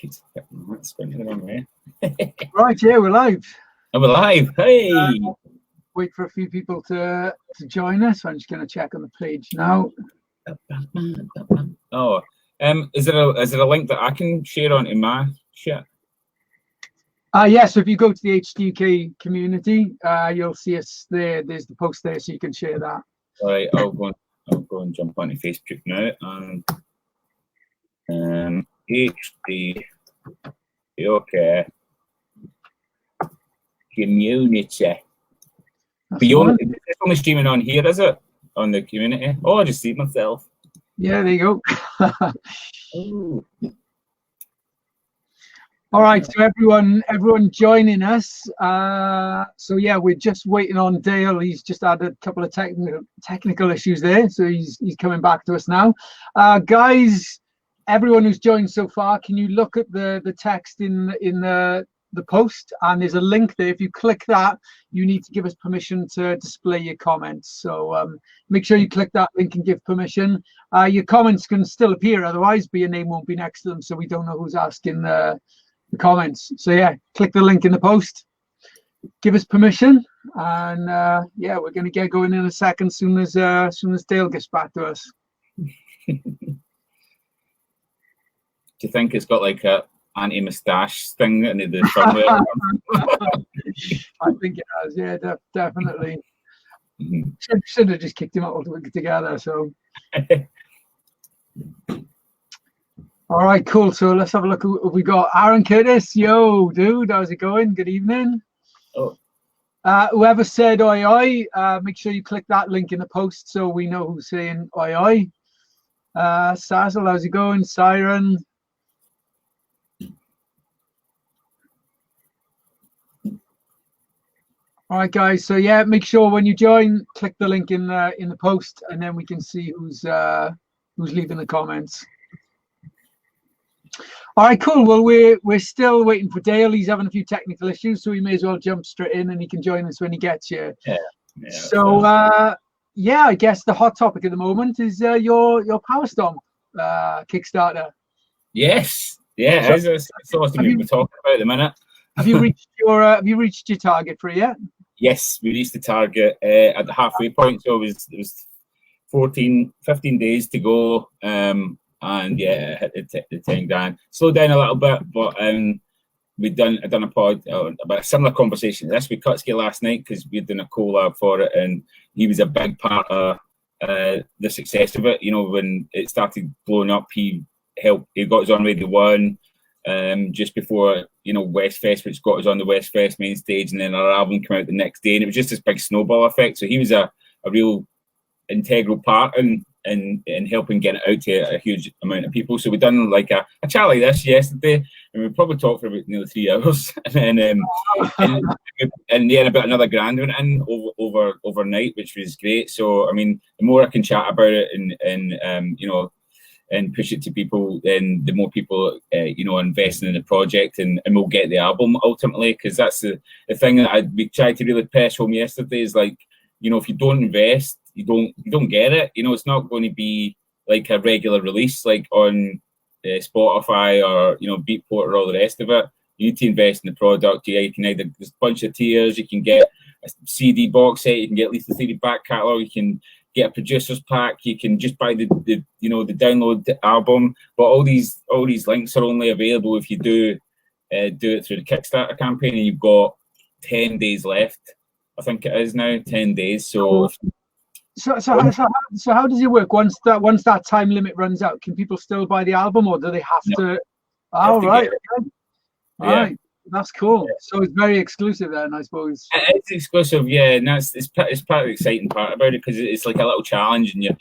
That's spinning the wrong way. Right, yeah, we're live. And we're live. Hey! Wait for a few people to join us. I'm just going to check on the page now. Oh, is there a link that I can share onto my shit? Yeah, so if you go to the HDUK community, you'll see us there. There's the post there, so you can share that. All right, I'll go and jump onto Facebook now and HDUK community. It's only streaming on here, is it? On the community? Oh, I just see myself. Yeah, there you go. All right, so everyone joining us. So yeah, we're just waiting on Dale. He's just had a couple of technical issues there, so he's coming back to us now. Guys, everyone who's joined so far, can you look at the text in the post, and there's a link there. If you click that, you need to give us permission to display your comments. So make sure you click that link and give permission. Your comments can still appear otherwise, but your name won't be next to them, so we don't know who's asking the comments. So yeah, click the link in the post, give us permission, and yeah, we're going to get going in a second soon as Dale gets back to us. Do you think it's got like a anti-moustache thing in the firmware? I think it has, yeah, definitely. Should have just kicked him out together. So all right, cool. So let's have a look who we got. Aaron Curtis, yo, dude, how's it going? Good evening. Oh. Whoever said oi oi, make sure you click that link in the post so we know who's saying oi oi. Sazzle, how's it going? Siren. All right, guys. So yeah, make sure when you join, click the link in the post, and then we can see who's leaving the comments. All right, cool. Well, we're still waiting for Dale. He's having a few technical issues, so we may as well jump straight in, and he can join us when he gets here. Yeah. So yeah, I guess the hot topic at the moment is your Power Stomp Kickstarter. Yes. Yeah. So, it's awesome we're talking about at the minute. Have you reached your target for it yet? Yes, we reached the target at the halfway point. So it was 15 days to go. And yeah, hit the 10 grand. Slowed down a little bit, but I done a pod about a similar conversation to this with Kutsky last night, because we'd done a collab for it, and he was a big part of the success of it. You know, when it started blowing up, he got us on Radio 1 just before, you know, Westfest, which got us on the Westfest main stage, and then our album came out the next day, and it was just this big snowball effect. So he was a real integral part in helping get it out to a huge amount of people. So we done like a chat like this yesterday, and we probably talked for about nearly 3 hours, and then and then about another grand went in overnight, which was great. So I mean, the more I can chat about it and you know, and push it to people, then the more people you know, investing in the project, and we'll get the album ultimately, because that's the thing that we tried to really press home yesterday is, like, you know, if you don't invest, you don't get it. You know, it's not going to be like a regular release like on Spotify or, you know, Beatport or all the rest of it. You need to invest in the product. Yeah, you can either, there's a bunch of tiers, you can get a CD box set, you can get at least the 3D back catalog, you can get a producer's pack, you can just buy the you know, the download album. But all these links are only available if you do it through the Kickstarter campaign, and you've got 10 days left. I think it is now 10 days. So how does it work? Once that time limit runs out, can people still buy the album, or do they have to? Oh, right. Okay. All right. That's cool. Yeah. So it's very exclusive then, I suppose. It's exclusive, yeah, and it's part of the exciting part about it, because it's like a little challenge, and you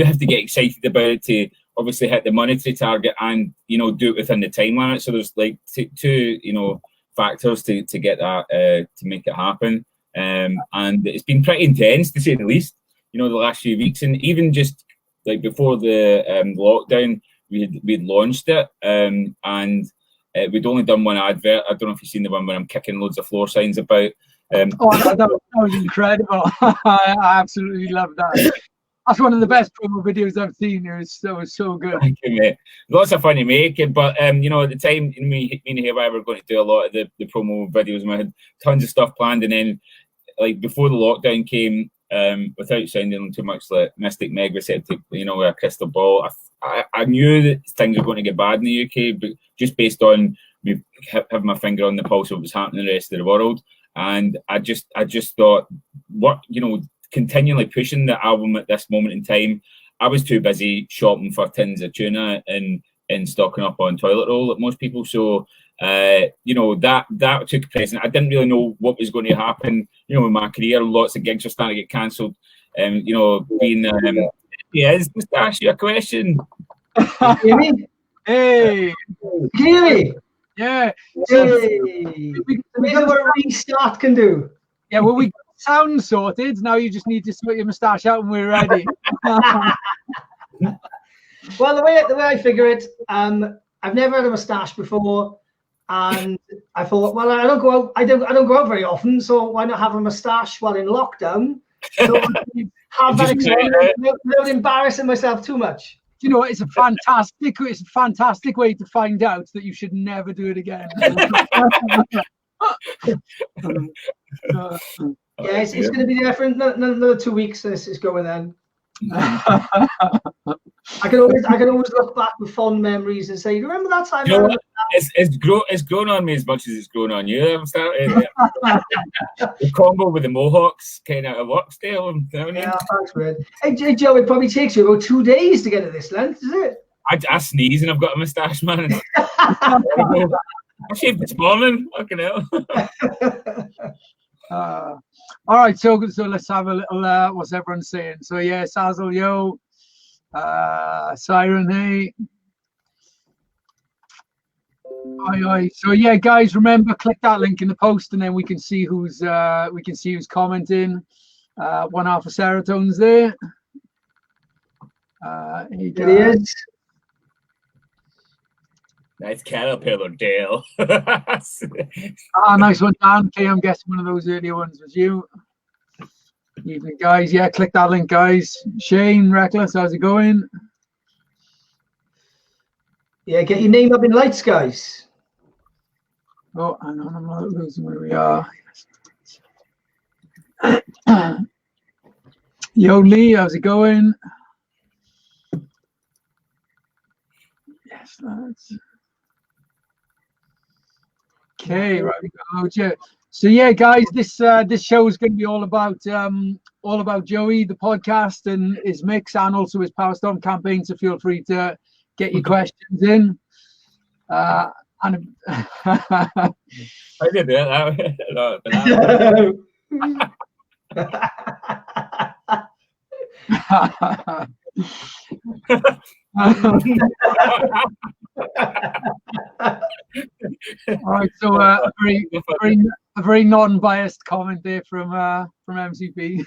have to get excited about it to obviously hit the monetary target, and, you know, do it within the time limit. So there's like two you know, factors to get that to make it happen. And it's been pretty intense, to say the least, you know, the last few weeks. And even just like before the lockdown, we'd launched it, and we'd only done one advert. I don't know if you've seen the one where I'm kicking loads of floor signs about. That was incredible. I absolutely love that. That's one of the best promo videos I've seen. It was so good. Thank you, mate. Lots of fun to make it, but you know, at the time, me and Haywire were going to do a lot of the promo videos, and we had tons of stuff planned. And then, like before the lockdown came, without sounding too much like Mystic Meg, we said to, you know, a crystal ball. I knew that things were going to get bad in the UK, but just based on me having my finger on the pulse of what was happening in the rest of the world, and I just thought, what, you know, continually pushing the album at this moment in time, I was too busy shopping for tins of tuna and stocking up on toilet roll like most people. So you know, that took precedent. I didn't really know what was going to happen. You know, in my career, lots of gigs were starting to get cancelled. You know, being just to ask you a question. Hear me? Hey, Hear me? yeah. Hey. We got what a restart can do. Yeah, well, we got sound sorted. Now you just need to sort your moustache out and we're ready. Well, the way I figure it, I've never had a moustache before, and I thought, well, I don't go out very often, so why not have a moustache while in lockdown? So have that experience without embarrassing myself too much. You know, it's a fantastic way to find out that you should never do it again. Yeah, it's going to be there for another 2 weeks. This is going then. I can always look back with fond memories and say, remember that time? You know, it's grown on me as much as it's grown on you. I'm starting the combo with the Mohawks kind of works still. Yeah, thanks, Red. Hey, Joe, it probably takes you about 2 days to get to this length, is it? I sneeze and I've got a moustache, man. I shaved this morning. Fucking hell. All right, so let's have a little what's everyone saying. So yeah, Sazzle, yo, Siren, hey. Oi. So yeah, guys, remember, click that link in the post, and then we can see who's commenting. 1 half of Serotone's there. Hey, There he is. Nice caterpillar, Dale. Nice one, Dan. Okay, I'm guessing one of those earlier ones was you. Evening, guys. Yeah, click that link, guys. Shane, Reckless, how's it going? Yeah, get your name up in lights, guys. Oh, hang on, I'm not losing where we are. Yo, Lee, how's it going? Yes, that's okay. Right, we go. Yeah. So yeah, guys, this show is going to be all about Joey, the podcast, and his mix, and also his Power Storm campaign. So feel free to get your questions in. I did that. All right, so a very non-biased comment there from MCP.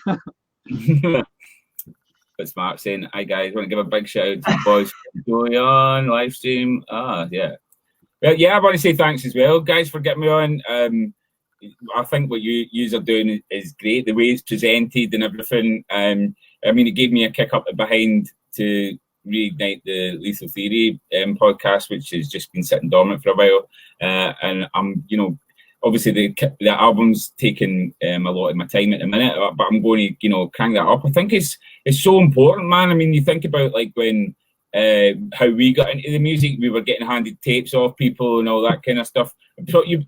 It's Mark saying, "Hi guys, want to give a big shout out to the boys going on live stream." Yeah. Well, yeah, I want to say thanks as well, guys, for getting me on. I think what you are doing is great. The way it's presented and everything. I mean, it gave me a kick up the behind to reignite the Lethal Theory podcast, which has just been sitting dormant for a while. And I'm, you know, obviously the album's taken a lot of my time at the minute, but I'm going to, you know, crank that up. I think it's so important, man. I mean, you think about like when how we got into the music, we were getting handed tapes off people and all that kind of stuff.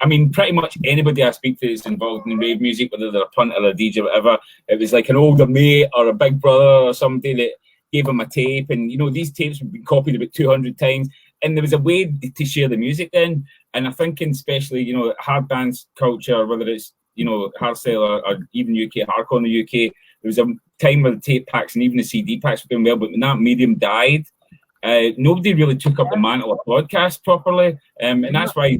I mean, pretty much anybody I speak to that's involved in rave music, whether they're a punter or a DJ or whatever, it was like an older mate or a big brother or somebody that gave them a tape. And, you know, these tapes would be copied about 200 times. And there was a way to share the music then. And I think especially, you know, hard dance culture, whether it's, you know, hardstyle or even UK hardcore in the UK, there was a time where the tape packs and even the CD packs were doing well, but when that medium died, nobody really took up the mantle of podcast properly. And that's why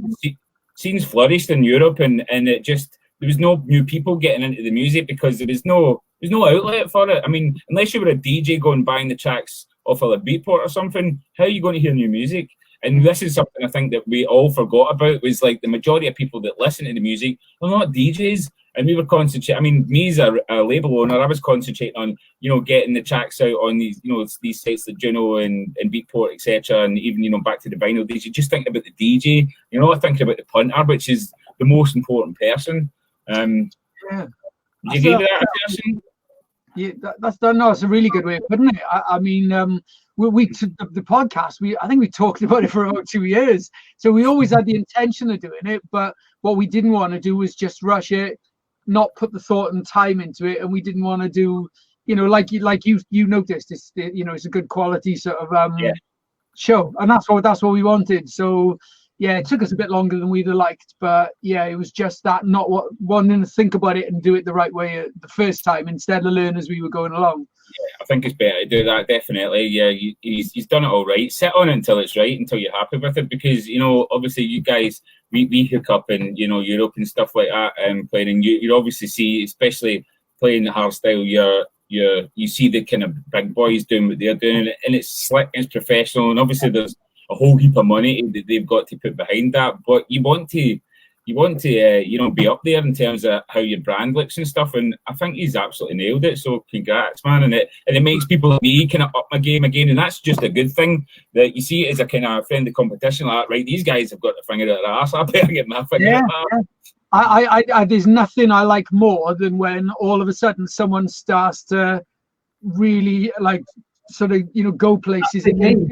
scenes flourished in Europe, and it just, there was no new people getting into the music because there's no outlet for it. I mean, unless you were a DJ going buying the tracks off of a Beatport or something, how are you going to hear new music? And this is something I think that we all forgot about, was like the majority of people that listen to the music are not DJs. And we were concentrating. I mean, me as a label owner, I was concentrating on, getting the tracks out on these, these sites like Juno and Beatport, etc. And even, back to the vinyl days. You just think about the DJ. You're not thinking about the punter, which is the most important person. Yeah. Do you agree with that, person? Yeah, it's a really good way of putting it. I mean, the podcast, I think we talked about it for about 2 years. So we always had the intention of doing it, but what we didn't want to do was just rush it, not put the thought and time into it, and we didn't want to do, like you noticed, it's it's a good quality sort of show, and that's what we wanted. So yeah, it took us a bit longer than we'd have liked, but yeah, it was just that not wanting to think about it and do it the right way the first time instead of learn as we were going along. Yeah, I think it's better to do that, definitely. Yeah, he's done it all right. Sit on it until it's right, until you're happy with it, because obviously you guys, we hook up in Europe and stuff like that, and playing, and you obviously see, especially playing the hardstyle, you see the kind of big boys doing what they're doing, and it's slick, it's professional, and obviously there's a whole heap of money that they've got to put behind that, but you want to be up there in terms of how your brand looks and stuff, and I think he's absolutely nailed it. So congrats, man, and it makes people like me kind of up my game again, and that's just a good thing, that you see it as a kind of friendly competition. Like, right, these guys have got the finger out their ass. I better get my finger out my ass. I there's nothing I like more than when all of a sudden someone starts to really sort of go places again.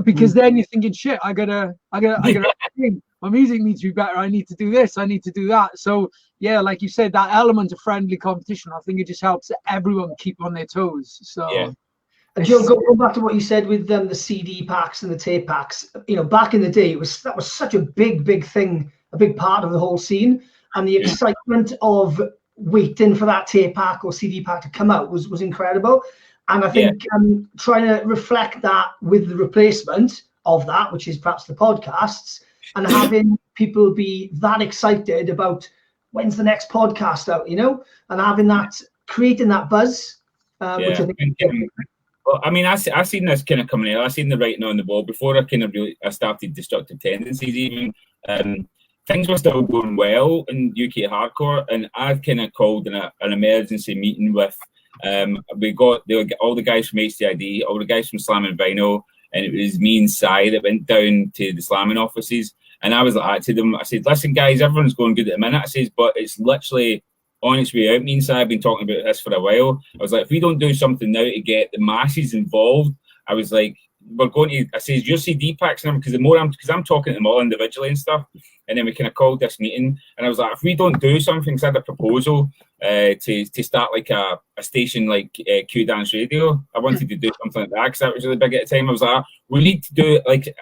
Because then you're thinking, shit, I gotta my music needs to be better. I need to do this. I need to do that. So yeah, like you said, that element of friendly competition, I think it just helps everyone keep on their toes. So yeah. And Joe, go back to what you said with the CD packs and the tape packs. Back in the day, that was such a big thing, a big part of the whole scene, and the excitement of waiting for that tape pack or CD pack to come out was incredible. And I think trying to reflect that with the replacement of that, which is perhaps the podcasts, and having people be that excited about when's the next podcast out, and having that, creating that buzz, which I think. Well, I mean, I seen this kind of coming out. I seen the writing on the wall before I started Destructive Tendencies. Even things were still going well in UK hardcore, and I kind of called an emergency meeting with. We got all the guys from HDID, all the guys from Slamming Vinyl, and it was me and Cy that went down to the Slamming offices. And I was like to them, I said, listen, guys, everyone's going good at the minute. I said, but it's literally on its way out. Me and Cy have been talking about this for a while. I was like, if we don't do something now to get the masses involved, I was like, we're going to, I said, your CD packs, because I'm talking to them all individually and stuff. And then we kind of called this meeting, and I was like, if we don't do something, because I had a proposal to start like a station like Q Dance Radio. I wanted to do something like that because that was really big at the time. I was like, we need to do it like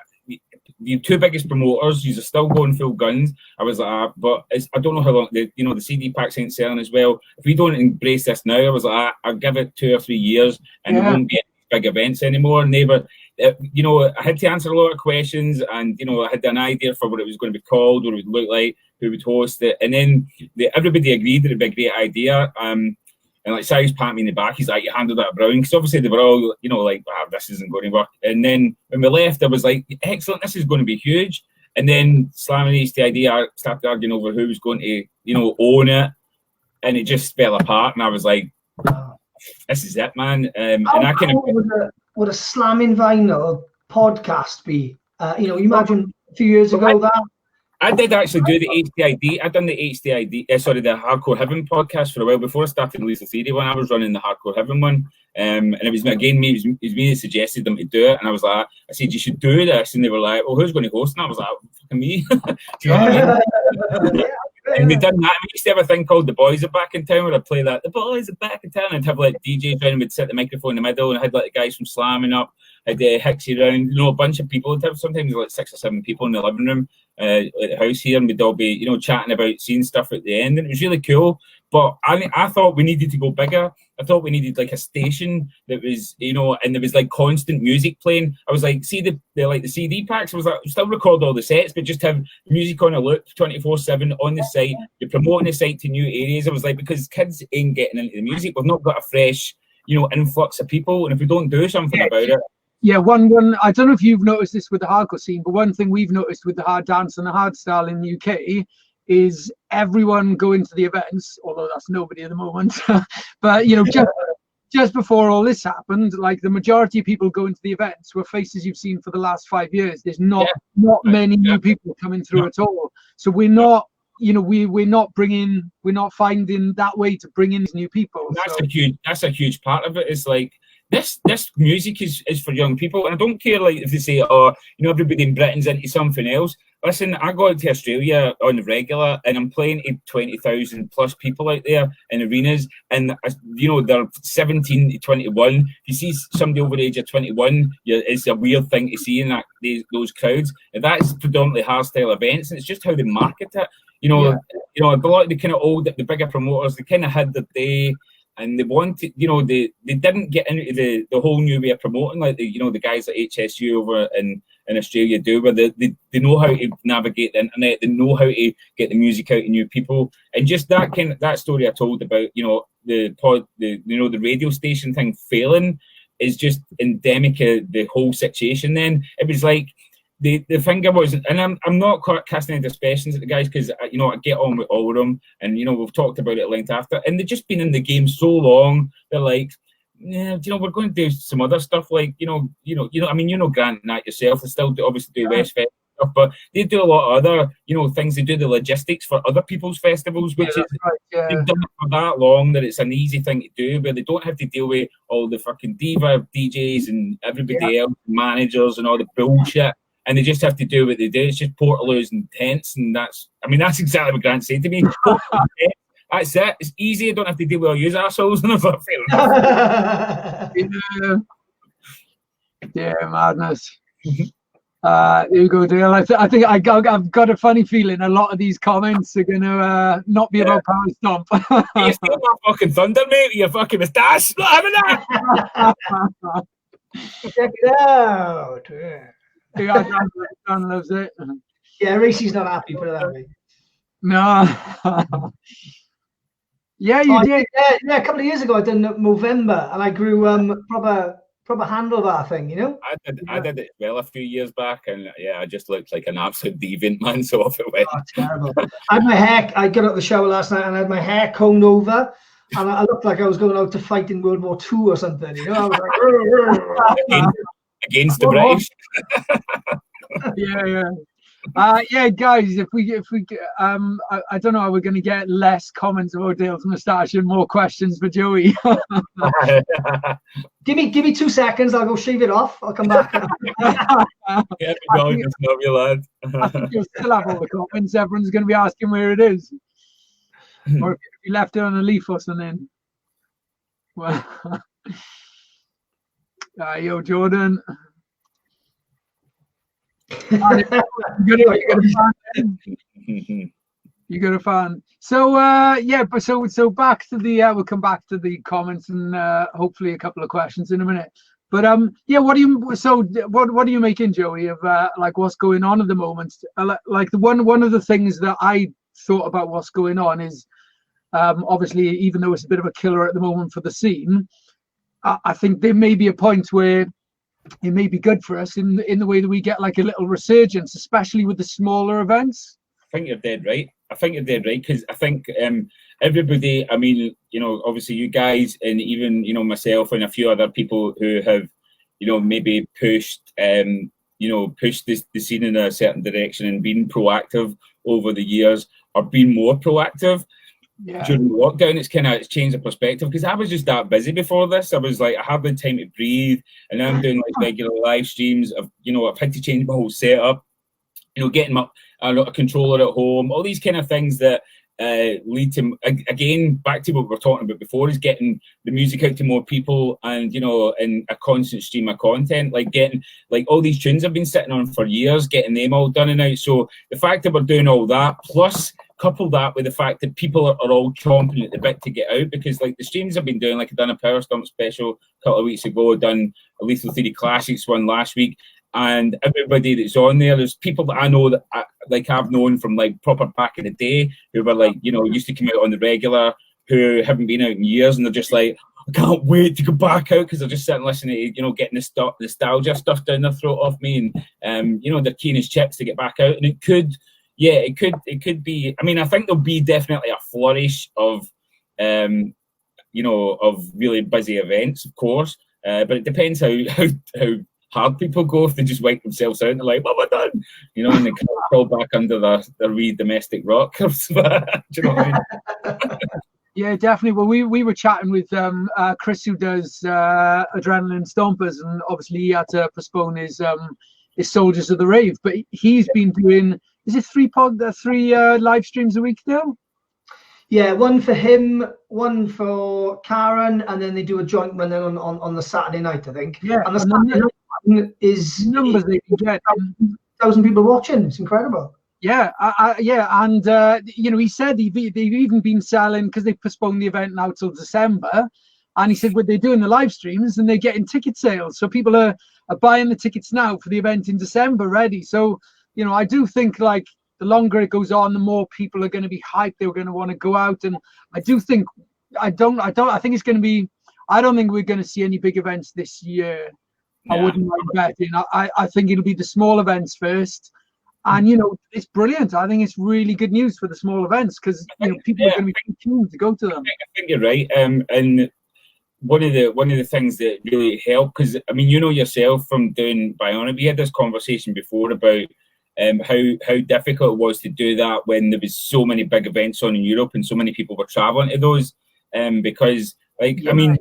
the two biggest promoters. These are still going full guns. I was like, but I don't know how long the CD packs ain't selling as well. If we don't embrace this now, I was like, I'll give it 2 or 3 years, and there won't be any big events anymore. And they were. I had to answer a lot of questions, and I had an idea for what it was going to be called, what it would look like, who would host it, and then everybody agreed that it'd be a great idea. And like Si's patting me in the back, he's like, "You handled that brilliant," because obviously they were all, like, this isn't going to work. And then when we left, I was like, "Excellent, this is going to be huge." And then Slamming HDID started arguing over who was going to, own it, and it just fell apart. And I was like, "This is it, man." And I kind of. Would a Slamming Vinyl podcast be? You imagine a few years ago that. I did actually do the HDID. I'd done the HDID, the Hardcore Heaven podcast for a while before I started the Lethal Theory one. I was running the Hardcore Heaven one, and it was again me. It was me that suggested them to do it, and I was like, I said, you should do this, and they were like, well, who's going to host? And I was like, fucking me. Do you know what I mean? And we done that. We used to have a thing called The Boys Are Back in Town, where I'd play that, The Boys Are Back in Town, and I'd have like DJs around, and we'd set the microphone in the middle, and I had like the guys from Slamming up, I had Hixie around, a bunch of people. I'd have sometimes like 6 or 7 people in the living room at the house here, and we'd all be, chatting about seeing stuff at the end, and it was really cool. But I thought we needed to go bigger. I thought we needed like a station that was, and there was like constant music playing. I was like, see the CD packs. I was like, still record all the sets, but just have music on a loop 24/7 on the site. You're promoting the site to new areas. I was like, because kids ain't getting into the music. We've not got a fresh, influx of people, and if we don't do something about it. Yeah, one. I don't know if you've noticed this with the hardcore scene, but one thing we've noticed with the hard dance and the hard style in the UK is everyone going to the events, although that's nobody at the moment. But you know, just before all this happened, like the majority of people going to the events were faces you've seen for the last 5 years. There's not many new people coming through at all. So we're not, you know, we're not finding that way to bring in new people. That's a huge part of it. Is like this music is for young people, and I don't care like if they say, oh, you know, everybody in Britain's into something else. Listen, I go out to Australia on the regular, and I'm playing to 20,000 plus people out there in arenas, and you know they're 17 to 21. If you see somebody over the age of 21, it's a weird thing to see in those crowds. And that's predominantly hardstyle events, and it's just how they market it. You know, a lot of the kind of the bigger promoters, they kind of had their day. And they wanted, you know, they didn't get into the whole new way of promoting like the guys at HSU over in Australia do, where they know how to navigate the internet, they know how to get the music out to new people, and just that story I told about, you know, the radio station thing failing is just endemic of the whole situation. Then it was like. The finger was, and I'm not casting any aspersions at the guys because you know I get on with all of them, and you know we've talked about it at length after, and they've just been in the game so long. They're like, yeah, you know, we're going to do some other stuff like you know. I mean, you know, Grant and that yourself. They still obviously do West Fest stuff, but they do a lot of other things. They do the logistics for other people's festivals, which is they've done it for that long that it's an easy thing to do, where they don't have to deal with all the fucking diva DJs and everybody else, managers and all the bullshit. And they just have to do what they do. It's just portaloos and tents, and that's exactly what Grant said to me. That's it. It's easy. I don't have to deal with all you assholes. Yeah, madness. Here you go, Dale. I think I've got a funny feeling a lot of these comments are gonna not be about Power Stomp. You steal my fucking thunder, mate. You fucking moustache. Not having that. Check it out. Yeah, Dan loves it. Yeah, Racy's not happy, put it that way. No. Yeah, you did. Yeah, a couple of years ago I done Movember, and I grew proper handlebar thing, you know. I did it well a few years back, and I just looked like an absolute deviant, man. So off it went. Oh, terrible. I had my hair. I got out of the shower last night, and I had my hair combed over, and I looked like I was going out to fight in World War II or something. You know, I was like. Against the British. Yeah, guys. If we I don't know how we're going to get less comments about Dale's moustache and more questions for Joey. give me 2 seconds. I'll go shave it off. I'll come back. Yeah, going, just love you, lad. I think you'll still have all the comments. Everyone's going to be asking where it is, or if you left it on a leaf or something. Well. Yo, Jordan. You got a fan. So so back to the we'll come back to the comments and hopefully a couple of questions in a minute. But what are you making, Joey, of like what's going on at the moment? Like one of the things that I thought about what's going on is obviously, even though it's a bit of a killer at the moment for the scene, I think there may be a point where it may be good for us in the way that we get like a little resurgence, especially with the smaller events. I think you're dead right. Because I think everybody, I mean, you know, obviously you guys and even, you know, myself and a few other people who have, you know, maybe pushed the scene in a certain direction and been proactive over the years or been more proactive. Yeah. During the lockdown, it's changed the perspective, because I was just that busy before this. I was like, I haven't had time to breathe, and now I'm doing like regular live streams. I've had to change my whole setup, you know, getting a controller at home, all these kind of things that lead to, again, back to what we were talking about before, is getting the music out to more people, and you know, in a constant stream of content, like getting like all these tunes I've been sitting on for years, getting them all done and out. So the fact that we're doing all that, plus couple that with the fact that people are all chomping at the bit to get out, because like the streams I've been doing, like I've done a Power Stomp special a couple of weeks ago, I've done a Lethal Theory Classics one last week, and everybody that's on there's people that I know that I've known from like proper back in the day, who were like, you know, used to come out on the regular, who haven't been out in years, and they're just like, I can't wait to go back out, because they're just sitting listening to, you know, getting the nostalgia stuff down their throat off me, and you know, they're keen as chips to get back out, and it could, yeah, it could be. I mean, I think there'll be definitely a flourish of, of really busy events, of course. But it depends how hard people go. If they just wipe themselves out and they're like, what have I done? And they crawl back under their wee domestic rock. Do you know what I mean? Yeah, definitely. Well, we were chatting with Chris, who does Adrenaline Stompers, and obviously he had to postpone his Soldiers of the Rave. But he's been doing, is it three live streams a week now? Yeah, one for him, one for Karen, and then they do a joint one then on the Saturday night, I think. Yeah, and the Saturday night is numbers they can get. 1,000 people watching. It's incredible. Yeah, and he said they've even been selling, because they postponed the event now till December, and he said they're doing the live streams and they're getting ticket sales, so people are buying the tickets now for the event in December ready. So I do think, like, the longer it goes on, the more people are going to be hyped. They're going to want to go out, and I do think I think it's going to be. I don't think we're going to see any big events this year. Yeah. I wouldn't mind betting. I think it'll be the small events first. And it's brilliant. I think it's really good news for the small events, because people are going to be keen to go to them. I think you're right. And one of the things that really helped, because I mean, yourself from doing Bionic, we had this conversation before about how difficult it was to do that when there was so many big events on in Europe and so many people were traveling to those. Because I mean,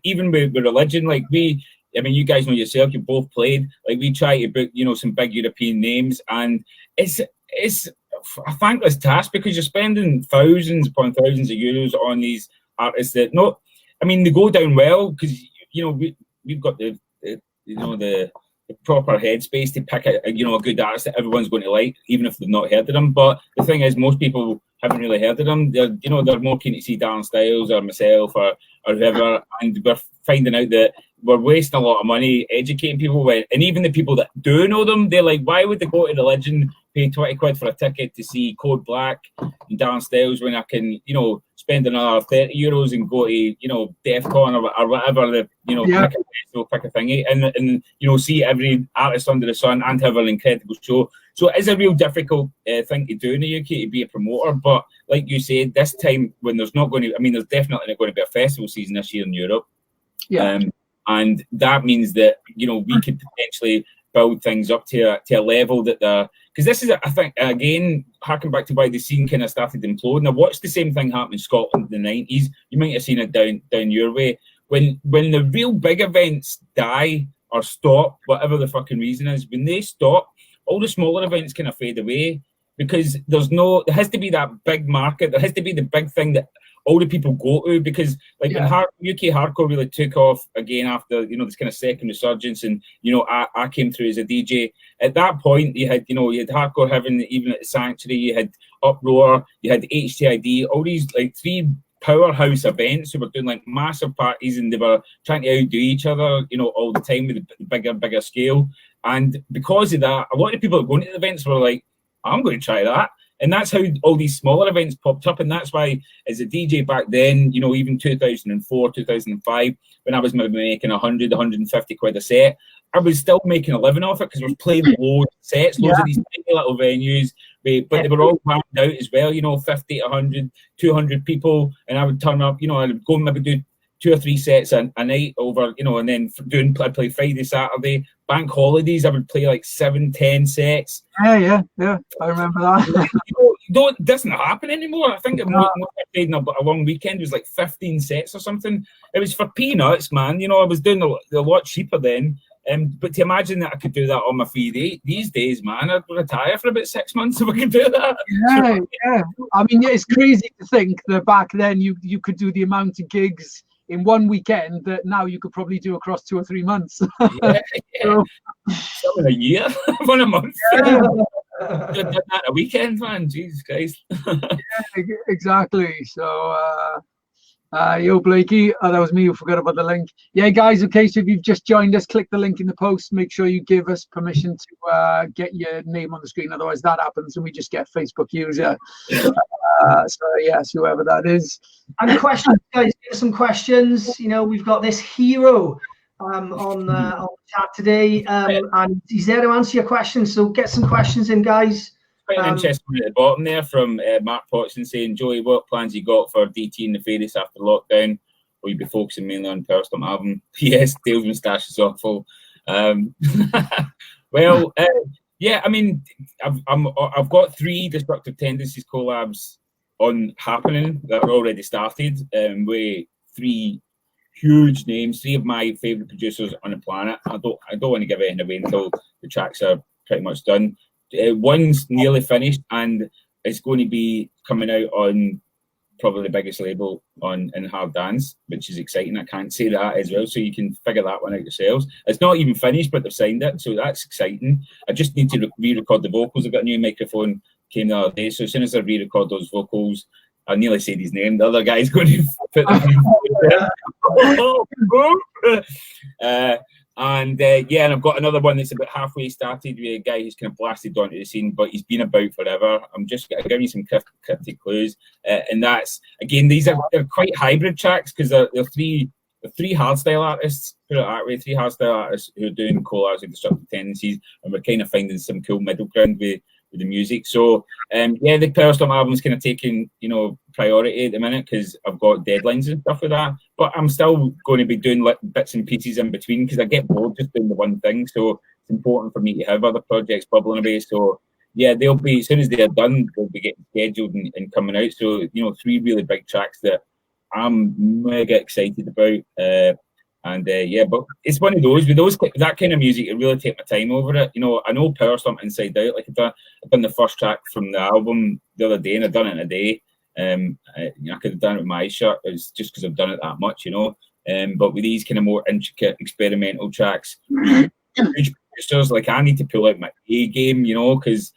even with religion, like you guys know yourself, you both played, like, we try to book, some big European names, and it's a thankless task, because you're spending thousands upon thousands of euros on these artists that they go down well, because, we've got the proper headspace to pick a good artist that everyone's going to like, even if they've not heard of them. But the thing is, most people haven't really heard of them. They're more keen to see Darren Styles or myself or whoever, and we're finding out that we're wasting a lot of money educating people. And even the people that do know them, they're like, why would they go to Religion, pay 20 quid for a ticket to see Code Black and Darren Styles, when I can, spend another 30 euros and go to, DEFCON or whatever, pick a thingy, and see every artist under the sun and have an incredible show. So it's a real difficult thing to do in the UK, to be a promoter. But like you said, this time, when there's not going to, there's definitely not going to be a festival season this year in Europe. Yeah. And that means that, we could potentially build things up to a level that because this is, I think, again, harking back to why the scene kind of started imploding. I watched the same thing happen in Scotland in the 90s. You might have seen it down your way. When the real big events die or stop, whatever the fucking reason is, when they stop, all the smaller events kind of fade away, because there has to be that big market. There has to be the big thing that all the people go to, because when UK hardcore really took off again after this kind of second resurgence, and I came through as a DJ. At that point, you had hardcore heaven, even at the Sanctuary. You had Uproar, you had HDID, all these like three powerhouse events who were doing like massive parties, and they were trying to outdo each other, all the time with the bigger scale. And because of that, a lot of people going to the events were like, I'm going to try that. And that's how all these smaller events popped up. And that's why, as a DJ back then, even 2004, 2005, when I was maybe making 100, 150 quid a set, I was still making a living off it, because I was playing loads of sets, loads of these tiny little venues, but they were all planned out as well, 50, 100, 200 people. And I would turn up, I would go and maybe do 2 or 3 sets a night over, and then I'd play Friday, Saturday. Bank holidays, I would play like 7, 10 sets. Yeah. I remember that. It doesn't happen anymore. I think most I played in a long weekend was like 15 sets or something. It was for peanuts, man. I was doing a lot cheaper then. But to imagine that I could do that on my free these days, man, I'd retire for about 6 months if I could do that. Yeah. It's crazy to think that back then you could do the amount of gigs in one weekend that now you could probably do across 2 or 3 months. Yeah. Some in a year, 1 a month. Yeah. Did that a weekend, man. Jesus Christ. Yeah, exactly. So, yo, Blakey. That was me who forgot about the link. Yeah, guys. Okay, so if you've just joined us, click the link in the post. Make sure you give us permission to get your name on the screen. Otherwise, that happens and we just get Facebook user. So yes, whoever that is. And questions, guys. Give us some questions. We've got this hero on the chat today, and he's there to answer your questions. So get some questions in, guys. Quite an interesting one at the bottom there from Mark Potson saying, Joey, what plans you got for DT and the Fairies after lockdown? Will you be focusing mainly on Power Stomp album? Yes, Dale's moustache is awful. Well, yeah, I mean, I've got 3 Destructive Tendencies collabs happening that are already started with 3 huge names, 3 of my favourite producers on the planet. I don't want to give anything away until the tracks are pretty much done. One's nearly finished and it's going to be coming out on probably the biggest label in hard dance, which is exciting. I can't say that as well, so you can figure that one out yourselves. It's not even finished, but they've signed it, so that's exciting. I just need to re-record the vocals. I've got a new microphone, came the other day, so as soon as I re-record those vocals, I nearly said his name, the other guy's going to put and I've got another one that's about halfway started with a guy who's kind of blasted onto the scene, but he's been about forever. I'm just going to give you some cryptic clues, and that's, again, they're quite hybrid tracks because they're 3 hardstyle artists, put it that way, 3 hardstyle artists who are doing collabs with Destructive Tendencies, and we're kind of finding some cool middle ground with the music. So the Power Stomp album's kind of taking priority at the minute because I've got deadlines and stuff like that, but I'm still going to be doing bits and pieces in between because I get bored just doing the one thing. So it's important for me to have other projects bubbling away. So yeah, they'll be, as soon as they're done, they'll be getting scheduled and coming out. So 3 really big tracks that I'm mega excited about. But it's one of those, with that kind of music, I really take my time over it. I know Power Stomp inside out. Like I've done the first track from the album the other day, and I've done it in a day. I could have done it with my eyes shut. It's just because I've done it that much, But with these kind of more intricate experimental tracks, huge producers, like I need to pull out my A game, because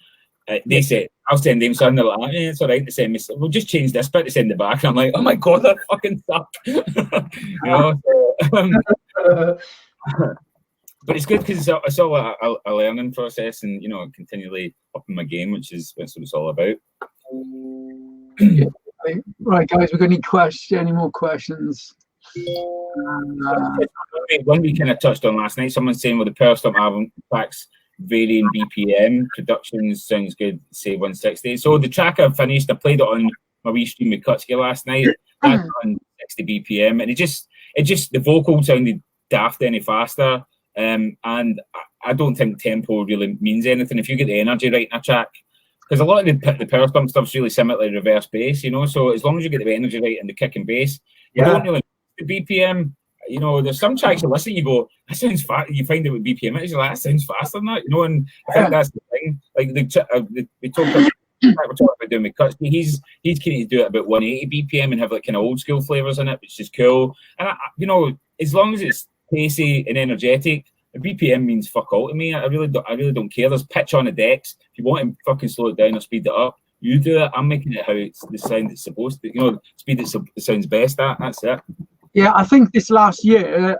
they say, I'll send them something, they're like, it's all right to send me, we'll just change this bit to send it back. And I'm like, oh my God, that fucking sucked. But it's good because it's all a learning process and, continually upping my game, which is what it's all about. Right, guys, we've got any more questions? One we kind of touched on last night, someone saying, well, the Power Stomp album tracks varying BPM, production sounds good, say 160. So the track I've finished, I played it on my wee stream with Kutski last night. That's on 60 BPM, and it just the vocal sounded daft any faster. And I don't think tempo really means anything if you get the energy right in a track. Because a lot of the Power Stomp stuff's really similar to reverse bass, so as long as you get the energy right and the kick and bass, you don't really need the BPM. There's some tracks you listen, you go, that sounds fast. You find out what BPM is, you're like, that sounds faster than that, and I think that's the thing. Like we talked about, we're talking about doing with Cuts, he's keen to do it about 180 BPM and have like kind of old school flavors in it, which is cool. And as long as it's pacey and energetic, the BPM means fuck all to me. I really don't care. There's pitch on the decks. If you want to fucking slow it down or speed it up, you do it. I'm making it how it's the sound it's supposed to. Speed it sounds best at. That's it. Yeah, I think this last year,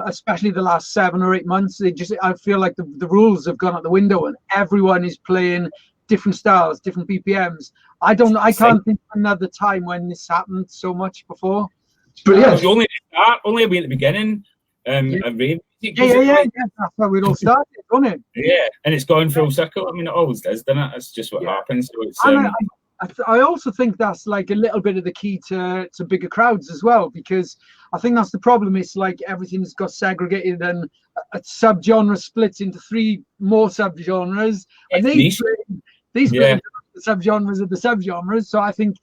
especially the last 7 or 8 months, I feel like the rules have gone out the window and everyone is playing different styles, different BPMs. I can't think of another time when this happened so much before. Brilliant. Only at the beginning. Rave. Yeah. That's how it all started, wasn't it? Yeah, and it's gone full circle. I mean, it always does, doesn't it? That's just what happens. So it's. I also think that's like a little bit of the key to bigger crowds as well, because I think that's the problem. It's like everything's got segregated and a subgenre splits into 3 more subgenres, and these the subgenres of the subgenres. So I think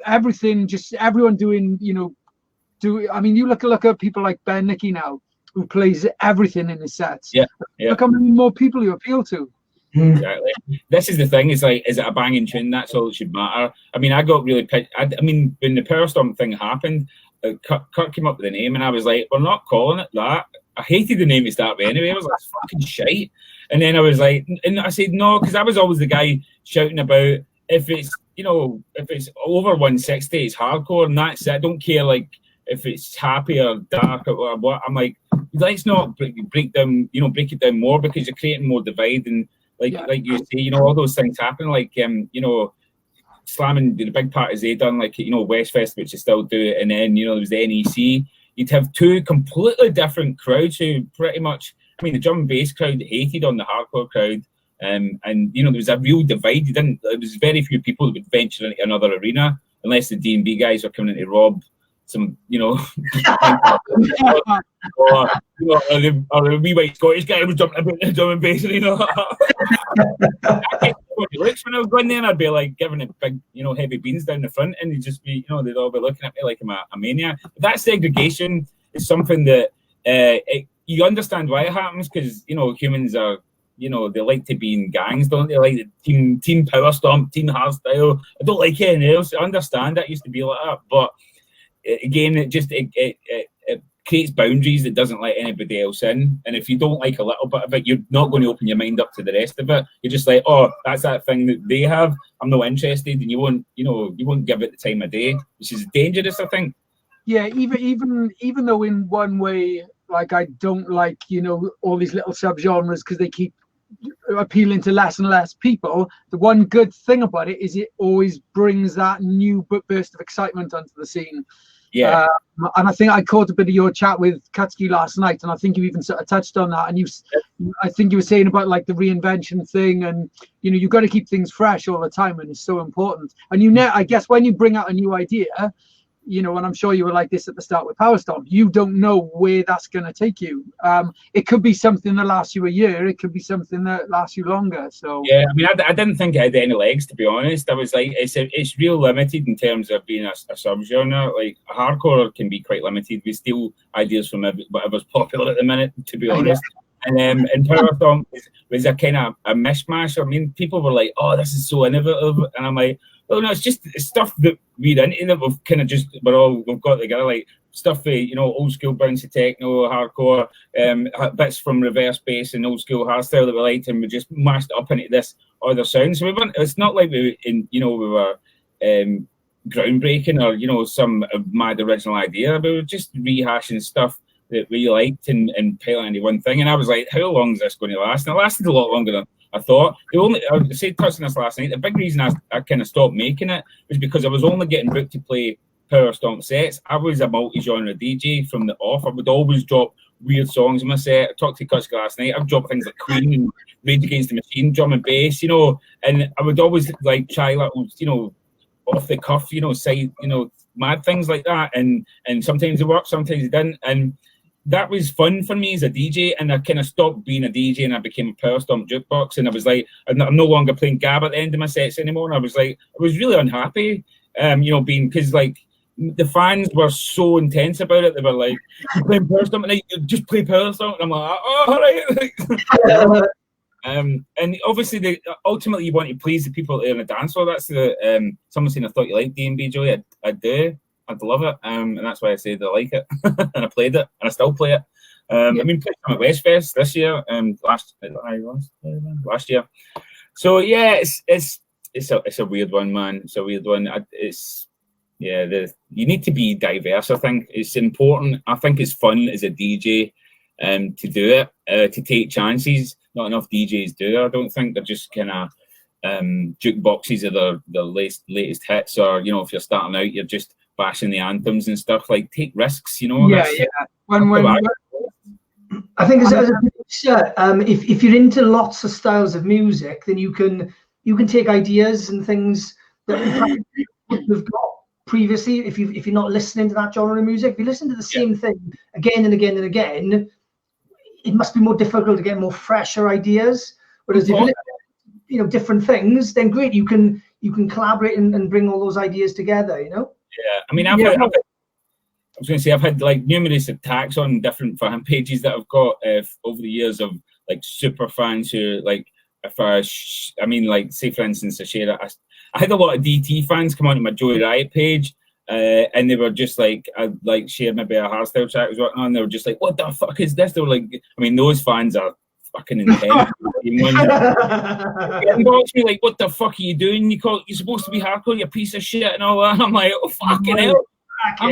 everyone doing, I mean, you look at people like Ben Nicky now, who plays everything in his sets. Yeah. Look how many more people you appeal to. Exactly. This is the thing. Is it a banging tune? That's all that should matter. I mean, I got really pissed. I mean, when the Power Stomp thing happened, Kurt came up with a name, and I was like, "We're not calling it that." I hated the name to start with anyway. I was like, "Fucking shite." And then I was like, and I said no, because I was always the guy shouting about if it's over 160, it's hardcore, and that's it. I don't care if it's happy or dark or what. I'm like, let's not break it down more, because you're creating more divide. And like you say, all those things happen. Slamming, the big parties they done, Westfest, which they still do, and then there was the NEC. You'd have 2 completely different crowds who pretty much, I mean, the drum and bass crowd hated on the hardcore crowd, And you know, there was a real divide. There was very few people that would venture into another arena unless the D&B guys are coming in to rob some, you know, or a wee white Scottish guy was jumping about the drum and bass, you know. Looks when I was going there, I'd be like giving it big, you know, heavy beans down the front, and you'd just be, you know, they'd all be looking at me like I'm a maniac. But that segregation is something that you understand why it happens, because, you know, humans are, you know, they like to be in gangs, don't they? Like the team power stomp, team hardstyle. I don't like anything else. I understand that used to be like that, but again, it creates boundaries that doesn't let anybody else in. And if you don't like a little bit of it, you're not going to open your mind up to the rest of it. You're just like, oh, that's that thing that they have. I'm not interested, and you won't give it the time of day, which is dangerous, I think. Yeah, even though in one way, like, I don't like, you know, all these little subgenres because they keep appealing to less and less people. The one good thing about it is it always brings that new burst of excitement onto the scene. Yeah. And I think I caught a bit of your chat with Katsuki last night, and I think you even sort of touched on that. And I think you were saying about like the reinvention thing, and you know, you've got to keep things fresh all the time, and it's so important. And I guess when you bring out a new idea, you know, and I'm sure you were like this at the start with Power Stomp, you don't know where that's going to take you. It could be something that lasts you a year. It could be something that lasts you longer. So yeah, I mean, I didn't think it had any legs, to be honest. I was like, it's real limited in terms of being a subgenre. Like hardcore can be quite limited. We steal ideas from whatever's popular at the minute, to be honest. And Power Stomp was a kind of a mishmash. I mean, people were like, "Oh, this is so innovative," and I'm like, "Well, no, it's stuff that we're into that we've kind of we've got together, like stuff, you know, old school bouncy techno, hardcore, bits from reverse bass and old school hardstyle that we liked, and we just mashed it up into this other sound. So it's not like we were groundbreaking or, you know, some mad original idea. We were just rehashing stuff that we liked and piling into one thing. And I was like, how long is this going to last? And it lasted a lot longer than I thought. I said, touching this last night, the big reason I kind of stopped making it was because I was only getting booked to play Power Stomp sets. I was a multi-genre DJ from the off. I would always drop weird songs in my set. I talked to Kuska last night. I've dropped things like Queen and Rage Against the Machine, drum and bass, you know, and I would always like try little, you know, off the cuff, you know, side, you know, mad things like that. And sometimes it worked, sometimes it didn't. And that was fun for me as a DJ, and I kind of stopped being a DJ and I became a Power Stomp jukebox, and I was like, I'm no longer playing Gab at the end of my sets anymore. And I was really unhappy, you know, because like the fans were so intense about it. They were like, "You're playing Power Stomp tonight, you just play Power Stomp." And I'm like, "Oh, all right." And obviously, ultimately, you want to please the people that are on the dance floor. That's the someone saying, "I thought you liked D&B, Joey." I do. I'd love it, and that's why I said I like it, and I played it, and I still play it. I mean, played some at Westfest this year, last year. So yeah, it's a weird one, man. It's a weird one. You need to be diverse. I think it's important. I think it's fun as a DJ, to do it, to take chances. Not enough DJs do it. I don't think they're just kind of jukeboxes of the latest hits, or, you know, if you're starting out, you're just bashing the anthems and stuff. Like, take risks, you know. Yeah. I think as a producer, if you're into lots of styles of music, then you can take ideas and things that you've got previously. If you're not listening to that genre of music, if you listen to the same thing again and again and again, it must be more difficult to get more fresher ideas. Whereas if you listen to, you know, different things, then great, you can collaborate and bring all those ideas together, you know. Yeah, I mean, I was going to say, I've had like numerous attacks on different fan pages that I've got over the years of like super fans who, like, if I mean, like, say for instance, I had a lot of DT fans come onto my Joey Riot page, and they were just like, I'd like shared maybe a hardstyle track I was working on, and they were just like, "What the fuck is this?" They were like, I mean, those fans are fucking intense. Inbox me like, "What the fuck are you doing? You're supposed to be hardcore, you piece of shit," and all that. I'm like, "Oh, fucking hell." I'm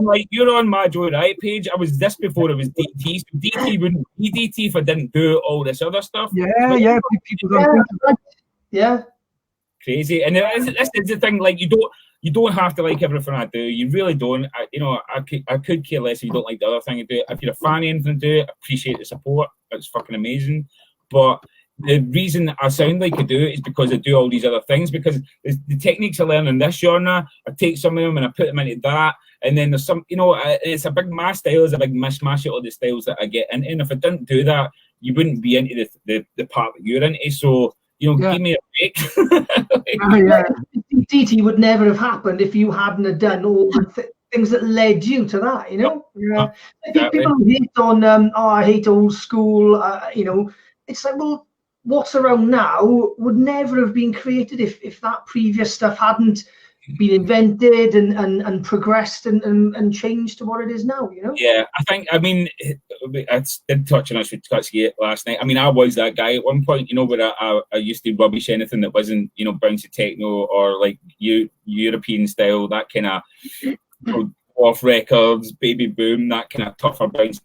like, "You're on my Joey Riot page. I was this before it was DT. So DT wouldn't be DT if I didn't do all this other stuff." People don't think crazy. And this is the thing, like, you don't have to like everything I do. You really don't. I could care less if you don't like the other thing I do. If you're a fan of anything I do, appreciate the support. It's fucking amazing. But the reason I sound like I do it is because I do all these other things, because the techniques I learn in this genre, I take some of them and I put them into that, and then there's some, it's a big, my style is a big mishmash of all the styles that I get into, and if I didn't do that, you wouldn't be into the part that you're into, so, give me a break. DT would never have happened if you hadn't have done all the things that led you to that, I think people hate on, I hate old school, it's like, well, what's around now would never have been created if that previous stuff hadn't been invented and progressed and changed to what it is now, Yeah, I did touch on this with Tutsky last night. I mean, I was that guy at one point, where I used to rubbish anything that wasn't, bouncy techno or like European style, that kind of off records, baby boom, that kind of tougher bounce,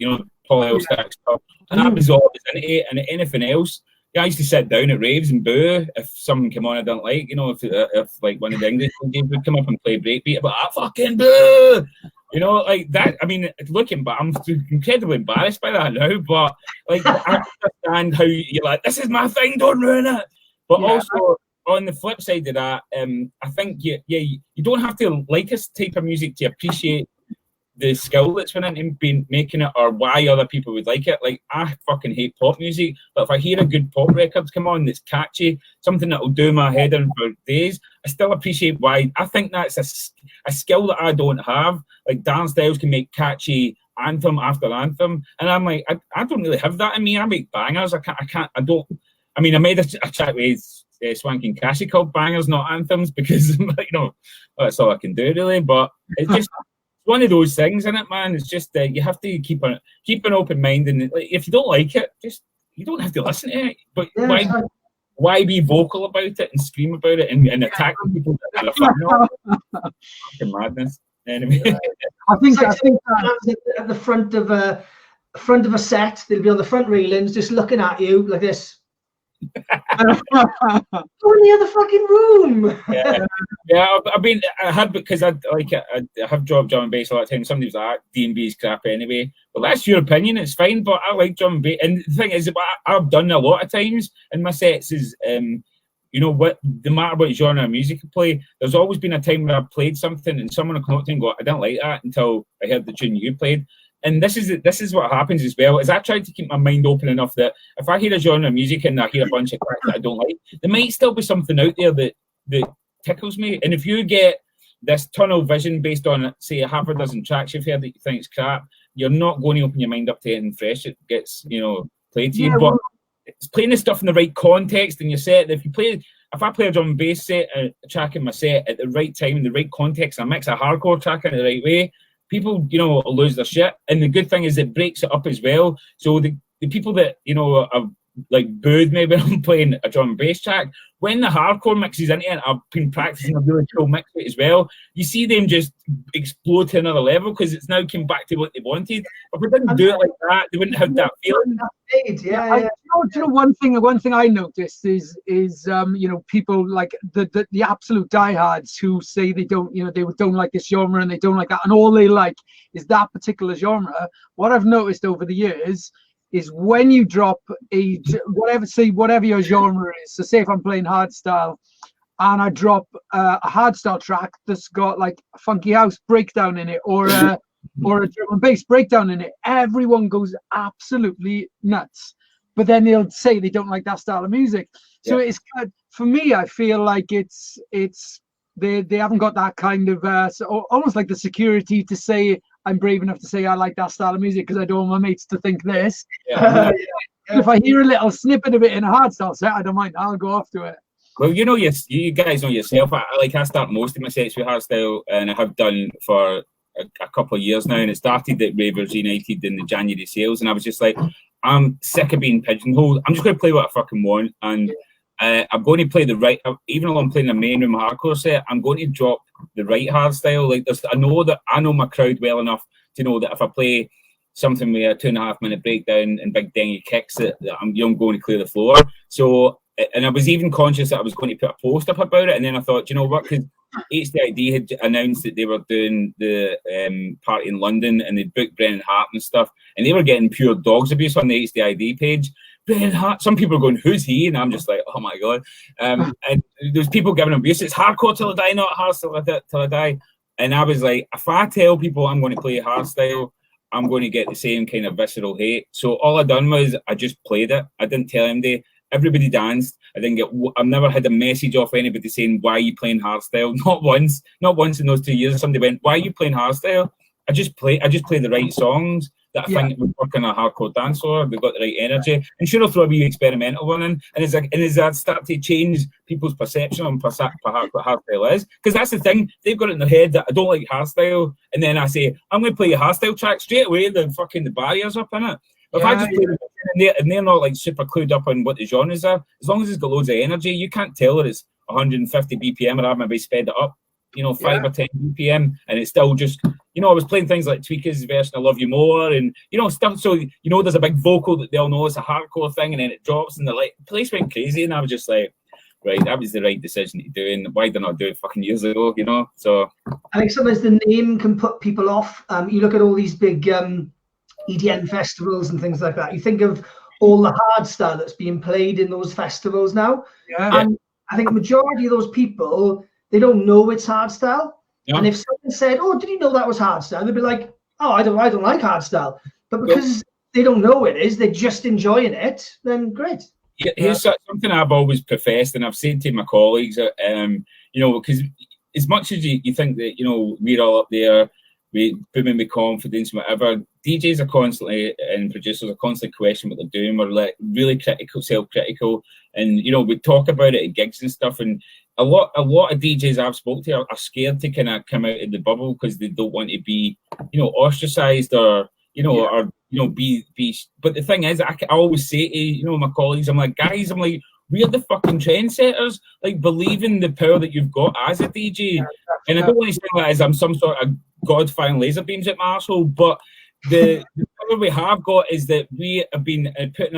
Paul Elstak stuff. And that was all I was into, and anything else. I used to sit down at raves and boo if something came on I didn't like, if like one of the English DJs would come up and play breakbeat, but I fucking boo, like that. I mean, looking back, I'm incredibly embarrassed by that now, but like I understand how you're like, this is my thing, don't ruin it. But also on the flip side of that, I think you don't have to like this type of music to appreciate the skill that's went into making it, or why other people would like it. Like, I fucking hate pop music, but if I hear a good pop record come on that's catchy, something that will do my head in for days, I still appreciate why. I think that's a skill that I don't have. Like, Dan Styles can make catchy anthem after anthem, and I'm like, I don't really have that in me. I make bangers. I made a track with Swanky and Cassie called Bangers, not Anthems, because that's all I can do really. But it's just one of those things, isn't it, man? It's just you have to keep an open mind, and if you don't like it, you don't have to listen to it. But why be vocal about it and scream about it and attack people that are a fan of? Fucking madness. Anyway, I think at the front of a set, they'll be on the front railings, just looking at you like this. Go in the other fucking room. I had, because I have dropped drum and bass a lot of times. Somebody was like, D&B is crap anyway. Well, that's your opinion, it's fine, but I like drum and bass. And the thing is, I've done a lot of times in my sets is, no matter what genre of music I play, there's always been a time where I've played something and someone will come up to me and go, I didn't like that until I heard the tune you played. And this is what happens as well, is I try to keep my mind open enough that if I hear a genre of music and I hear a bunch of tracks that I don't like, there might still be something out there that tickles me. And if you get this tunnel vision based on, say, a half a dozen tracks you've heard that you think is crap, you're not going to open your mind up to anything fresh that gets, played to you. But it's playing the stuff in the right context in your set. If I play a drum and bass set, a track in my set at the right time, in the right context, and I mix a hardcore track in the right way, people, will lose their shit. And the good thing is it breaks it up as well. So the people that, have like booed me when I'm playing a drum and bass track, when the hardcore mixes into it, I've been practicing a really cool mix as well, you see them just explode to another level because it's now come back to what they wanted. If we didn't do it like that, they wouldn't have that feeling. Do you know one thing I noticed is people like the absolute diehards who say they don't like this genre and they don't like that, and all they like is that particular genre. What I've noticed over the years is when you drop whatever your genre is, so say if I'm playing hardstyle and I drop a hardstyle track that's got like a funky house breakdown in it or a drum and bass breakdown in it, everyone goes absolutely nuts. But then they'll say they don't like that style of music. So it's good for me. I feel like it's they haven't got that kind of so almost like the security to say, I'm brave enough to say I like that style of music because I don't want my mates to think this. If I hear a little snippet of it in a hardstyle set, I don't mind. I'll go off to it. Well, you guys know yourself. I start most of my sets with hardstyle, and I have done for a couple of years now. And it started at Ravers United in the January sales, and I was just like, I'm sick of being pigeonholed. I'm just going to play what I fucking want, and I'm going to play the right. Even though I'm playing a main room hardcore set, I'm going to drop the right hardstyle. Like, I know my crowd well enough to know that if I play something with a 2.5 minute breakdown and big dengy kicks, that I'm going to clear the floor. So, and I was even conscious that I was going to put a post up about it, and then I thought, you know what, because HDID had announced that they were doing the party in London, and they booked Brennan Hart and stuff, and they were getting pure dogs abuse on the HDID page Bret Hart. Some people are going, who's he? And I'm just like, oh my God. And there's people giving him abuse. It's hardcore till I die, not hardstyle till I die. And I was like, if I tell people I'm going to play hardstyle, I'm going to get the same kind of visceral hate. So all I done was I just played it. I didn't tell anybody. Everybody danced. I've never had a message off anybody saying, why are you playing hardstyle? Not once in those 2 years. Somebody went, why are you playing hardstyle? I just play the right songs that I think would work on a hardcore dance floor. They've got the right energy. And sure, I'll throw a wee experimental one in. And as that start to change people's perception on what hardstyle is, because that's the thing, they've got it in their head that I don't like hardstyle. And then I say, I'm going to play a hardstyle track straight away, the barriers up in it. If I just play and they're not like super clued up on what the genres are, as long as it's got loads of energy, you can't tell that it's 150 BPM or I've maybe sped it up, 5 or 10 BPM, and it's still just, I was playing things like Tweaker's version I Love You More and, stuff. So, there's a big vocal that they'll know it's a hardcore thing, and then it drops and the place went crazy, and I was just like, right, that was the right decision to do, and why did I not do it fucking years ago, So I think sometimes the name can put people off. You look at all these big EDM festivals and things like that. You think of all the hardstyle that's being played in those festivals now. Yeah. And I think the majority of those people, they don't know it's hardstyle. Yeah. And if someone said, "Oh, did you know that was hardstyle?" They'd be like, "Oh, I don't like hardstyle." But because they don't know it is, they're just enjoying it, then great. Yeah, here's something I've always professed, and I've said to my colleagues, because as much as you think that, we're all up there, we booming with confidence, whatever, DJs are constantly, and producers are constantly questioning what they're doing. We're like really critical, self-critical, and we talk about it at gigs and stuff. And a lot of DJs I've spoke to are scared to kind of come out of the bubble because they don't want to be, ostracized or be. But the thing is, I always say to my colleagues, I'm like, guys, we're the fucking trendsetters. Like, believe in the power that you've got as a DJ. And I don't want to say that as I'm some sort of God firing laser beams at my arsehole, but the power we have got is that we have been put in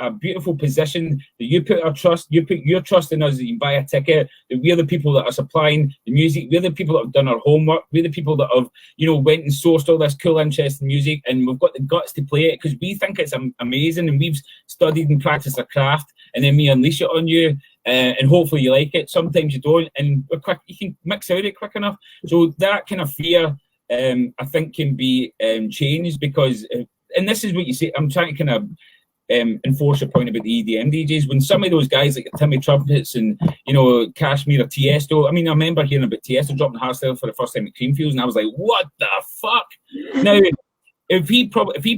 a beautiful position that you put your trust in us, that you can buy a ticket, that we're the people that are supplying the music, we're the people that have done our homework, we're the people that have, went and sourced all this cool, interesting music, and we've got the guts to play it because we think it's amazing, and we've studied and practiced our craft, and then we unleash it on you, and hopefully you like it. Sometimes you don't, and we're quick, you can mix out it quick enough. So that kind of fear, I think, can be changed because, and this is what you say, I'm trying to kind of enforce your point about the EDM DJs. When some of those guys like Timmy Trumpets and Kashmir or Tiesto, I remember hearing about Tiesto dropping hardstyle for the first time at Creamfields, and I was like, what the fuck? Now, if he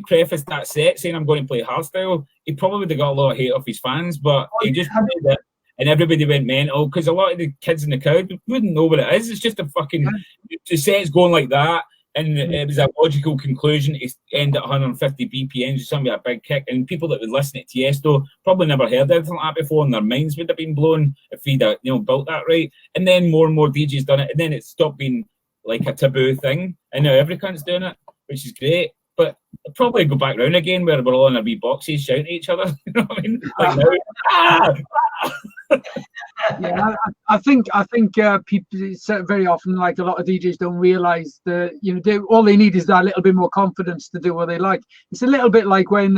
prefaced that set saying I'm going to play hardstyle, he probably would have got a lot of hate off his fans, but he just played it. And everybody went mental because a lot of the kids in the crowd wouldn't know what it is. It's just a fucking the set's going like that, and it was a logical conclusion to end at 150 BPMs. Somebody a big kick, and people that would listen to Tiesto probably never heard anything like that before, and their minds would have been blown if he'd built that right. And then more and more DJs done it, and then it stopped being like a taboo thing, and now every cunt's doing it, which is great. But I'll probably go back round again where we're all in our wee boxes shouting at each other. You know what I mean? Like now. Yeah, I think people very often, like a lot of DJs, don't realise that all they need is that little bit more confidence to do what they like. It's a little bit like when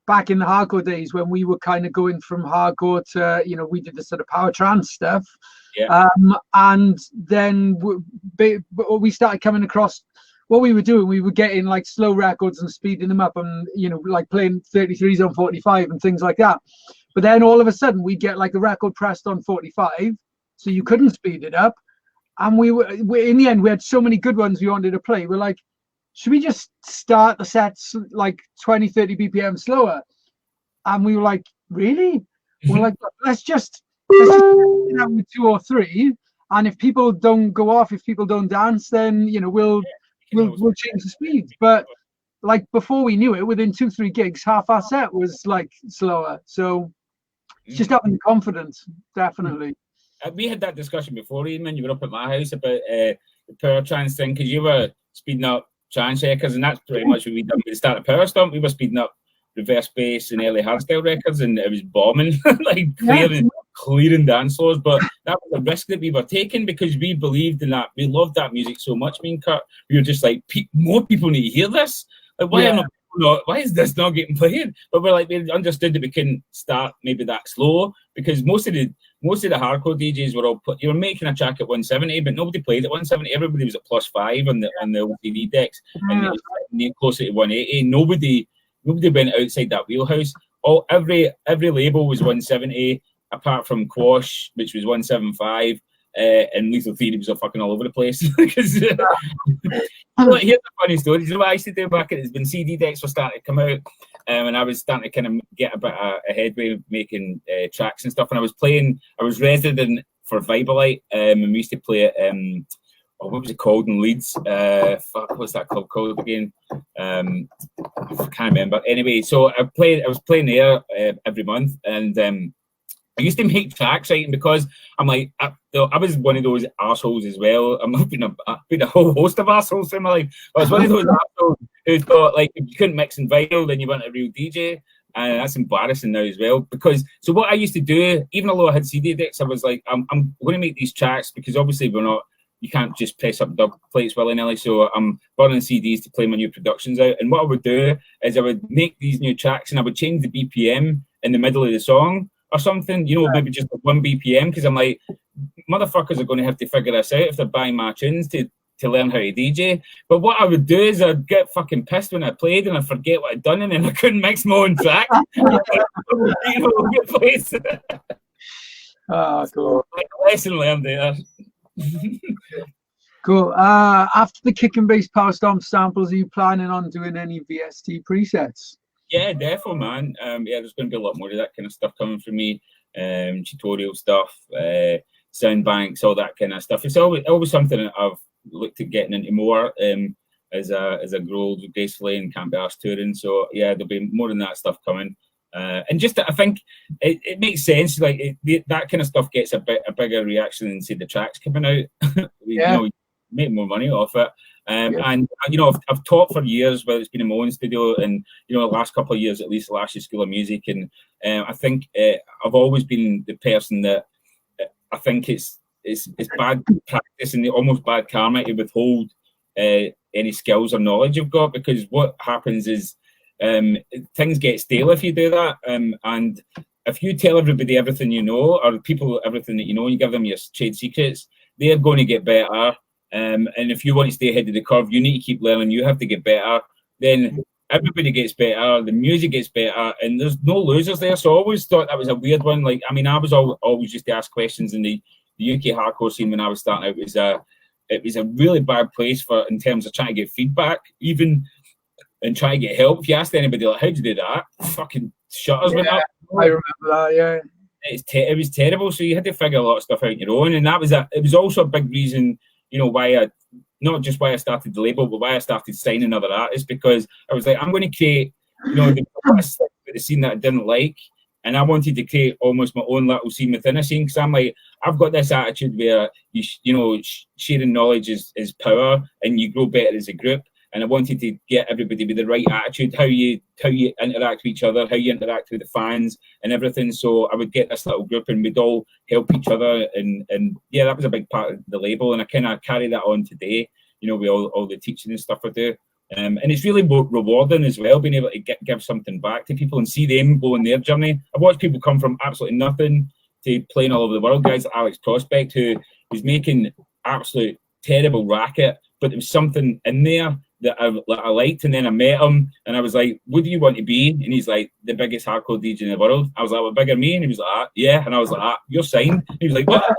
back in the hardcore days when we were kind of going from hardcore to we did the sort of power trance stuff, and then we started coming across. What we were doing, we were getting like slow records and speeding them up, and like playing 33s on 45 and things like that. But then all of a sudden we get like a record pressed on 45, so you couldn't speed it up. And we in the end, we had so many good ones we wanted to play. We're like, should we just start the sets like 20, 30 BPM slower? And we were like, really? We're like, let's just with 2 or 3. And if people don't go off, if people don't dance, then we'll change the speed. But like before we knew it, within 2-3 gigs, half our set was like slower. So it's just having the confidence, definitely. We had that discussion before, Ian, when you were up at my house about the power trance thing, because you were speeding up trance records, and that's pretty much what we done with the start of Power Stomp. We were speeding up reverse bass and early hardstyle records, and it was bombing, like clearing dance floors. But that was a risk that we were taking because we believed in that. We loved that music so much. Me and Kurt, we were just like, more people need to hear this. Like, why are not why is this not getting played? But we're like, we understood that we couldn't start maybe that slow, because most of the hardcore DJs were all you were making a track at 170, but nobody played at 170. Everybody was at +5 on the LCD decks, and it was closer to 180. Nobody went outside that wheelhouse. Every label was 170, apart from Quash, which was 175. And Lethal Theory was fucking all over the place. Because here's a funny story. You know what I used to do back when CD decks were starting to come out, and I was starting to kind of get a bit of a headway making tracks and stuff. And I was resident for Vibalite, and we used to play at what was it called in Leeds? What's that club called again? I can't remember. Anyway, so I was playing there every month, and I used to make tracks, right? And because I'm like, I was one of those assholes as well. I've been a whole host of assholes in my life. I was one of those assholes who thought, like, if you couldn't mix in vinyl, then you weren't a real DJ. And that's embarrassing now as well. Because, so what I used to do, even though I had CD decks, I was like, I'm going to make these tracks, because obviously you can't just press up dub plates willy-nilly. So I'm burning CDs to play my new productions out. And what I would do is I would make these new tracks, and I would change the BPM in the middle of the song, or something, maybe just 1 BPM, because I'm like, motherfuckers are going to have to figure this out if they're buying my tunes to learn how to DJ. But what I would do is I'd get fucking pissed when I played, and I'd forget what I'd done, and then I couldn't mix my own track. Good place. Cool. Lesson learned there. Cool. After the kick and bass power stomp samples, are you planning on doing any VST presets? Yeah, definitely, man. There's going to be a lot more of that kind of stuff coming from me. Tutorial stuff, sound banks, all that kind of stuff. It's always something that I've looked at getting into more as I grow gracefully and can't be arsed touring. So yeah, there'll be more than that stuff coming. And just I think it makes sense. Like that kind of stuff gets a bigger reaction than say the tracks coming out. We make more money off it. And I've taught for years, whether it's been in my own studio, and the last couple of years at least, Lashes School of Music, and I think I've always been the person that I think it's bad practice and almost bad karma to withhold any skills or knowledge you've got, because what happens is things get stale if you do that, and if you tell everybody everything you know, or people everything that you know, and you give them your trade secrets, they're going to get better. And if you want to stay ahead of the curve, you need to keep learning. You have to get better. Then everybody gets better. The music gets better, and there's no losers there. So I always thought that was a weird one. Like, I mean, I was always just to ask questions in the UK hardcore scene when I was starting out. It was a really bad place in terms of trying to get feedback, even and trying to get help. If you asked anybody like, "How'd you do that?" Fucking shutters went up. I remember that. Yeah, it was terrible. So you had to figure a lot of stuff out on your own, and it was also a big reason. Why not just why I started the label, but why I started signing other artists, because I was like, I'm going to create, the scene that I didn't like, and I wanted to create almost my own little scene within a scene, because I'm like, I've got this attitude where sharing knowledge is power, and you grow better as a group. And I wanted to get everybody with the right attitude, how you interact with each other, how you interact with the fans and everything. So I would get this little group, and we'd all help each other. And yeah, that was a big part of the label. And I kind of carry that on today, with all the teaching and stuff I do. And it's really rewarding as well, being able to give something back to people and see them go on their journey. I've watched people come from absolutely nothing to playing all over the world. Guys like Alex Prospect, who was making absolute terrible racket, but there was something in there that I liked, and then I met him, and I was like, "What do you want to be?" And he's like, "The biggest hardcore DJ in the world." I was like, "Well, bigger than me," and he was like, "Yeah," and I was like, "You're signed." And he was like, "What?"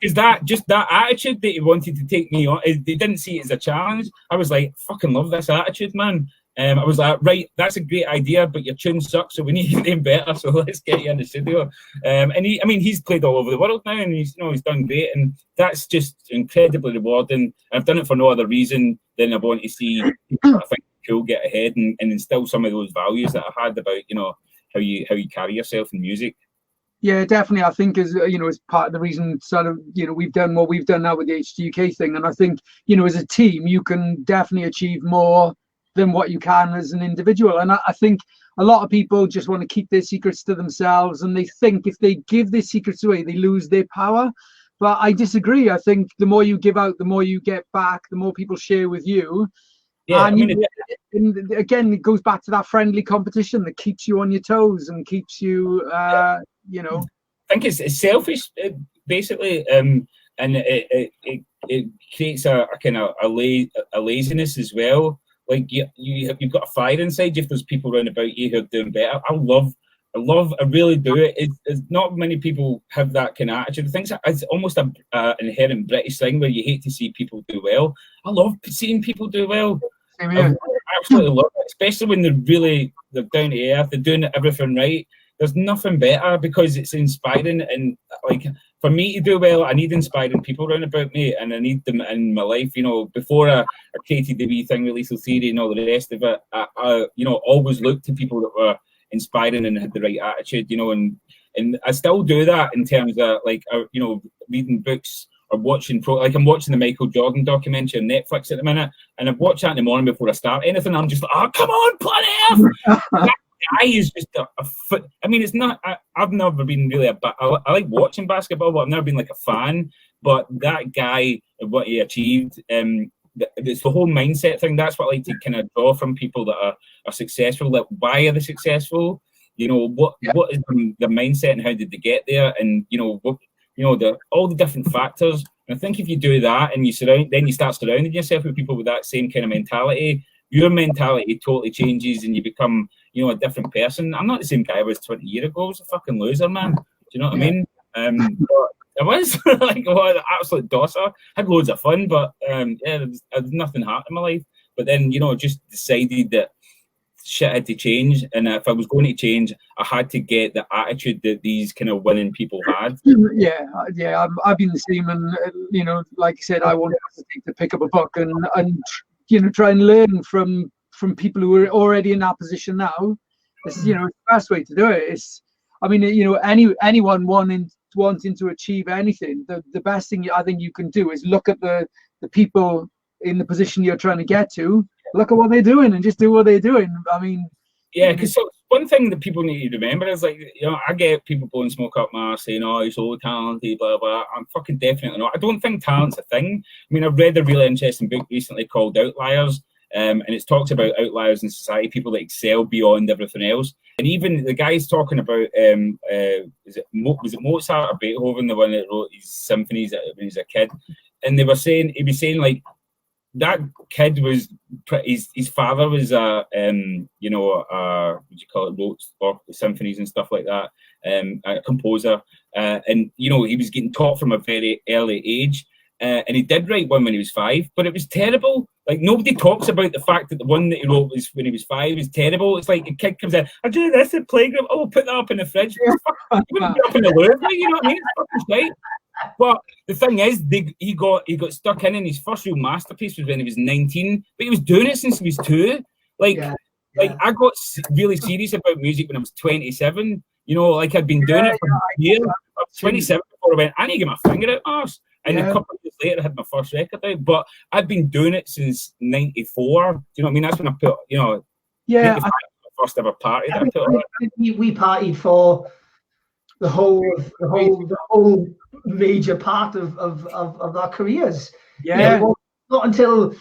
Because that attitude that he wanted to take me on, they didn't see it as a challenge. I was like, "Fucking love this attitude, man." I was like, right, that's a great idea, but your tune sucks, so we need to get them better. So let's get you in the studio. And he's played all over the world now, and he's done great, and that's just incredibly rewarding. I've done it for no other reason than I want to see people I think cool get ahead and instill some of those values that I had about how you carry yourself in music. Yeah, definitely. I think as part of the reason sort of we've done what we've done now with the HDUK thing, and I think as a team you can definitely achieve more than what you can as an individual. And I think a lot of people just want to keep their secrets to themselves, and they think if they give their secrets away, they lose their power. But I disagree. I think the more you give out, the more you get back, the more people share with you. Yeah, and again, it goes back to that friendly competition that keeps you on your toes and keeps you, you know. I think it's selfish, basically, and it creates a kind of a laziness as well. Like you've got a fire inside you if there's people around about you who are doing better. I really do it. It's not many people have that kind of attitude. I think it's almost an inherent British thing where you hate to see people do well. I love seeing people do well. I absolutely love it, especially when they're down to earth, they're doing everything right. There's nothing better because it's inspiring, and like for me to do well, I need inspiring people around about me, and I need them in my life. You know, before I created the wee thing with Lethal Theory and all the rest of it, I always looked to people that were inspiring and had the right attitude. You know, and I still do that in terms of like reading books or watching I'm watching the Michael Jordan documentary on Netflix at the minute, and I've watched that in the morning before I start anything. I'm just like, oh, come on, planet Earth! That guy is just a foot. I mean, it's not. I've never been really I like watching basketball, but I've never been like a fan. But that guy, what he achieved, it's the whole mindset thing. That's what I like to kind of draw from people that are successful. Like, why are they successful? You know, what is the mindset and how did they get there? And all the different factors. And I think if you do that and you start surrounding yourself with people with that same kind of mentality, your mentality totally changes and you become, a different person. I'm not the same guy I was 20 years ago. I was a fucking loser, man. Do you know what I mean? I was like an absolute dosser. Had loads of fun, but nothing happened in my life. But then, just decided that shit had to change, and if I was going to change, I had to get the attitude that these kind of winning people had. Yeah. I've been the same, and like I said, I wanted to pick up a book and try and learn from people who are already in that position now. It's the best way to do it. Anyone wanting to achieve anything, the best thing I think you can do is look at the people in the position you're trying to get to. Look at what they're doing and just do what they're doing. I mean, yeah, because one thing that people need to remember is, like, I get people blowing smoke up my ass saying, oh, he's so talented, blah, blah. I'm fucking definitely not. I don't think talent's a thing. I mean, I've read a really interesting book recently called Outliers, and it talks about outliers in society, people that excel beyond everything else. And even the guy's talking about, was it Mozart or Beethoven, the one that wrote his symphonies when he was a kid? And he was saying, like, that kid was his father was what do you call it, wrote or symphonies and stuff like that, a composer, and he was getting taught from a very early age, and he did write one when he was 5, but it was terrible. Like, nobody talks about the fact that the one that he wrote was when he was 5 is terrible. It's like a kid comes in, I do this at playground, oh, put that up in the fridge. You wouldn't be up in the Louvre, you know what I mean? It's fucking right. But the thing is, he got stuck in, and his first real masterpiece was when he was 19. But he was doing it since he was 2. Like I got really serious about music when I was 27. Like I'd been doing it for a year. I was 27 before I went, I need to get my finger out arse. And a couple of years later, I had my first record out. But I'd been doing it since 94. Do you know what I mean? That's when I put, my first ever party. We partied for the whole major part of our careers. Not until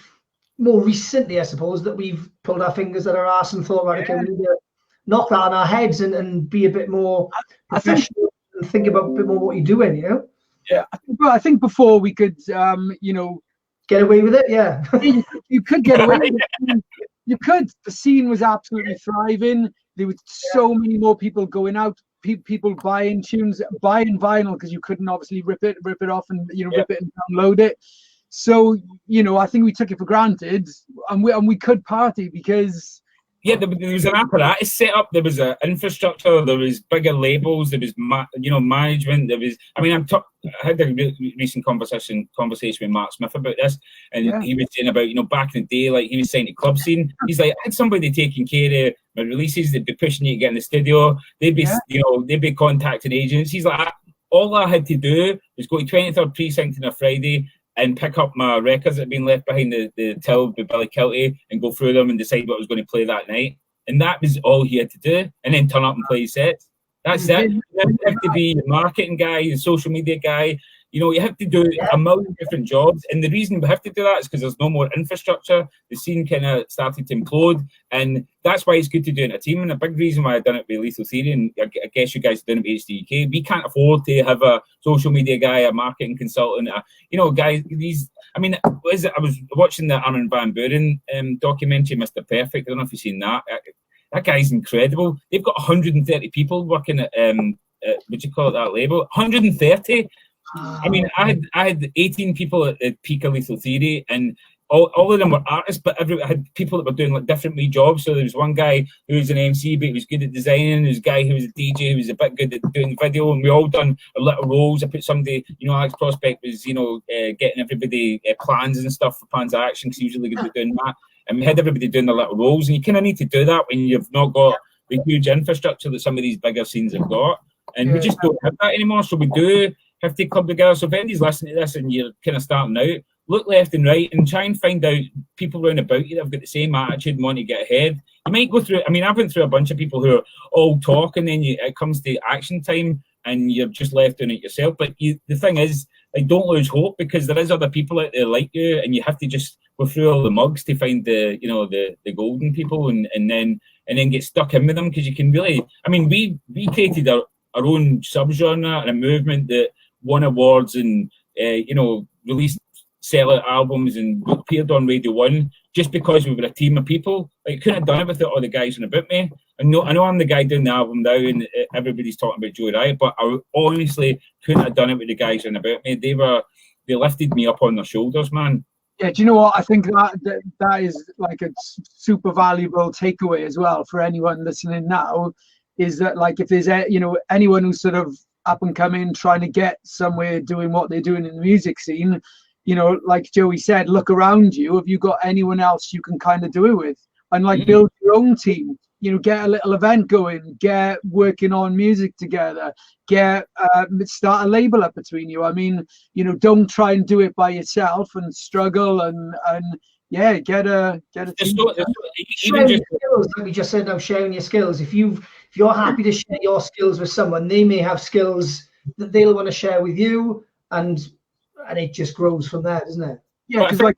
more recently, I suppose, that we've pulled our fingers at our arse and thought, right, okay, we need to knock that on our heads and be a bit more professional and think about a bit more what you're doing, I think before we could get away with it. You could get away with it. You could. The scene was absolutely thriving. There was so many more people going out, people buying tunes, buying vinyl, because you couldn't obviously rip it off and rip it and download it. So I think we took it for granted, and we could party because there was an apparatus set up, there was an infrastructure, there was bigger labels, there was management, there was. I mean, I had a recent conversation with Mark Smith about this, and he was saying about back in the day, like he was saying to club scene, he's like, I had somebody taking care of my releases, they'd be pushing you to get in the studio, they'd be contacting agents. He's like, all I had to do was go to 23rd Precinct on a Friday and pick up my records that had been left behind the till with Billy Kilty and go through them and decide what I was going to play that night. And that was all he had to do, and then turn up and play his sets. That's it. You didn't have to be the marketing guy, the social media guy. You have to do a million different jobs, and the reason we have to do that is because there's no more infrastructure. The scene kind of started to implode, and that's why it's good to do it in a team. And a big reason why I've done it with Lethal Theory, and I guess you guys are doing it with HDUK, we can't afford to have a social media guy, a marketing consultant, guys. I was watching the Armin van Buuren documentary, Mr. Perfect. I don't know if you've seen that. That guy's incredible. They've got 130 people working at what do you call it, that label? 130. I mean, I had 18 people at the peak of Lethal Theory, and all of them were artists, but I had people that were doing like different wee jobs. So there was one guy who was an MC, but he was good at designing. There was a guy who was a DJ who was a bit good at doing video, and we all done our little roles. I put somebody, Alex Prospect was, getting everybody plans and stuff for Plans of Action, because he was really good at doing that. And we had everybody doing their little roles, and you kind of need to do that when you've not got the huge infrastructure that some of these bigger scenes have got. And we just don't have that anymore. So we do have to club together. So if anybody's listening to this and you're kind of starting out, look left and right and try and find out people around about you that have got the same attitude and want to get ahead. You might go through, I went through a bunch of people who are all talk, and then it comes to action time and you're just left doing it yourself. But the thing is, don't lose hope, because there is other people out there like you, and you have to just go through all the mugs to find the golden people and then get stuck in with them, because you can really, we created our own subgenre and a movement that won awards and released sellout albums and appeared on Radio 1 just because we were a team of people. Couldn't have done it without all the guys about me. I know I'm the guy doing the album now, and everybody's talking about Joe Riot, but I honestly couldn't have done it with the guys around about me. They lifted me up on their shoulders, man. Yeah, do you know what? I think that is like a super valuable takeaway as well for anyone listening now, is that like if there's anyone who's sort of up and coming, trying to get somewhere doing what they're doing in the music scene, like Joey said, look around you. Have you got anyone else you can kind of do it with? And like build your own team, get a little event going, get working on music together, start a label up between you. Don't try and do it by yourself and struggle and get a team. Sharing your skills, like we just said now, sharing your skills. If you're happy to share your skills with someone, they may have skills that they'll want to share with you, and it just grows from there, doesn't it? Yeah, because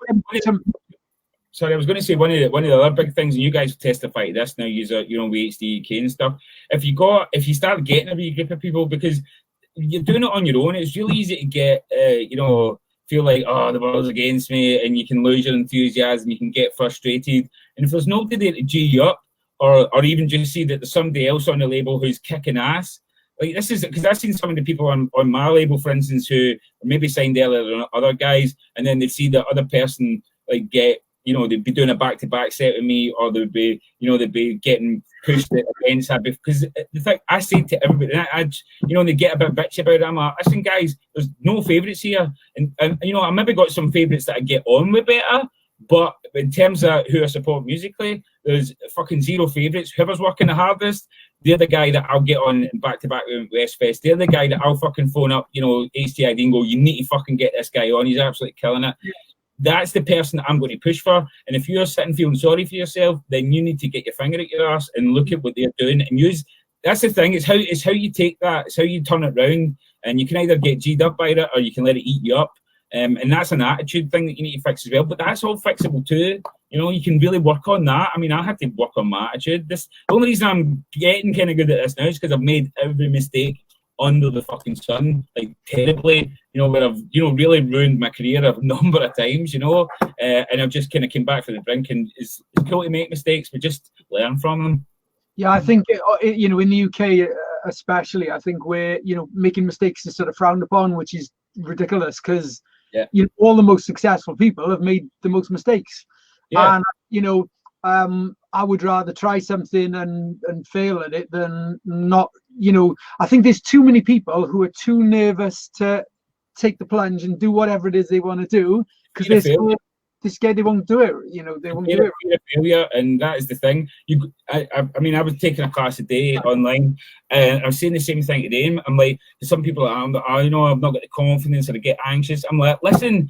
sorry, I was going to say one of the other big things, and you guys testify to this now, with HDUK and stuff. If you start getting a wee group of people, because you're doing it on your own, it's really easy to get feel like, oh, the world's against me, and you can lose your enthusiasm, you can get frustrated. And if there's nobody there to G you up, or even just see that there's somebody else on the label who's kicking ass, like this is because I've seen some of the people on my label, for instance, who maybe signed earlier than other guys, and then they see the other person like get, they'd be doing a back-to-back set with me, or they'd be getting pushed at events. Because the thing I say to everybody, and they get a bit bitchy about it. I'm like, listen, guys, there's no favourites here, and I maybe got some favourites that I get on with better, but in terms of who I support musically, there's fucking zero favourites. Whoever's working the hardest, they're the guy that I'll get on back-to-back with Westfest. They're the guy that I'll fucking phone up, HTID, and go, you need to fucking get this guy on. He's absolutely killing it. Yeah. That's the person that I'm going to push for. And if you're sitting feeling sorry for yourself, then you need to get your finger at your ass and look at what they're doing and use. That's the thing. It's how you take that. It's how you turn it around. And you can either get G'd up by it, or you can let it eat you up. And that's an attitude thing that you need to fix as well. But that's all fixable too. You can really work on that. I had to work on my attitude. The only reason I'm getting kind of good at this now is because I've made every mistake under the fucking sun, like terribly, where I've, really ruined my career a number of times, and I've just kind of came back from the brink. And it's cool to make mistakes, but just learn from them. Yeah, I think, in the UK especially, I think we're, making mistakes is sort of frowned upon, which is ridiculous, because all the most successful people have made the most mistakes. Yeah. And, I would rather try something and fail at it than not. I think there's too many people who are too nervous to take the plunge and do whatever it is they want to do, because they're scared they won't do it. They won't do it. Failure, and that is the thing. I was taking a class a day online, and I was saying the same thing to them. I'm like, some people I've not got the confidence, or I get anxious. I'm like, listen,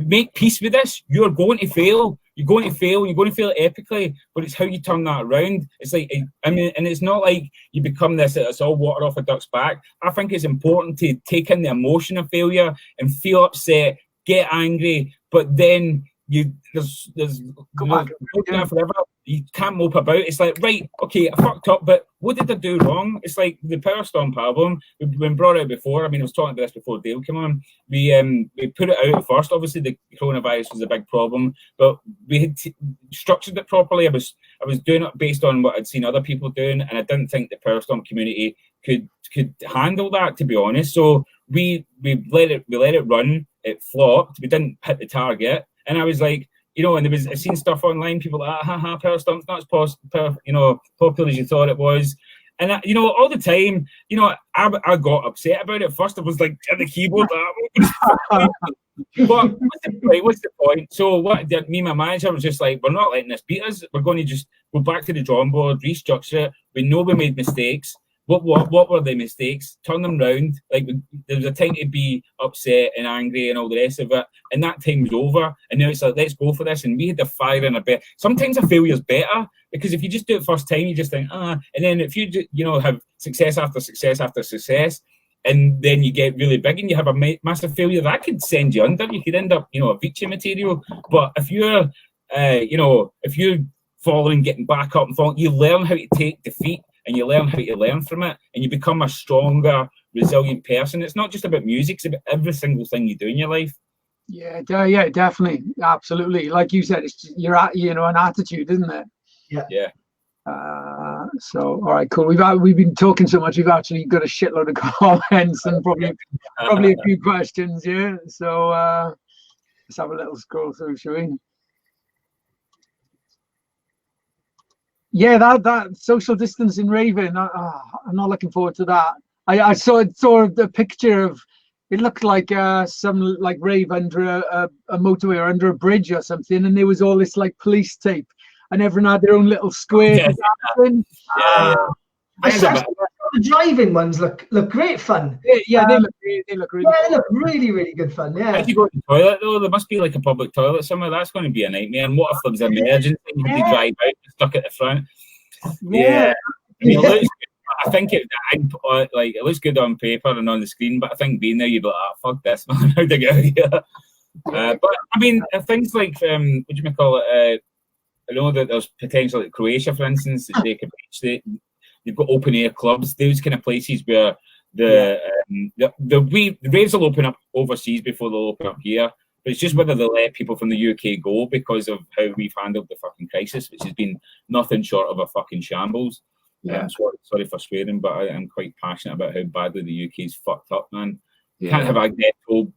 make peace with this. You're going to fail. you're going to fail, and you're going to fail epically, but it's how you turn that around. It's like, I mean, and it's not like you become this, it's all water off a duck's back. I think it's important to take in the emotion of failure and feel upset, get angry, but then there's forever. You can't mope about. It's like, right, okay, I fucked up, but what did I do wrong? It's like the Power Stomp album. We've been brought out before. I mean, I was talking about this before Dale came on. We put it out first. Obviously, the coronavirus was a big problem, but we had structured it properly. I was doing it based on what I'd seen other people doing, and I didn't think the Power Stomp community could handle that, to be honest. So we let it run. It flopped. We didn't hit the target, and I was like, you know, and I've seen stuff online, people like, Power Stomp's not as popular as you thought it was. And, you know, all the time, you know, I got upset about it. First, I was like, at the keyboard, but what's the point? So me and my manager was just like, we're not letting this beat us. We're going to just go back to the drawing board, restructure it. We know we made mistakes. What were the mistakes? Turn them round. Like, there was a time to be upset and angry and all the rest of it, and that time was over. And now it's like, let's go for this. And we had the fire in a bit. Sometimes a failure's better, because if you just do it first time, you just think, and then if you have success after success after success, and then you get really big and you have a massive failure, that could send you under. You could end up, a Avicii material. But if you're, if you're falling, getting back up and falling, you learn how to take defeat. And you learn how to learn from it, and you become a stronger, resilient person. It's not just about music; it's about every single thing you do in your life. Yeah, definitely, absolutely. Like you said, it's an attitude, isn't it? Yeah. So, all right, cool. We've been talking so much. We've actually got a shitload of comments and probably a few questions. Yeah. So let's have a little scroll through, shall we? Yeah, that social distancing raving. I'm not looking forward to that. I saw the picture of, it looked like some like rave under a motorway or under a bridge or something, and there was all this like police tape, and everyone had their own little square. The driving ones look great fun. Yeah, they look really. They look really, really good fun. Yeah. If you go to the toilet though, there must be like a public toilet somewhere. That's going to be a nightmare. And what if there's an emergency? You have to drive out, stuck at the front. Yeah. I mean, I think it looks good on paper and on the screen, but I think being there, you'd be like, fuck this, man. How to get out of here? But I mean, things like what do you call it? I know that there's potential like Croatia, for instance, that they could reach. You've got open air clubs, those kind of places where the raves will open up overseas before they'll open up here. But it's just whether they'll let people from the UK go because of how we've handled the fucking crisis, which has been nothing short of a fucking shambles. Yeah. Sorry for swearing, but I'm quite passionate about how badly the UK's fucked up, man. Yeah. Can't have a ghetto,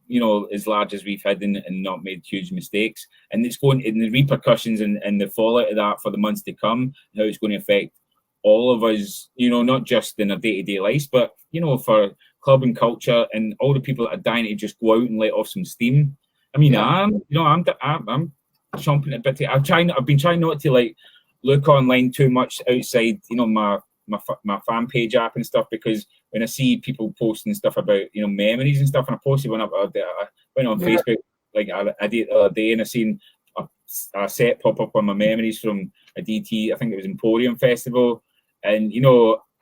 as large as we've had and not made huge mistakes. And it's going in the repercussions and the fallout of that for the months to come, how it's going to affect all of us, not just in our day-to-day lives, but, for club and culture and all the people that are dying to just go out and let off some steam. I mean, I'm chomping at bit. I've been trying not to like look online too much outside, my fan page app and stuff, because when I see people posting stuff about, memories and stuff, and I posted one up, I went on Facebook like I did the other day, and I seen a set pop up on my memories from a DT, I think it was Emporium Festival. And,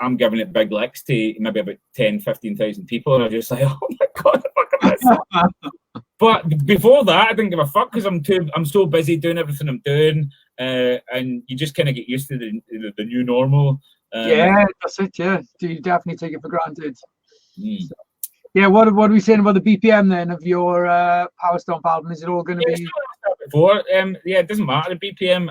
I'm giving it big licks to maybe about 10, 15,000 people. And I'm just like, oh my God, look at this. But before that, I didn't give a fuck because I'm so busy doing everything I'm doing. And you just kind of get used to the new normal. That's it. Yeah. You definitely take it for granted. So, yeah. What are we saying about the BPM then of your Power Stomp album? Is it all going to be? Before, it doesn't matter the BPM.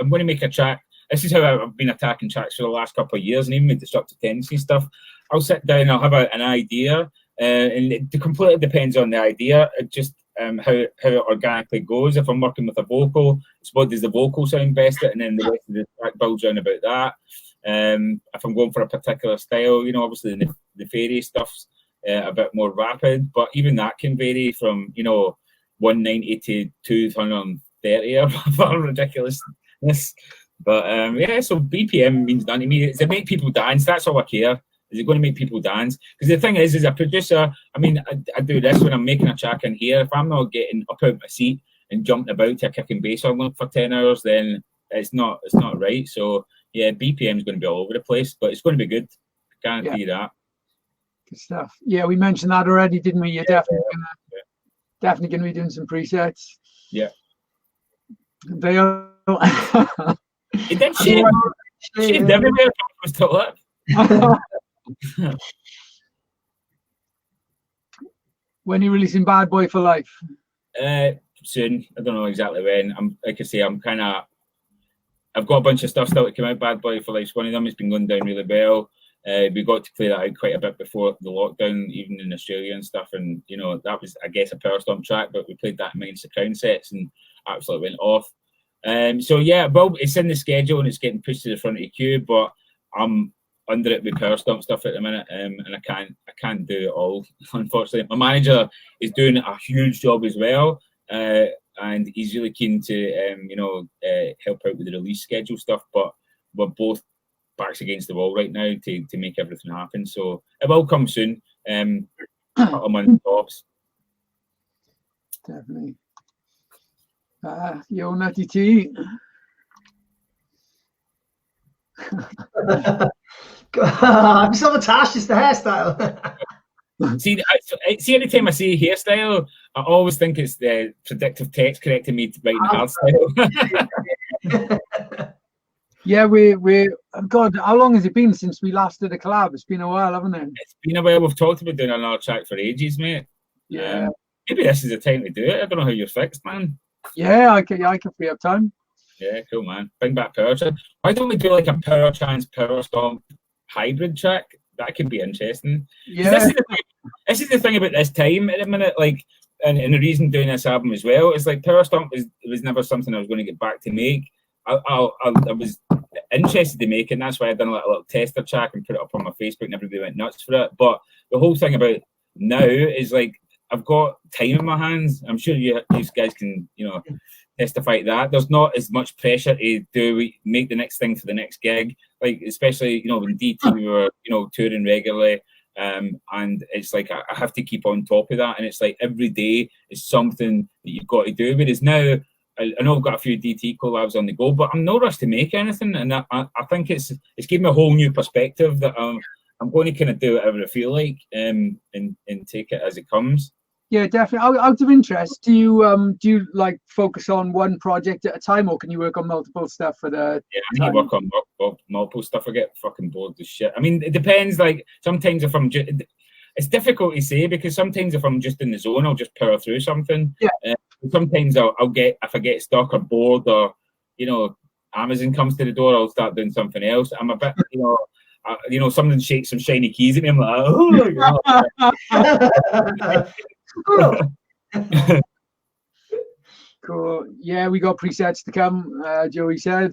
I'm going to make a track. This is how I've been attacking tracks for the last couple of years, and even with Destructive Tendency stuff. I'll sit down, I'll have an idea, and it completely depends on the idea. It just how it organically goes. If I'm working with a vocal, it's what does the vocal sound best at, and then the rest of the track builds around about that. If I'm going for a particular style, obviously the fairy stuff's a bit more rapid, but even that can vary from 190 to 230 or ridiculousness. But so BPM means nothing to me. Does it make people dance? That's all I care. Is it going to make people dance? Because the thing is, as a producer, I mean, I do this when I'm making a track in here. If I'm not getting up out of my seat and jumping about to a kick and bass song for 10 hours, then it's not right. So yeah, BPM is going to be all over the place, but it's going to be good. Guarantee that. Good stuff. Yeah, we mentioned that already, didn't we? You're definitely going to be doing some presets. Yeah. They are. It did shave everywhere. Was still up. When are you releasing Bad Boy for Life? Soon. I don't know exactly when. I've got a bunch of stuff still to come out. Bad Boy for Life's one of them. It's been going down really well. We got to play that out quite a bit before the lockdown, even in Australia and stuff. And that was, I guess, a Power Stomp track, but we played that in Minds the Crown sets and absolutely went off. So yeah, well, it's in the schedule and it's getting pushed to the front of the queue, but I'm under it with Power Stomp stuff at the minute, and I can't do it all, unfortunately. My manager is doing a huge job as well, and he's really keen to help out with the release schedule stuff, but we're both backs against the wall right now to make everything happen. So it will come soon. I'm on tops. Definitely. Yo, Nutty T. I'm so attached to the hairstyle. See, every time I see hairstyle, I always think it's the predictive text correcting me to write the hairstyle. Yeah, God, how long has it been since we last did a collab? It's been a while, hasn't it? It's been a while. We've talked about doing another track for ages, mate. Yeah. Maybe this is the time to do it. I don't know how you're fixed, man. Yeah, I can free up time. Yeah, cool, man. Bring back Power Trance. Why don't we do like a Power Trance, Power Stomp hybrid track? That could be interesting. Yeah. This is the thing about this time at the minute, like, and the reason doing this album as well is like Power Stomp was never something I was going to get back to make. I was interested to make it, and that's why I've done a little tester track and put it up on my Facebook, and everybody went nuts for it. But the whole thing about now is like I've got time in my hands. I'm sure you guys can, testify to that. There's not as much pressure to make the next thing for the next gig. Like, especially, when DT we were, touring regularly. And it's like I have to keep on top of that. And it's like every day is something that you've got to do. Whereas now, I know I've got a few DT collabs on the go, but I'm no rush to make anything. And I think it's given me a whole new perspective that I'm going to kind of do whatever I feel like and take it as it comes. Yeah, definitely. Out of interest, do you like focus on one project at a time, or can you work on multiple stuff at a Yeah, I need to work on multiple stuff. I get fucking bored as shit. I mean, it depends. Like, sometimes if I'm it's difficult to say, because sometimes if I'm just in the zone, I'll just power through something. Yeah. Sometimes I'll get, if I get stuck or bored, or Amazon comes to the door, I'll start doing something else. I'm a bit, something shakes some shiny keys at me. I'm like, Cool. Yeah, we got presets to come. Joey said.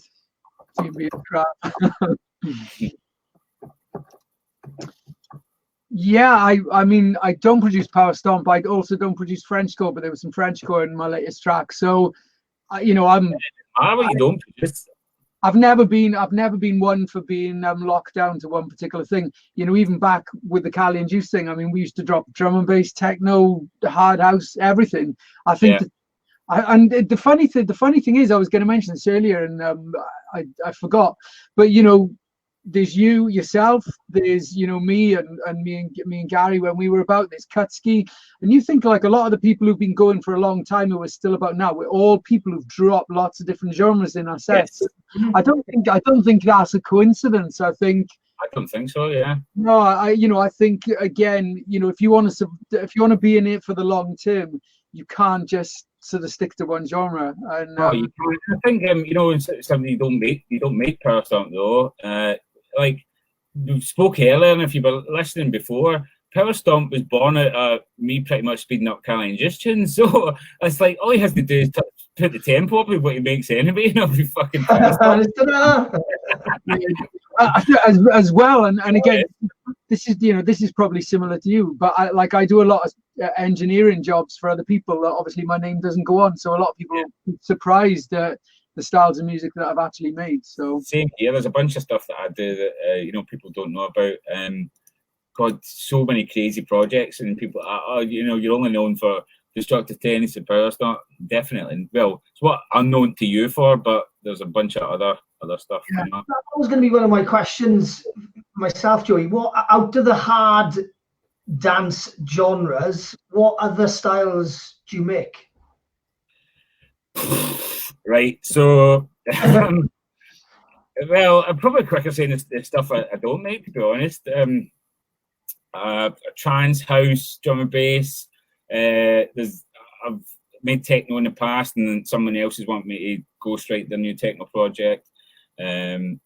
Yeah, I mean, I don't produce Power Stomp. I also don't produce Frenchcore, but there was some Frenchcore in my latest track. So, you don't produce. I've never been one for being locked down to one particular thing. Even back with the Cali and Juice thing, I mean, we used to drop drum and bass, techno, hard house, everything. I think, and the funny thing is, I was going to mention this earlier, and I forgot. But there's yourself, there's me and me and Gary when we were about, there's Kutsky, and you think like a lot of the people who've been going for a long time who are still about now, we're all people who've dropped lots of different genres in our sets. Yes. I don't think that's a coincidence. I don't think so. Yeah. No, I think again, if you want to be in it for the long term, you can't just sort of stick to one genre. And you can. I think something you don't make Power Stomp though. Like we spoke earlier, and if you were listening before, Power Stomp was born out of me pretty much speeding up Cali and Juice tunes. So it's like all he has to do is put the tempo up with what he makes anyway, and I'll be fucking as well. And again, this is probably similar to you, but I do a lot of engineering jobs for other people. Obviously, my name doesn't go on, so a lot of people are surprised at the styles of music that I've actually made. So same here. There's a bunch of stuff that I do that people don't know about. God, so many crazy projects, and people are, you're only known for destructive tendencies and power stuff, definitely. Well, it's what I'm known to you for, but there's a bunch of other stuff. Yeah, that was going to be one of my questions myself, Joey. What out of the hard dance genres, what other styles do you make? Right, so well, I'm probably quicker saying the stuff I don't make, to be honest. Trance, house, drum and bass. I've made techno in the past, and then someone else has wanted me to ghostwrite their new techno project. Some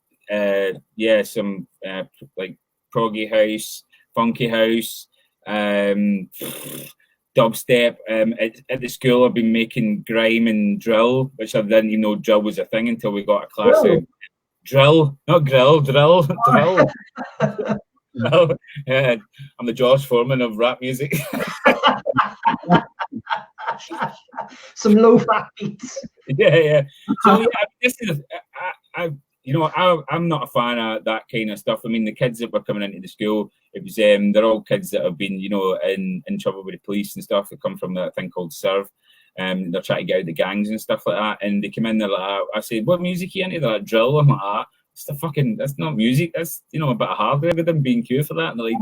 like proggy house, funky house, dubstep. At the school, I've been making grime and drill, which I didn't even know drill was a thing until we got a class. Drill, not grill, drill. Drill. Drill. I'm the George Foreman of rap music. Some low-fat beats. Yeah. So this is, I'm not a fan of that kind of stuff. I mean, the kids that were coming into the school, it was they're all kids that have been, in trouble with the police and stuff. They come from that thing called Serve. They're trying to get out the gangs and stuff like that. And they come in, they're like, I said, what music are you into? They're like, drill. I'm like, that's not music. That's, a bit of hardware with them being queued for that. And they're like,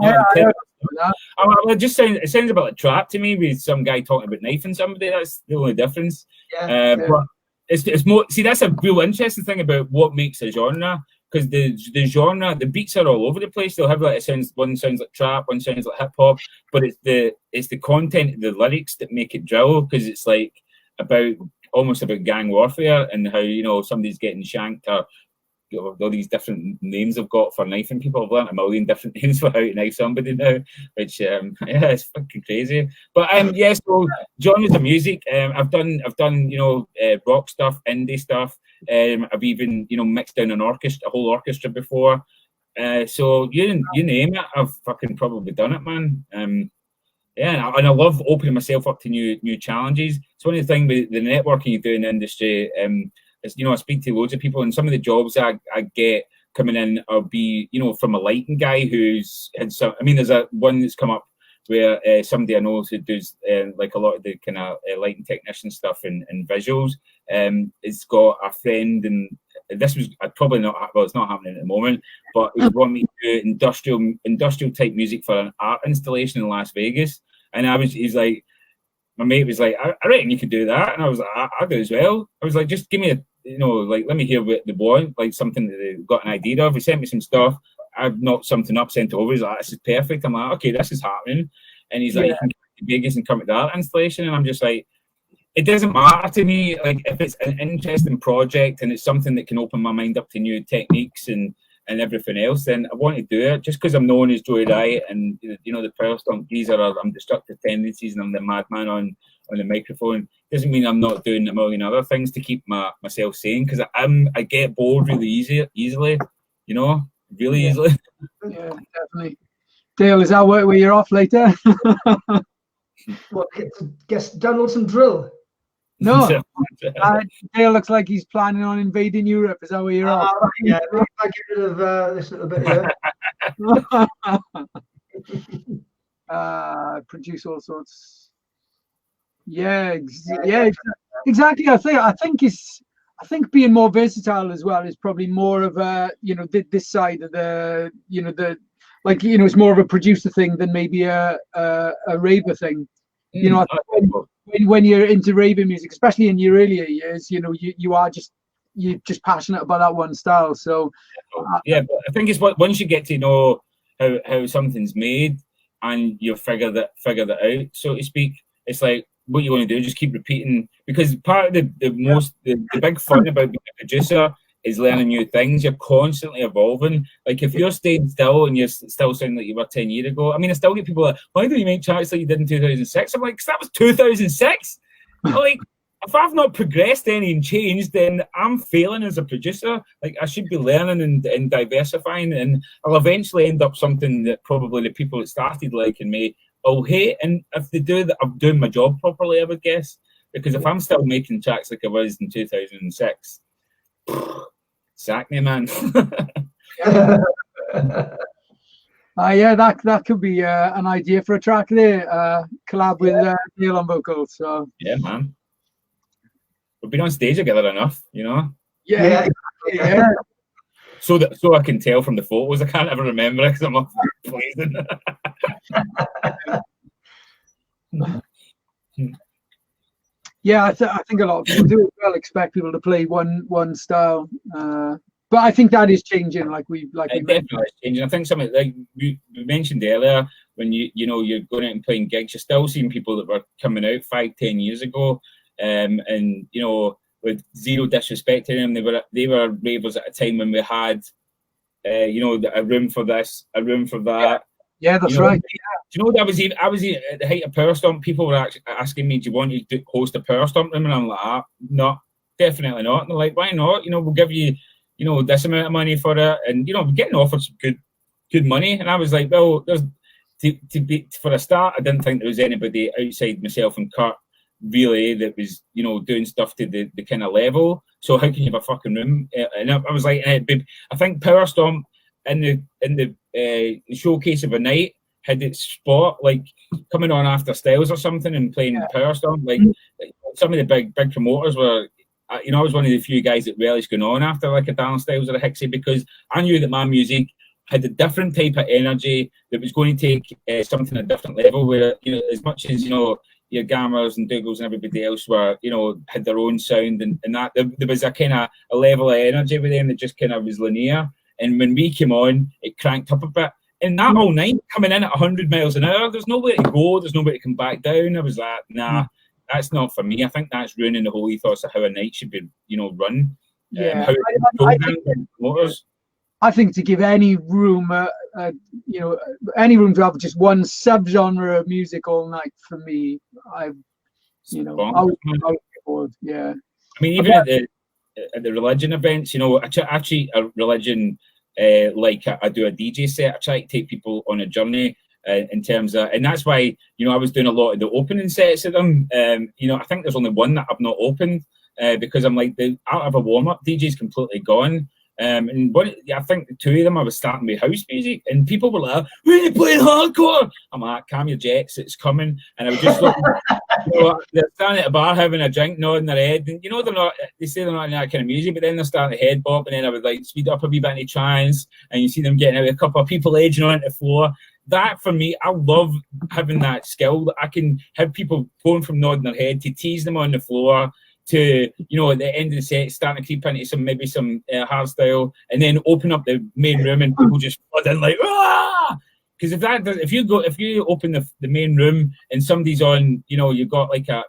it sounds a bit like trap to me, with some guy talking about knifing somebody. That's the only difference. But it's more, see, that's a real interesting thing about what makes a genre, because the genre, the beats are all over the place. They'll have one sounds like trap, one sounds like hip hop, but it's the content of the lyrics that make it drill, because it's like almost about gang warfare and how somebody's getting shanked, or all these different names I've got for knifing people. I've learned a million different names for how to knife somebody now, which it's fucking crazy. But so genres of music, I've done rock stuff, indie stuff. I've even mixed down a whole orchestra before. So you name it, I've fucking probably done it, man. And I love opening myself up to new challenges. It's one of the things with the networking you do in the industry. I speak to loads of people, and some of the jobs I get coming in will be, from a lighting guy who's had some. I mean, there's one that's come up where somebody I know who does like a lot of the kind of lighting technician stuff and visuals. It's got a friend, and this was probably not. Well, it's not happening at the moment, but it want me to do industrial type music for an art installation in Las Vegas, and my mate was like, I reckon you could do that. And I was like, I do as well. I was like, just give me let me hear what they want, like something that they've got an idea of. He sent me some stuff. I've knocked something up, sent it over. He's like, this is perfect. I'm like, okay, this is happening. And he's like, you can come to Vegas and come to that installation. And I'm just like, it doesn't matter to me. Like, if it's an interesting project and it's something that can open my mind up to new techniques and everything else, then I want to do it. Just because I'm known as Joey Riot and the power stomp geezer, I'm destructive tendencies and I'm the madman on the microphone, doesn't mean I'm not doing a million other things to keep myself sane, because I get bored really easily, really easily. Yeah, definitely. Dale, is that where you're off later? Well, guess download some drill. No, Dale looks like he's planning on invading Europe. Is that where you're off? Yeah, I get rid of this little bit here. Produce all sorts. Yeah, exactly. I think being more versatile as well is probably more of a this side of the it's more of a producer thing than maybe a raver thing. I think when you're into raving music, especially in your earlier years, you're just passionate about that one style. So but I think it's once you get to know how something's made and you figure that out, so to speak, it's like what you want to do, just keep repeating, because part of the big fun about being a producer is learning new things. You're constantly evolving. Like, if you're staying still and you're still sounding like you were 10 years ago, I mean, I still get people like, why do you make tracks like you did in 2006? I'm like, 'cause that was 2006. Like, if I've not progressed any and changed, then I'm failing as a producer. Like, I should be learning and diversifying, and I'll eventually end up something that probably the people that started liking me will hate. And if they do that, I'm doing my job properly, I would guess. Because if I'm still making tracks like I was in 2006, sack me, man. Yeah, that could be an idea for a track there. Collab with Neil on vocals. So yeah, man, we've been on stage together enough, you know. Yeah. So I can tell from the photos. I can't ever remember because I'm off blazing. Yeah, I think a lot of people do well expect people to play one style, but I think that is changing. Like we definitely changing. I think something like we mentioned earlier, when you're going out and playing gigs, you're still seeing people that were coming out 5-10 years ago, and with zero disrespect to them, they were ravers at a time when we had, a room for this, a room for that. Yeah, that's right. Do you know that I was at the height of Power Stomp? People were actually asking me, "Do you want to host a Power Stomp room?" And I'm like, "No, definitely not." And they're like, "Why not? We'll give you, this amount of money for it." And we're getting offered some good money. And I was like, "Well, there's for a start, I didn't think there was anybody outside myself and Kurt really that was doing stuff to the kind of level. So how can you have a fucking room?" And I was like, I think Power Stomp in the showcase of a night had its spot, like coming on after Styles or something and playing Power Stomp. Like some of the big promoters were, I was one of the few guys that relished going on after like a Darren Styles or a Hixie, because I knew that my music had a different type of energy that was going to take something at a different level, where as much as your Gammers and Dougals and everybody else were had their own sound, and that there was a kind of a level of energy with them that just kind of was linear. And when we came on, it cranked up a bit. And that all night, coming in at 100 miles an hour, there's nowhere to go, there's nowhere to come back down. I was like, nah, that's not for me. I think that's ruining the whole ethos of how a night should be, run. Yeah, I think to give any room, any room to have just one subgenre of music all night, for me, I was bored. Yeah. I mean, even at the religion events, actually a religion. Like I do a DJ set, I try to take people on a journey in terms of, and that's why I was doing a lot of the opening sets of them. I think there's only one that I've not opened because I'm like, out of a warm up, DJ's completely gone. And I think the two of them I was starting with house music, and people were like, "When are you playing hardcore?" I'm like, "Calm your jets, it's coming." And I was just looking, they're standing at a bar having a drink, nodding their head, and they're not. They say they're not in that kind of music, but then they're starting to head bop, and then I would like speed up a wee bit into trance, and you see them getting out, a couple of people edging onto the floor. That for me, I love having that skill that I can have people going from nodding their head to tease them on the floor, to at the end of the set starting to creep into some hardstyle, and then open up the main room and people just flood in like, ah! Because if you open the main room and somebody's on, you've got like a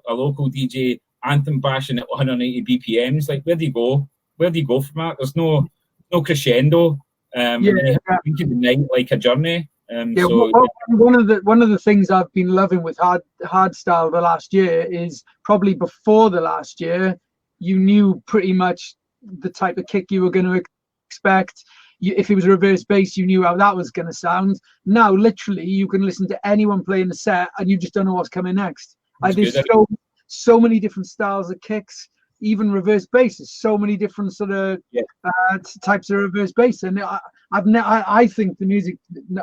local DJ anthem bashing at 180 BPMs, like where do you go from that? There's no crescendo. You have to think of the night like a journey. One of the things I've been loving with hardstyle the last year is probably before the last year, you knew pretty much the type of kick you were going to expect. If it was reverse bass, you knew how that was going to sound. Now, literally, you can listen to anyone playing the set and you just don't know what's coming next. There's so many different styles of kicks. Even reverse bass, there's so many different sort of types of reverse bass, and I think the music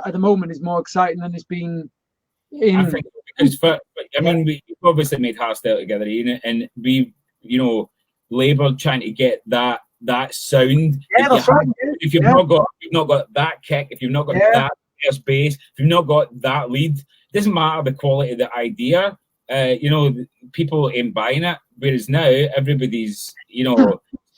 at the moment is more exciting than it's been. I think because we obviously made hardstyle together, and we laboured trying to get that sound. Yeah, that's right. If you've not got that kick, if you've not got that first bass, if you've not got that lead, it doesn't matter the quality of the idea. People ain't buying it. Whereas now everybody's,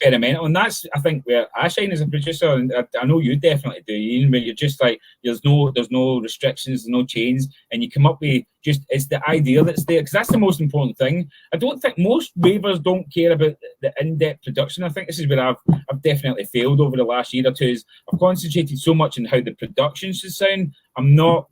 experimental, and that's I think where I shine as a producer, and I know you definitely do. Ian, where you're just like there's no restrictions, there's no chains, and you come up with it's the idea that's there, because that's the most important thing. I don't think most ravers don't care about the in-depth production. I think this is where I've definitely failed over the last year or two. Is I've concentrated so much on how the production should sound. I'm not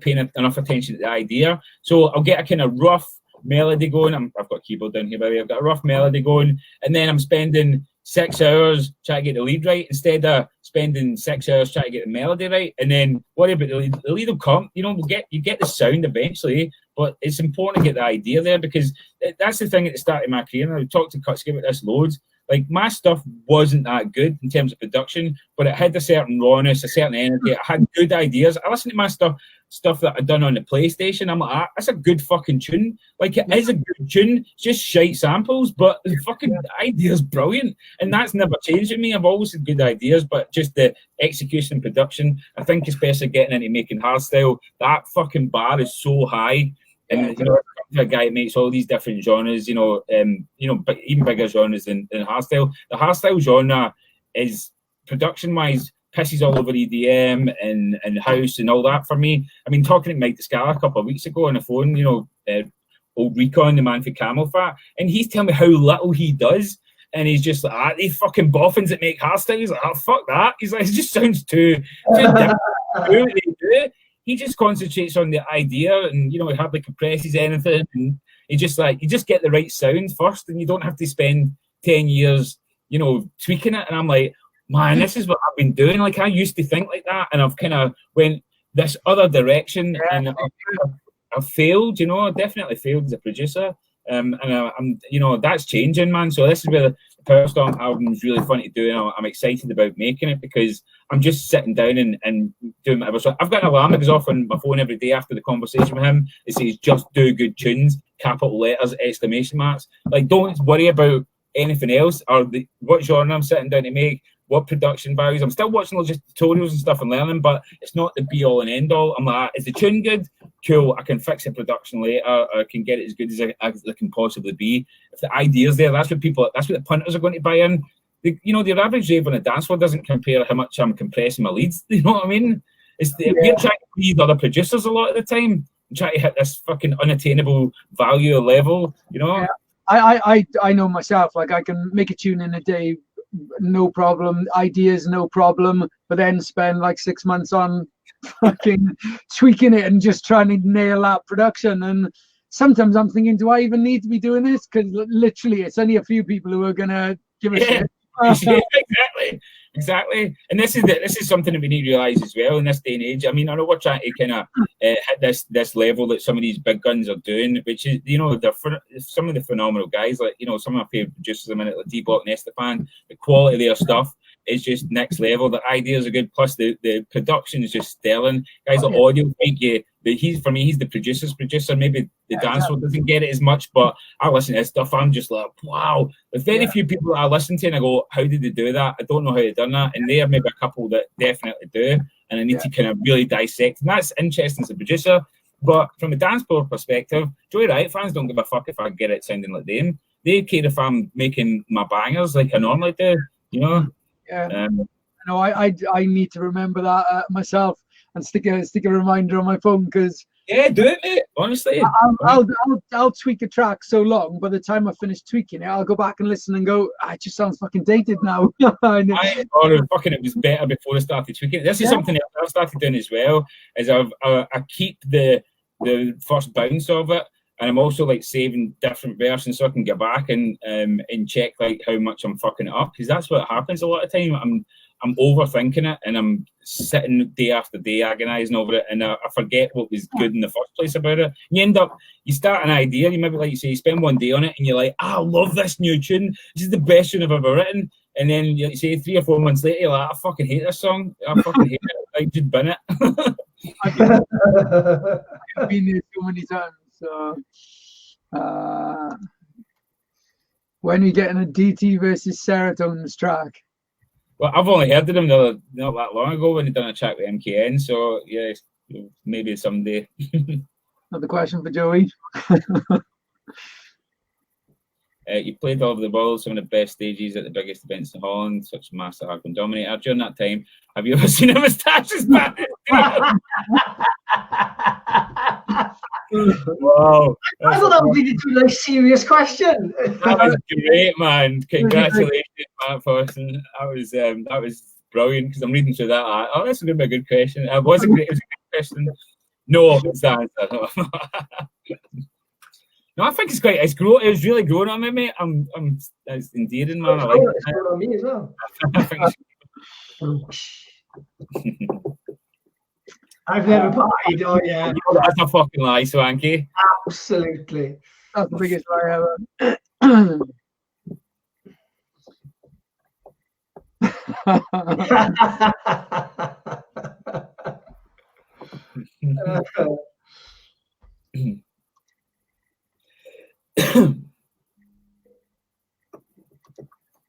paying enough attention to the idea. So I'll get a kind of rough melody going. I've got a keyboard down here, by the way. I've got a rough melody going, and then I'm spending 6 hours trying to get the lead right instead of spending 6 hours trying to get the melody right, and then worry about the lead. The lead will come. You get the sound eventually, but it's important to get the idea there, because that's the thing at the start of my career. And I've talked to Kutski about this loads. Like, my stuff wasn't that good in terms of production, but it had a certain rawness, a certain energy. I had good ideas. I listened to my stuff that I'd done on the PlayStation. I'm like, that's a good fucking tune. Like, it is a good tune. It's just shite samples, but the fucking idea's brilliant. And that's never changed with me. I've always had good ideas, but just the execution and production, I think especially getting into making hardstyle, that fucking bar is so high. And, you know, a guy that makes all these different genres, you know, but even bigger genres than hardstyle. The hardstyle genre is, production-wise, pisses all over EDM and house and all that for me. I mean, talking to Mike Descala a couple of weeks ago on the phone, you know, old Recon, the man for Camel Fat, and he's telling me how little he does. And he's just like, they fucking boffins that make hardstyle. He's like, oh, fuck that. He's like, it just sounds too different. He just concentrates on the idea, and you know, he hardly compresses anything, and you just get the right sound first, and you don't have to spend 10 years, you know, tweaking it. And I'm like, man, this is what I've been doing. Like, I used to think like that, and I've kind of went this other direction, and I've failed. You know, I definitely failed as a producer. And I'm, you know, that's changing, man. So this is where the Powerstorm album is really fun to do, and I'm excited about making it because I'm just sitting down and doing whatever. So I've got an alarm that goes off on my phone every day after the conversation with him. It says, just do good tunes, capital letters, exclamation marks. Like, don't worry about anything else or what genre I'm sitting down to make, what production values. I'm still watching loads of tutorials and stuff and learning, but it's not the be all and end all. I'm like, is the tune good? Cool, I can fix the production later, or I can get it as good as I can possibly be. If the idea's there, that's what the punters are going to buy in. You know, the average rave on a dance floor doesn't compare how much I'm compressing my leads. You know what I mean? We're trying to please other producers a lot of the time and try to hit this fucking unattainable value or level, you know? Yeah. I know myself, like, I can make a tune in a day, no problem, ideas, no problem, but then spend like 6 months on fucking tweaking it and just trying to nail that production. And sometimes I'm thinking, do I even need to be doing this? Because literally it's only a few people who are gonna give a shit. Exactly. And this is something that we need to realise as well in this day and age. I mean, I know we're trying to kind of hit this level that some of these big guns are doing, which is, you know, some of the phenomenal guys, like, you know, some of my favourite producers a minute, like D-Block and Estefan. The quality of their stuff is just next level. The ideas are good, plus the production is just sterling. Guys like Audio think he's the producer's producer. Maybe the dance floor doesn't get it as much, but I listen to his stuff, I'm just like, wow. There's very few people that I listen to and I go, how did they do that? I don't know how they've done that. And there are maybe a couple that definitely do, and I need to kind of really dissect. And that's interesting as a producer. But from a dance floor perspective, Joey Riot fans don't give a fuck if I get it sounding like them. They care if I'm making my bangers like I normally do, you know? Yeah. No, I need to remember that myself and stick a reminder on my phone, because do it, mate. Honestly, I'll tweak a track so long. By the time I finish tweaking it, I'll go back and listen and go, it just sounds fucking dated now. It was better before I started tweaking it. This is something that I've started doing as well. Is I keep the first bounce of it, and I'm also like saving different versions so I can get back and check like how much I'm fucking it up, because that's what happens a lot of time. I'm overthinking it, and I'm sitting day after day agonizing over it, and I forget what was good in the first place about it. And you start an idea, you maybe, like you say, you spend one day on it, and you're like, I love this new tune. This is the best tune I've ever written. And then you say 3 or 4 months later, you're like, I fucking hate this song. I fucking hate it. I just bin it. I've been there so many times. So, when are you getting a DT versus Seratones track? Well, I've only heard of them not that long ago when they done a track with MKN. So yeah, maybe someday. Another question for Joey. You played all over the world, some of the best stages at the biggest events in Holland, such as Master Hardcore Dominator. During that time, have you ever seen a moustaches back? Wow. I thought that would be a really serious question. That was great, man. Congratulations, Matt Forson. That was brilliant, because I'm reading through that. Oh, that's going to be a good question. It was a good question. No, it's the answer. No, I think it's great. It's really growing on me, mate. It's endearing, man. I like it. It's growing on me as well. I've never partied. Oh yeah. That's a fucking lie, Swanky. Absolutely. That's the biggest lie ever.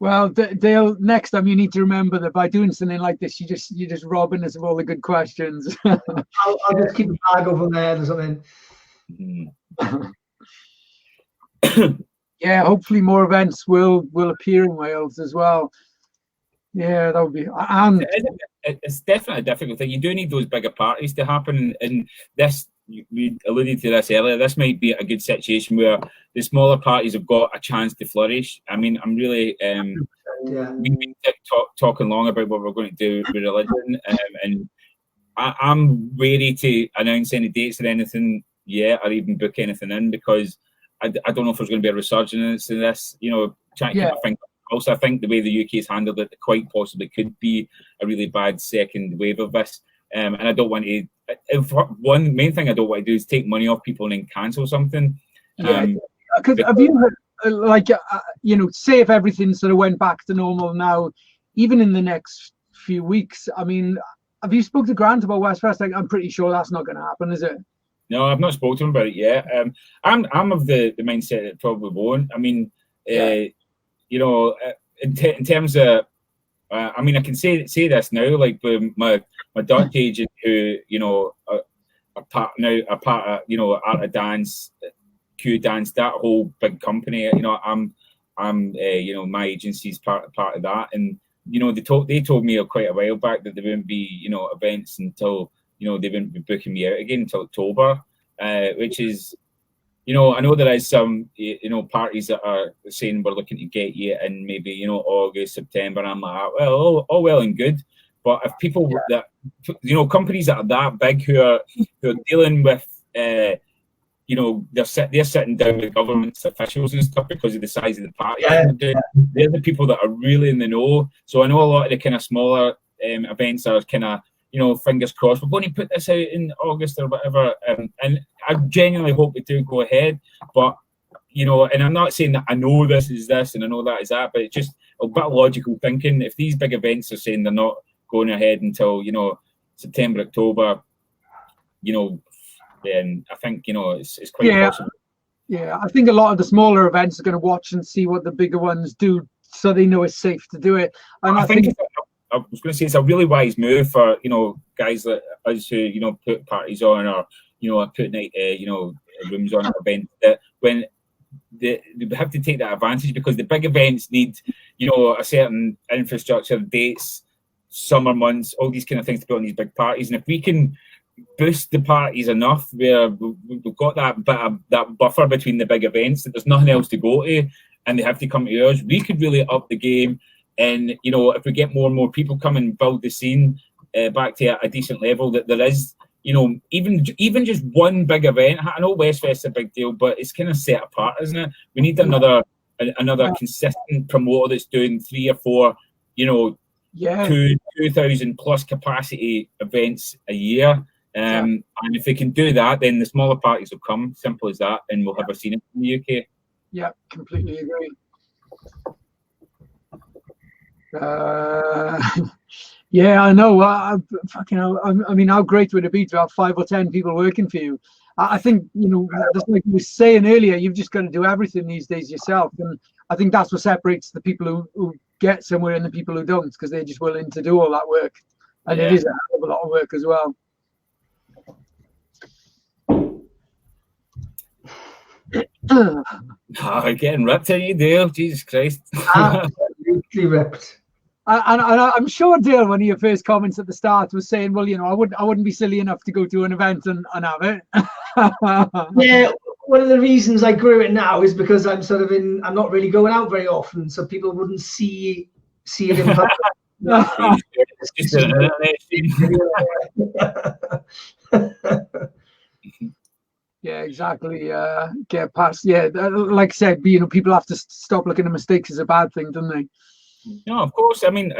Well, Dale, next time you need to remember that by doing something like this, you're just robbing us of all the good questions. I'll just keep a bag over there or something. Yeah, hopefully more events will appear in Wales as well. Yeah, that would be. And it's definitely a difficult thing. You do need those bigger parties to happen, and this, we alluded to this earlier, this might be a good situation where the smaller parties have got a chance to flourish. I mean, I'm really we've been talking long about what we're going to do with religion, and I'm ready to announce any dates or anything yet, or even book anything in, because I don't know if there's going to be a resurgence in this. You know, trying to keep my finger. Also, I think the way the UK has handled it, quite possibly could be a really bad second wave of this. And I don't want to. One main thing I don't want to do is take money off people and then cancel something. Because have you heard, like, say if everything sort of went back to normal now, even in the next few weeks? I mean, have you spoke to Grant about Westfest? Like, I'm pretty sure that's not going to happen, is it? No, I've not spoken to him about it yet. I'm of the mindset that it probably won't. I mean, you know, in terms of, I mean, I can say this now, like my Dutch agent, who, you know, a part of, you know, Art of Dance, Q Dance, that whole big company. You know, I'm you know, my agency's part of that, and you know, they told me quite a while back that there wouldn't be, you know, events until, you know, they wouldn't be booking me out again until October, which is, you know, I know there is some, you know, parties that are saying we're looking to get you in maybe, you know, August, September, and I'm like, well, all well and good, but if people that, you know, companies that are that big who are dealing with, you know, they're sitting down with government officials and stuff because of the size of the party. They're the people that are really in the know. So I know a lot of the kind of smaller events are kind of, you know, fingers crossed, we're going to put this out in August or whatever, and I genuinely hope they do go ahead. But, you know, and I'm not saying that I know this is this and I know that is that, but it's just a bit of logical thinking. If these big events are saying they're not going ahead until, you know, September, October, you know, then I think, you know, it's quite possible. Yeah, I think a lot of the smaller events are going to watch and see what the bigger ones do, so they know it's safe to do it. And I think I was going to say it's a really wise move for, you know, guys like us who, you know, put parties on, or, you know, put night, you know, rooms on at events, that when they have to take that advantage, because the big events need, you know, a certain infrastructure, dates, summer months, all these kind of things to put on these big parties. And if we can boost the parties enough where we've got that buffer between the big events, that there's nothing else to go to and they have to come to yours, we could really up the game. And, you know, if we get more and more people come and build the scene back to a decent level, that there is, you know, even just one big event. I know Westfest's a big deal, but it's kind of set apart, isn't it? We need another consistent promoter that's doing 3 or 4, you know, 2,000 plus capacity events a year. And if they can do that, then the smaller parties will come. Simple as that, and we'll have a scene in the UK. Yeah, completely agree. Yeah, I know. I mean, how great would it be to have 5 or 10 people working for you? I think, you know, just like you were saying earlier, you've just got to do everything these days yourself, and I think that's what separates the people who get somewhere and the people who don't, because they're just willing to do all that work, and it is a hell of a lot of work as well. Getting ripped in you, Dale. Jesus Christ. Absolutely ripped. And I'm sure Dale, one of your first comments at the start, was saying, well, you know, I wouldn't be silly enough to go to an event and have it. Yeah, one of the reasons I grew it now is because I'm not really going out very often, so people wouldn't see it in public. Yeah, exactly. Get past. Yeah, like I said, you know, people have to stop looking at mistakes as a bad thing, don't they? No, of course. I mean,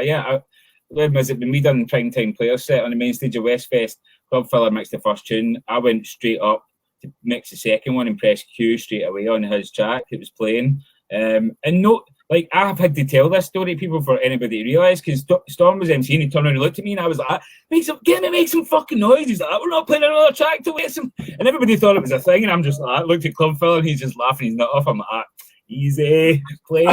when we done Prime Time Players set on the main stage of Westfest, Club Filler mixed the first tune. I went straight up to mix the second one and press Q straight away on his track. It was playing. And no, like, I have had to tell this story to people for anybody to realise, because Storm was emceeing, he turned around and looked at me, and I was like, make some fucking noise. He's like, we're not playing another track to wait some. And everybody thought it was a thing, and I'm just like, I looked at Club Phil, and he's just laughing his nut off. I'm like, easy, play.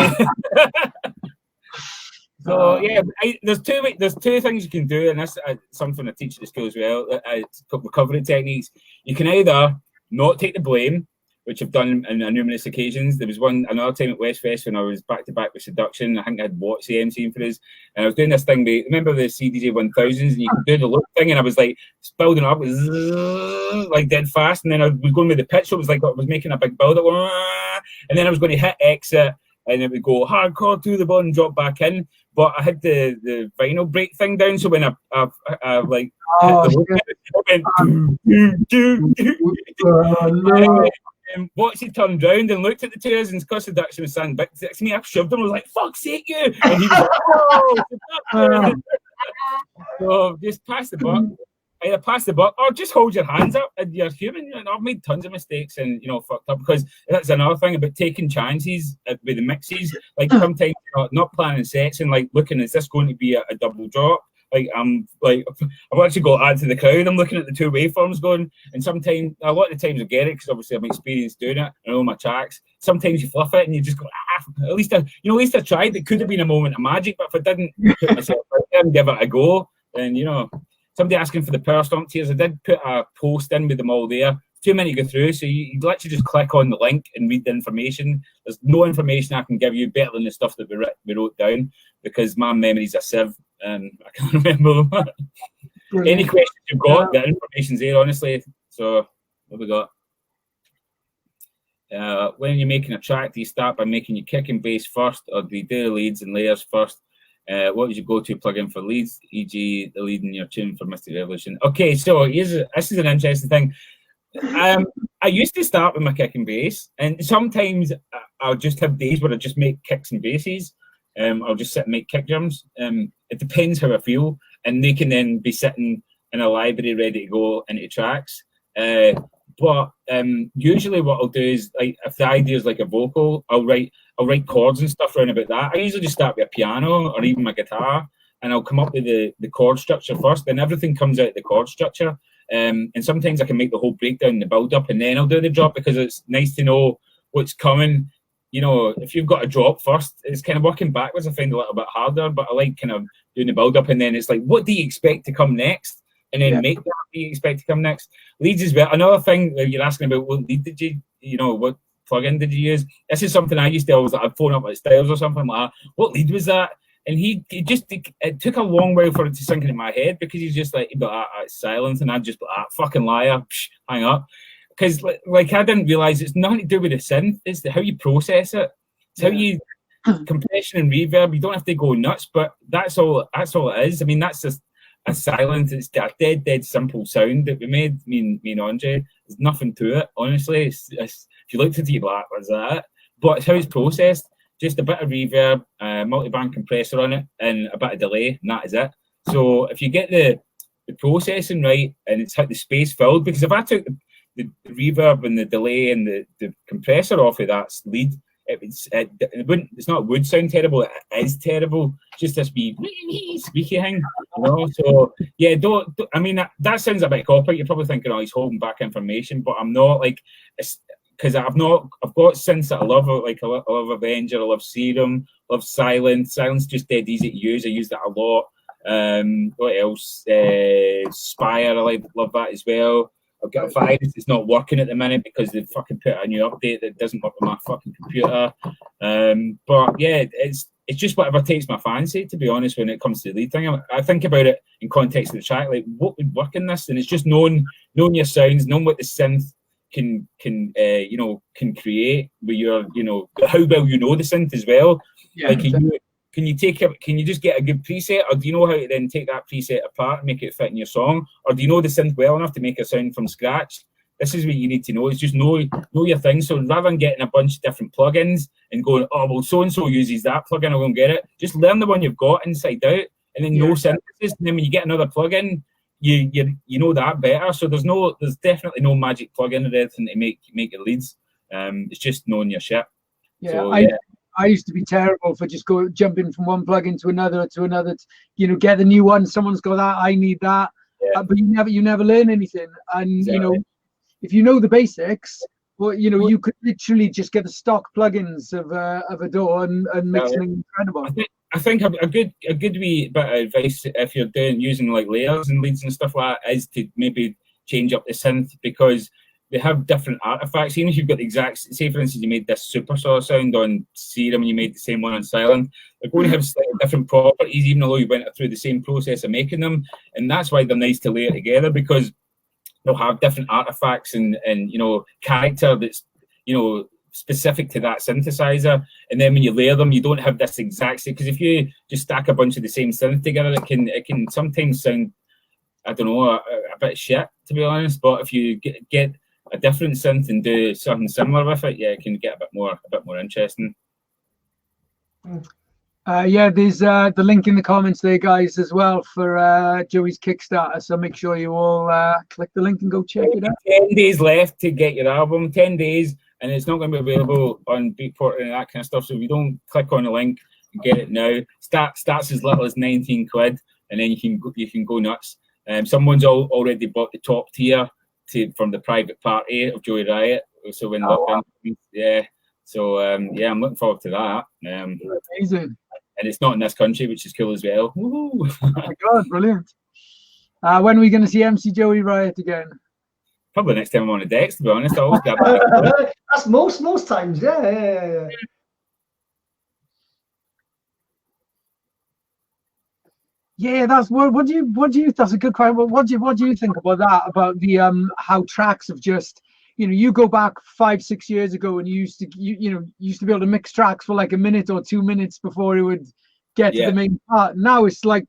So yeah, there's two things you can do, and this something I teach at the school as well. It's recovery techniques. You can either not take the blame, which I've done on numerous occasions. There was another time at Westfest when I was back to back with Seduction. I think I had Watts emceeing for us, and I was doing this thing. Remember the CDJ 1000s, and you could do the loop thing, and I was like building up, like dead fast, and then I was going with the pitch, so it was like I was making a big build up, and then I was going to hit exit, and it would go hardcore to the ball and drop back in. But I had the vinyl break thing down, so when I like hit the loop, Watts he turned round and looked at the two of us, and because Seduction was standing back next to me, I shoved him. I was like, "Fuck's sake, you!" And he was like, "Oh!" So just pass the buck. Either pass the buck or just hold your hands up. And you're human. And I've made tons of mistakes and fucked up, because that's another thing about taking chances with the mixes. Like sometimes not planning sets and like looking, is this going to be a double drop? Like I've actually got to add to the crowd. I'm looking at the two waveforms going, and sometimes, a lot of the times I get it because obviously I'm experienced doing it. I know my tracks. Sometimes you fluff it and you just go, at least I tried. It could have been a moment of magic, but if I didn't put myself out there and give it a go, then somebody asking for the power stomp tiers. I did put a post in with them all there. Too many to go through, so you literally just click on the link and read the information. There's no information I can give you better than the stuff that we wrote down, because my memory's a sieve and I can't remember them. Any questions you've got, the information's there, honestly. So what have we got? When you're making a track, do you start by making your kick and bass first, or do you do the leads and layers first? What was your go-to plugin for leads, e.g. the lead in your tune for Mystic Revolution? Okay, so this is an interesting thing. I used to start with my kick and bass, and sometimes I'll just have days where I just make kicks and basses. I'll just sit and make kick drums. It depends how I feel, and they can then be sitting in a library ready to go into tracks. But usually what I'll do is, like, if the idea is like a vocal, I'll write chords and stuff around about that. I usually just start with a piano or even my guitar, and I'll come up with the chord structure first, then everything comes out of the chord structure. And sometimes I can make the whole breakdown, the build up, and then I'll do the drop, because it's nice to know what's coming. If you've got a drop first, it's kind of working backwards. I find a little bit harder, but I like kind of doing the build up, and then it's like, what do you expect to come next? And then make that what you expect to come next. Leads as well. Another thing that you're asking about, what lead did you, what plugin did you use? This is something I used to always, I'd phone up at Styles or something like that. What lead was that? And it took a long while for it to sink into my head, because he's just like, silence, and I'd just be like, fucking liar, hang up. Because like I didn't realise it's nothing to do with the synth, it's how you process it. It's how you compression and reverb. You don't have to go nuts, but that's all it is. I mean, that's just a silence. It's a dead simple sound that we made, me and Andre. There's nothing to it, honestly. It's, if you looked at it, you'd be like, what's that? But it's how it's processed. Just a bit of reverb, multi-band compressor on it, and a bit of delay, and that is it. So if you get the processing right, and it's had the space filled, because if I took the reverb and the delay and the compressor off of that lead, it's not would sound terrible, it is terrible. It's just this wee squeaky thing, So yeah, don't I mean that sounds a bit copy. You're probably thinking, oh, he's holding back information, but I'm not. Like, because I've got synths that I love, like I love Avenger, I love Serum, I love Silence. Silence just dead easy to use. I use that a lot. What else? Spire, I love that as well. I've got a virus that's not working at the minute because they fucking put a new update that doesn't work on my fucking computer. But yeah, it's just whatever takes my fancy, to be honest, when it comes to the lead thing. I think about it in context of the track, like what would work in this, and it's just knowing your sounds, knowing what the synth can create with your, how well you know the synth as well. Yeah, like can you just get a good preset, or do you know how to then take that preset apart and make it fit in your song, or do you know the synth well enough to make a sound from scratch? This is what you need to know. Is just know your thing. So rather than getting a bunch of different plugins and going, oh well, so and so uses that plugin, I won't get it. Just learn the one you've got inside out, and then know synthesis. And then when you get another plugin, you know that better. So there's definitely no magic plugin or anything to make your leads. It's just knowing your shit. Yeah, so, I used to be terrible for just jumping from one plugin to another, you know, get the new one. Someone's got that, I need that. Yeah. But you never learn anything. And you know, if you know the basics, well, you know, you could literally just get the stock plugins of a DAW and make something incredible. I think a good wee bit of advice if you're using like layers and leads and stuff like that is to maybe change up the synth, because they have different artifacts. Even if you've got the exact, say for instance, you made this super saw sound on Serum and you made the same one on Silent, they're going to have slightly different properties, even though you went through the same process of making them. And that's why they're nice to layer together, because they'll have different artifacts and you know, character that's, you know, specific to that synthesizer. And then when you layer them, you don't have this exact same, because if you just stack a bunch of the same synth together, it can sometimes sound, I don't know, a bit shit, to be honest. But if you get a different synth and do something similar with it, yeah, it can get a bit more interesting. Yeah, there's the link in the comments there, guys, as well for Joey's Kickstarter. So make sure you all click the link and go check it out. 10 days left to get your album, 10 days, and it's not going to be available on Beatport and that kind of stuff. So if you don't click on the link and get it now, starts as little as 19 quid, and then you can go nuts. Someone's already bought the top tier from the private party of Joey Riot. So when yeah. So yeah, I'm looking forward to that. Amazing. And it's not in this country, which is cool as well. Woo-hoo. Oh my God, brilliant. When are we going to see MC Joey Riot again? Probably next time I'm on the decks, to be honest. I always grab that. That's most times, yeah. Yeah, that's what do you that's a good question. What do you think about that? About the how tracks have just, you know, you go back 5-6 years ago and you used to be able to mix tracks for like a minute or 2 minutes before it would get to the main part. Now it's like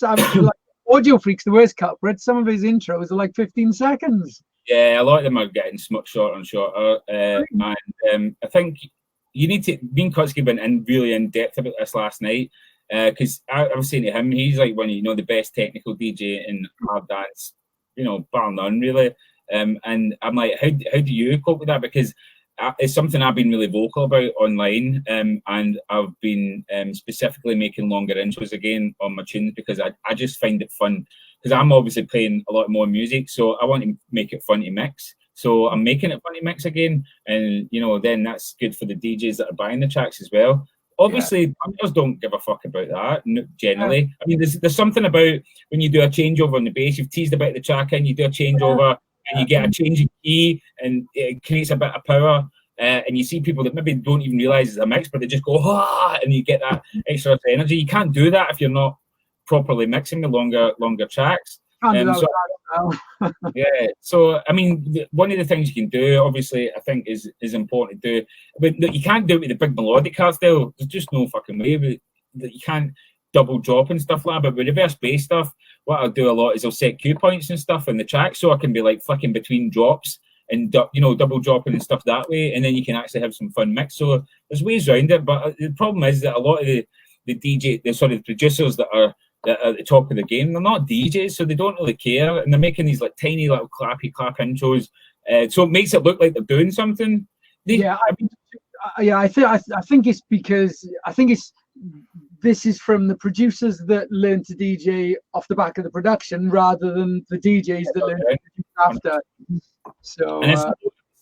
Audio Freak's the worst culprit. Some of his intros are like 15 seconds. Yeah, a lot of them are getting much shorter and shorter. And I think you need to. Me and Kutsky went in really in depth about this last night. Because I was saying to him, he's like one of, you know, the best technical DJ in hard dance, you know, bar none really. And I'm like, how do you cope with that? Because it's something I've been really vocal about online, and I've been specifically making longer intros again on my tunes, because I just find it fun, because I'm obviously playing a lot more music, so I want to make it fun to mix. So I'm making it fun to mix again, and you know, then that's good for the DJs that are buying the tracks as well. Obviously, punters don't give a fuck about that, generally. I mean, there's something about when you do a changeover on the bass, you've teased about the track in, you do a changeover, and you get a change in key, and it creates a bit of power. And you see people that maybe don't even realise it's a mix, but they just go, ah, and you get that extra energy. You can't do that if you're not properly mixing the longer tracks. Yeah, so I mean, one of the things you can do, obviously, I think is important to do, but you can't do it with the big melodic hardstyle. There's just no fucking way that you can't double drop and stuff like that. But with reverse bass stuff, what I'll do a lot is I'll set cue points and stuff in the track, so I can be like flicking between drops and, you know, double dropping and stuff that way, and then you can actually have some fun mix. So there's ways around it, but the problem is that a lot of the producers that are at the top of the game, they're not DJs, so they don't really care, and they're making these like tiny little clap intros, so it makes it look like they're doing something. I think it's because this is from the producers that learn to DJ off the back of the production rather than the DJs that learn to produce after. So and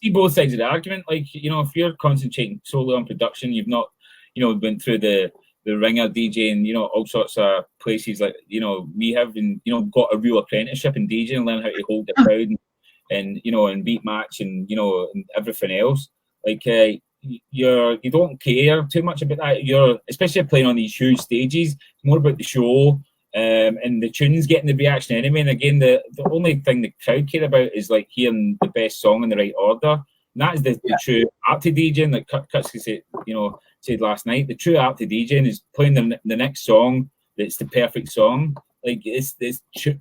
see both sides of the argument. Like, you know, if you're concentrating solely on production, you've not, you know, went through the ringer DJing, you know, all sorts of places like, you know, we have been, you know, got a real apprenticeship in DJing and learn how to hold the crowd and you know, and beat match and, you know, and everything else. Like, you don't care too much about that. You're, especially playing on these huge stages, it's more about the show, and the tunes getting the reaction anyway. And again, the only thing the crowd care about is like hearing the best song in the right order. And that is the true art to DJing, like Kutsky said, you know, said last night. The true art to DJing is playing the next song that's the perfect song. Like, it's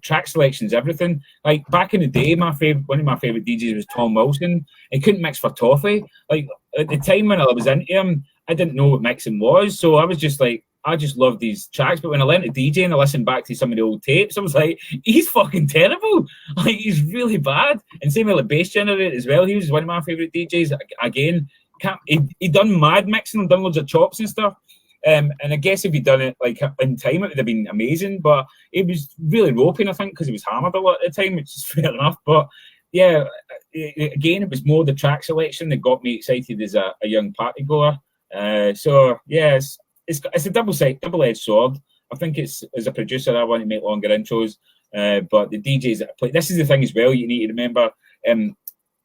track selection's everything. Like, back in the day, one of my favorite DJs was Tom Wilson. He couldn't mix for toffee. Like, at the time when I was into him, I didn't know what mixing was, so I was just like, I just love these tracks. But when I learned to DJ and I listened back to some of the old tapes, I was like, he's fucking terrible. Like, he's really bad. And same with the Bass Generator as well. He was one of my favorite DJs. Again, he done mad mixing and done loads of chops and stuff. And I guess if he'd done it like in time, it would have been amazing. But it was really roping, I think, because he was hammered a lot at the time, which is fair enough. But yeah, again, it was more the track selection that got me excited as a young party goer. So yeah, it's a double-edged sword. I think it's, as a producer, I want to make longer intros, but the DJs that play, this is the thing as well, you need to remember,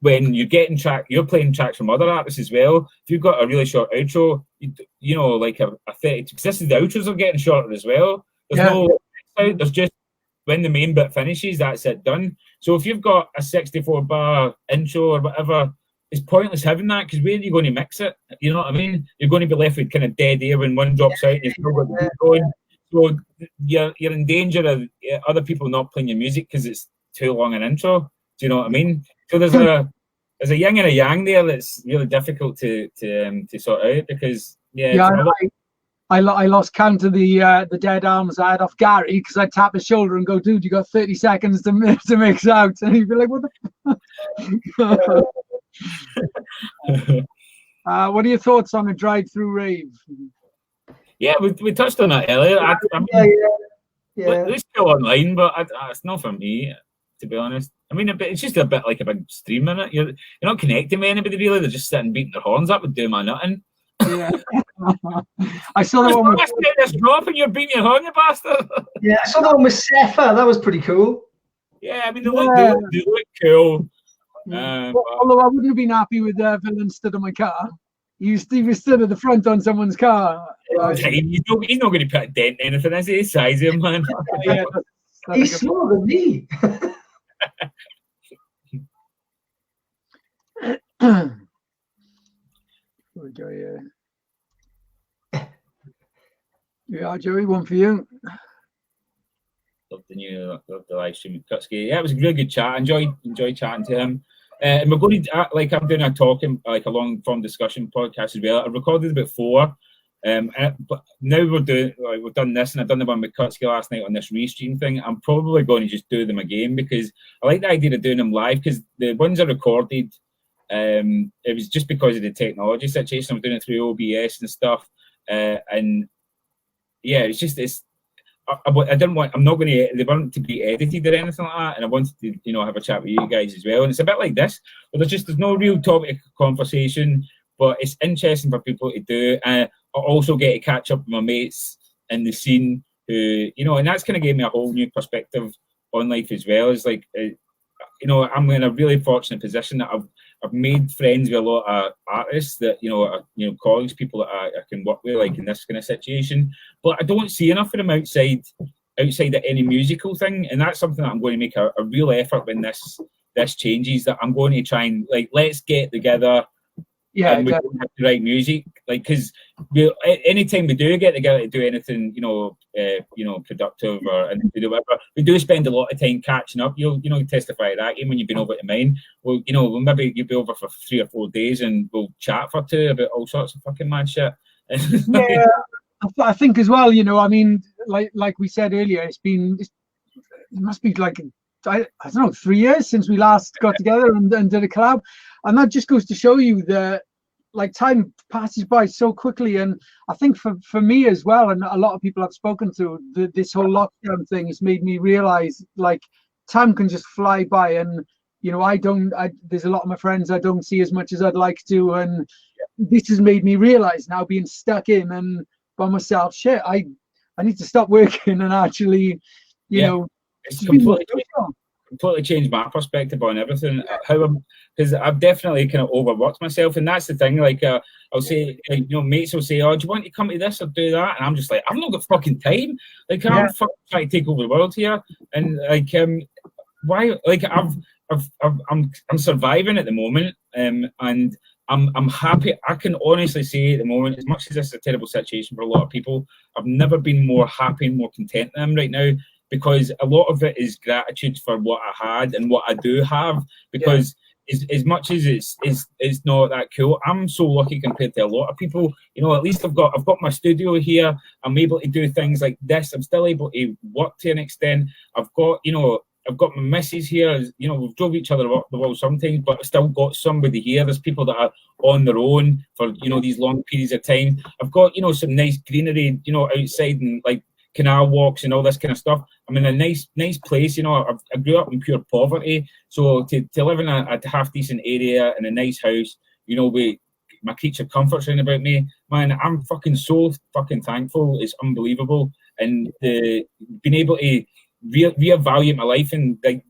when you're getting you're playing tracks from other artists as well. If you've got a really short outro, you know, like a 30, because this is the outros are getting shorter as well. There's just, when the main bit finishes, that's it, done. So if you've got a 64-bar intro or whatever, it's pointless having that, because where are you going to mix it? You know what I mean? You're going to be left with kind of dead air when one drops out and you've still got the beat going. So you're in danger of other people not playing your music because it's too long an intro. Do you know what I mean? So there's a yin and a yang there that's really difficult to sort out, because I lost count of the dead arms I had off Gary, because I'd tap his shoulder and go, dude, you got 30 seconds to mix out, and he'd be like, what the what are your thoughts on a drive-through rave? Yeah, we touched on that earlier. It's still online, but it's not for me, to be honest. I mean, it's just a bit like a big stream in it. You're not connecting with anybody really. They're just sitting beating their horns up and doing my nothing. Yeah. I saw that one with this drop and you're beating your horn, you bastard. Yeah, I saw that one with Sefa. That was pretty cool. Yeah, I mean, they look cool. Although I wouldn't have been happy with Villain stood on my car. He was stood at the front on someone's car. He's not going to put a dent in anything, is he? His size of him, man. Yeah, he's smaller than me. Here we go, yeah. Yeah, Joey, one for you. Love the live stream with Kutski. Yeah, it was a really good chat. Enjoy chatting to him. And we're going to, I'm doing a long form discussion podcast as well. I recorded about 4. But now we've done this, and I've done the one with Kutski last night on this restream thing. I'm probably going to just do them again, because I like the idea of doing them live, because the ones I recorded, it was just because of the technology situation. I'm doing it through OBS and stuff, and yeah, I'm not going to, they weren't to be edited or anything like that, and I wanted to, have a chat with you guys as well. And it's a bit like this, where there's no real topic of conversation, but it's interesting for people to do. I also get to catch up with my mates in the scene who, and that's kind of gave me a whole new perspective on life as well. It's like, I'm in a really fortunate position that I've made friends with a lot of artists that, are, colleagues, people that I can work with, like in this kind of situation. But I don't see enough of them outside of any musical thing. And that's something that I'm going to make a real effort when this changes, that I'm going to try and, let's get together. Yeah, and we don't have to write music, because anytime we do get together to do anything, productive or anything, whatever, we do spend a lot of time catching up. You'll testify to that even when you've been over to mine. Well, maybe you'll be over for 3 or 4 days and we'll chat for 2 about all sorts of fucking mad shit. Yeah, I think as well. I mean, like we said earlier, it must be like, I don't know, 3 years since we last got together and did a collab, and that just goes to show you that time passes by so quickly. And I think for me as well, and a lot of people I've spoken to, this whole lockdown thing has made me realize time can just fly by, and there's a lot of my friends I don't see as much as I'd like to, and this has made me realize now, being stuck in and by myself, shit, I need to stop working and actually it's completely changed my perspective on everything. Because I've definitely kind of overworked myself, and that's the thing. I'll say, mates will say, "Oh, do you want to come to this or do that?" And I'm just like, I've not got fucking time. I'm fucking trying to take over the world here, and why? I'm surviving at the moment, and I'm happy. I can honestly say at the moment, as much as this is a terrible situation for a lot of people, I've never been more happy and more content than I am right now. Because a lot of it is gratitude for what I had and what I do have. Because as much as it's not that cool, I'm so lucky compared to a lot of people. At least I've got my studio here. I'm able to do things like this. I'm still able to work to an extent. I've got I've got my missus here. You know, we've drove each other up the wall sometimes, but I've still got somebody here. There's people that are on their own for, you know, these long periods of time. I've got, you know, some nice greenery, you know, outside and like canal walks and all this kind of stuff. I'm in a nice place. You know, I grew up in pure poverty, so to live in a half decent area in a nice house, you know, with my creature comforts around about me, man, I'm fucking so fucking thankful. It's unbelievable, and being able to reevaluate my life, and like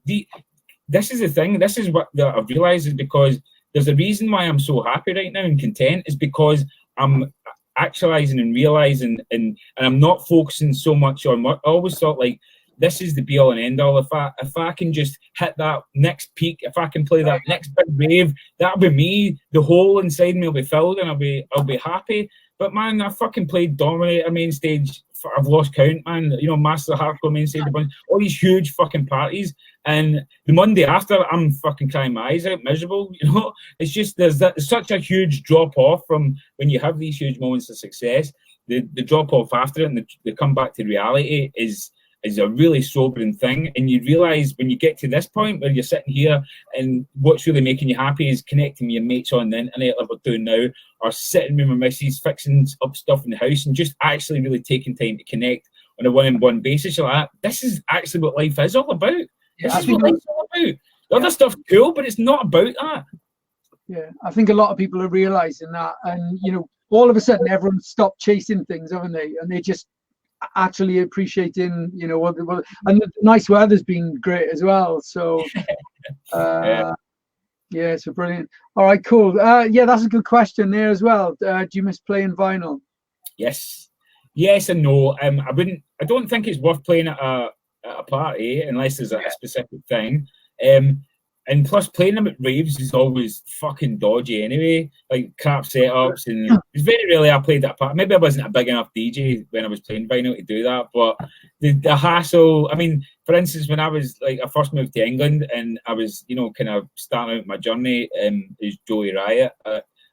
this is the thing. This is what I've realised, is because there's a reason why I'm so happy right now and content, is because I'm actualizing and realizing, and I'm not focusing so much on what I always thought, like, this is the be all and end all. If I can just hit that next peak, if I can play that next big wave, that'll be me. The hole inside me will be filled, and I'll be happy. But man, I fucking played Dominator main stage. I've lost count, man. You know, Master Hardcore main stage, all these huge fucking parties, and the Monday after, I'm fucking crying my eyes out, miserable. You know, it's just there's such a huge drop off from when you have these huge moments of success. The drop off after it, and the come back to reality is a really sobering thing. And you realise when you get to this point where you're sitting here, and what's really making you happy is connecting with your mates on the internet like we're doing now, or sitting with my missus, fixing up stuff in the house, and just actually really taking time to connect on a one-on-one basis. You're like, this is actually what life is all about. This is what life's all about. The other stuff's cool, but it's not about that. Yeah, I think a lot of people are realising that, and you know, all of a sudden everyone stopped chasing things, haven't they? And they just actually appreciating, you know, and the nice weather's been great as well. So, yeah, so brilliant. All right, cool. Yeah, that's a good question there as well. Do you miss playing vinyl? Yes and no. I don't think it's worth playing at a party unless there's a specific thing. And plus, playing them at raves is always fucking dodgy anyway, like crap setups. And it's very rarely I played at a party. Maybe I wasn't a big enough DJ when I was playing vinyl to do that. But the hassle, I mean, for instance, when I was like, I first moved to England and I was, you know, kind of starting out my journey as Joey Riot.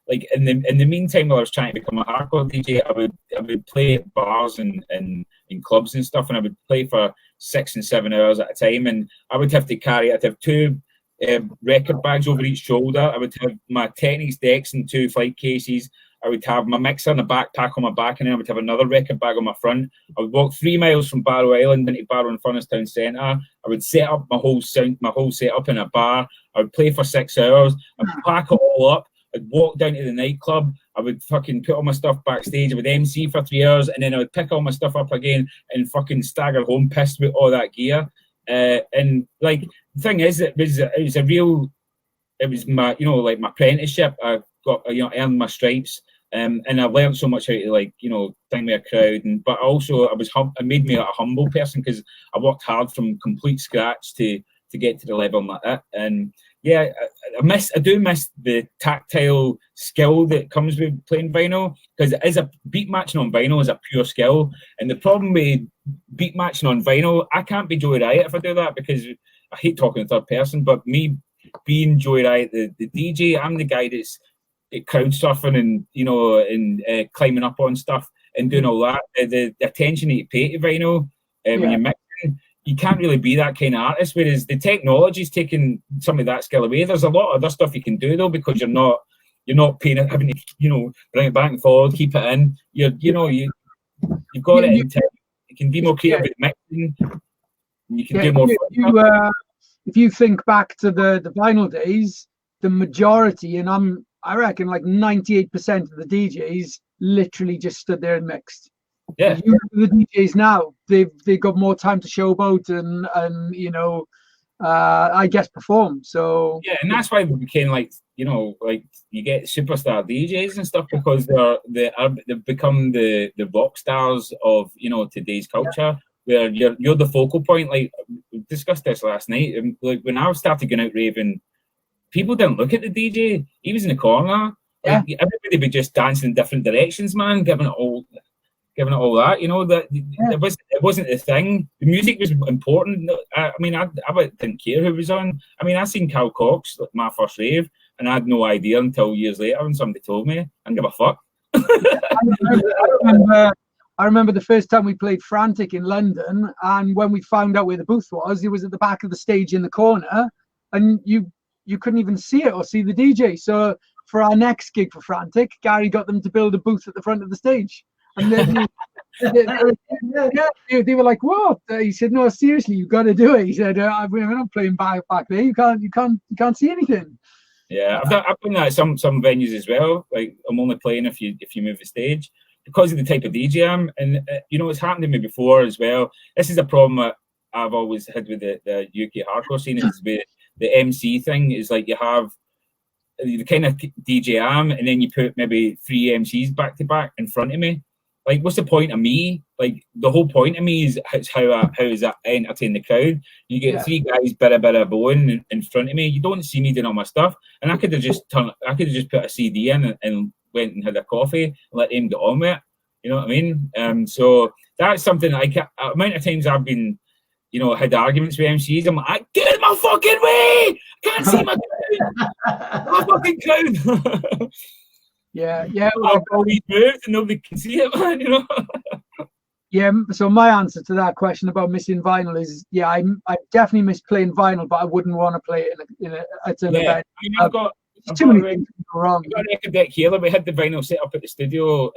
Like in the meantime, while I was trying to become a hardcore DJ, I would play at bars and clubs and stuff, and I would play for 6 and 7 hours at a time. And I'd have 2 record bags over each shoulder. I would have my Technics decks and 2 flight cases. I would have my mixer and a backpack on my back, and then I would have another record bag on my front. I would walk 3 miles from Barrow Island into Barrow in Furness Town Centre. I would set up my whole setup in a bar. I would play for 6 hours. I'd pack it all up. I'd walk down to the nightclub. I would fucking put all my stuff backstage. I would MC for 3 hours, and then I would pick all my stuff up again and fucking stagger home pissed with all that gear. And like, the thing is, it was my, you know, like my apprenticeship. I got, you know, earned my stripes, and I learned so much how to, like, you know, thing with a crowd. And but also it made me a humble person, because I worked hard from complete scratch to get to the level I'm at. And yeah, I do miss the tactile skill that comes with playing vinyl, because it is beat matching on vinyl is a pure skill. And the problem with beat matching on vinyl, I can't be Joey Riot if I do that, because I hate talking in third person. But me being Joey Riot, the DJ, I'm the guy that's crowd surfing and, you know, and climbing up on stuff and doing all that. The attention that you pay to vinyl when you're mixing, you can't really be that kind of artist, whereas the technology's taken some of that skill away. There's a lot of other stuff you can do though, because you're not paying it, having to, you know, bring it back and forward, keep it in. You've got it in time. You can be more creative with mixing. You can do more. If you think back to the vinyl days, the majority, and I reckon like 98% of the DJs literally just stood there and mixed. Yeah. The DJs now, they've got more time to showboat and you know, I guess perform. So yeah, and that's why we became, like, you know, like you get superstar DJs and stuff, because they've become the rock stars of, you know, today's culture, where you're the focal point. Like, we discussed this last night. Like, when I started going out raving, people didn't look at the DJ. He was in the corner. Like, everybody would just dancing in different directions, man, giving it all that, you know, that it wasn't the thing. The music was important. I mean, I didn't care who was on. I mean, I seen Cal Cox at my first rave, and I had no idea until years later when somebody told me. I didn't give a fuck. I remember the first time we played Frantic in London, and when we found out where the booth was, it was at the back of the stage in the corner, and you couldn't even see it or see the DJ. So for our next gig for Frantic, Gary got them to build a booth at the front of the stage, and then they were like, "What?" He said, "No, seriously, you've got to do it." He said, "We're not playing back there. You can't see anything." Yeah, I've done that at some venues as well. Like, I'm only playing if you move the stage because of the type of DJ I am. And it's happened to me before as well. This is a problem that I've always had with the UK hardcore scene. Is with the MC thing. Is like you have the kind of DJ I am, and then you put maybe 3 MCs back to back in front of me. Like, what's the point of me? Like, the whole point of me is how is that entertain the crowd? You get 3 guys bada blowing in front of me. You don't see me doing all my stuff, and I could have just put a CD in and went and had a coffee and let them get on with it. You know what I mean? So that's something amount of times I've been, had arguments with MCs. I'm like, get in my fucking way! I can't see my crowd. My fucking crowd. Yeah. I've always moved and nobody can see it, man. Yeah. So my answer to that question about missing vinyl is, I definitely miss playing vinyl, but I wouldn't want to play it at an event. I mean, I've got too many things go wrong. I've got a record deck here. We had the vinyl set up at the studio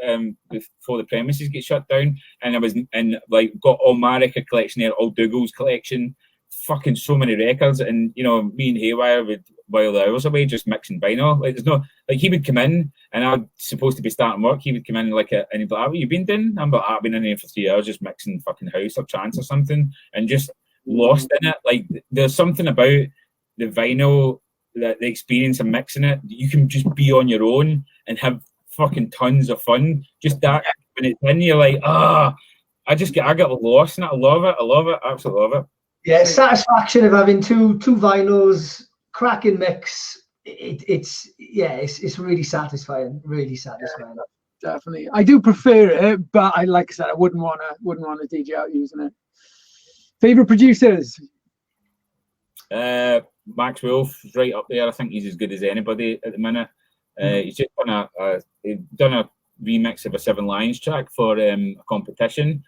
before the premises get shut down, and I was got all my record collection there, all Dougal's collection, fucking so many records, and me and Haywire would while the hours away just mixing vinyl. Like, there's no, like, he would come in and I'm supposed to be starting work. He would come in and he'd be like, "What you been doing?" I'm like, "I've been in here for 3 hours just mixing fucking house or trance or something," and just lost in it. Like, there's something about the vinyl, the experience of mixing it. You can just be on your own and have fucking tons of fun. Just that when it's in, you're like, I get lost in it. I love it, absolutely love it. Yeah, satisfaction of having two vinyls, cracking mix. It's really satisfying. Yeah, definitely. I do prefer it, but like I said, I wouldn't want to DJ out using it. Favorite producers? Max Wolf is right up there. I think he's as good as anybody at the minute. He's just done a remix of a 7 Lions track for a competition,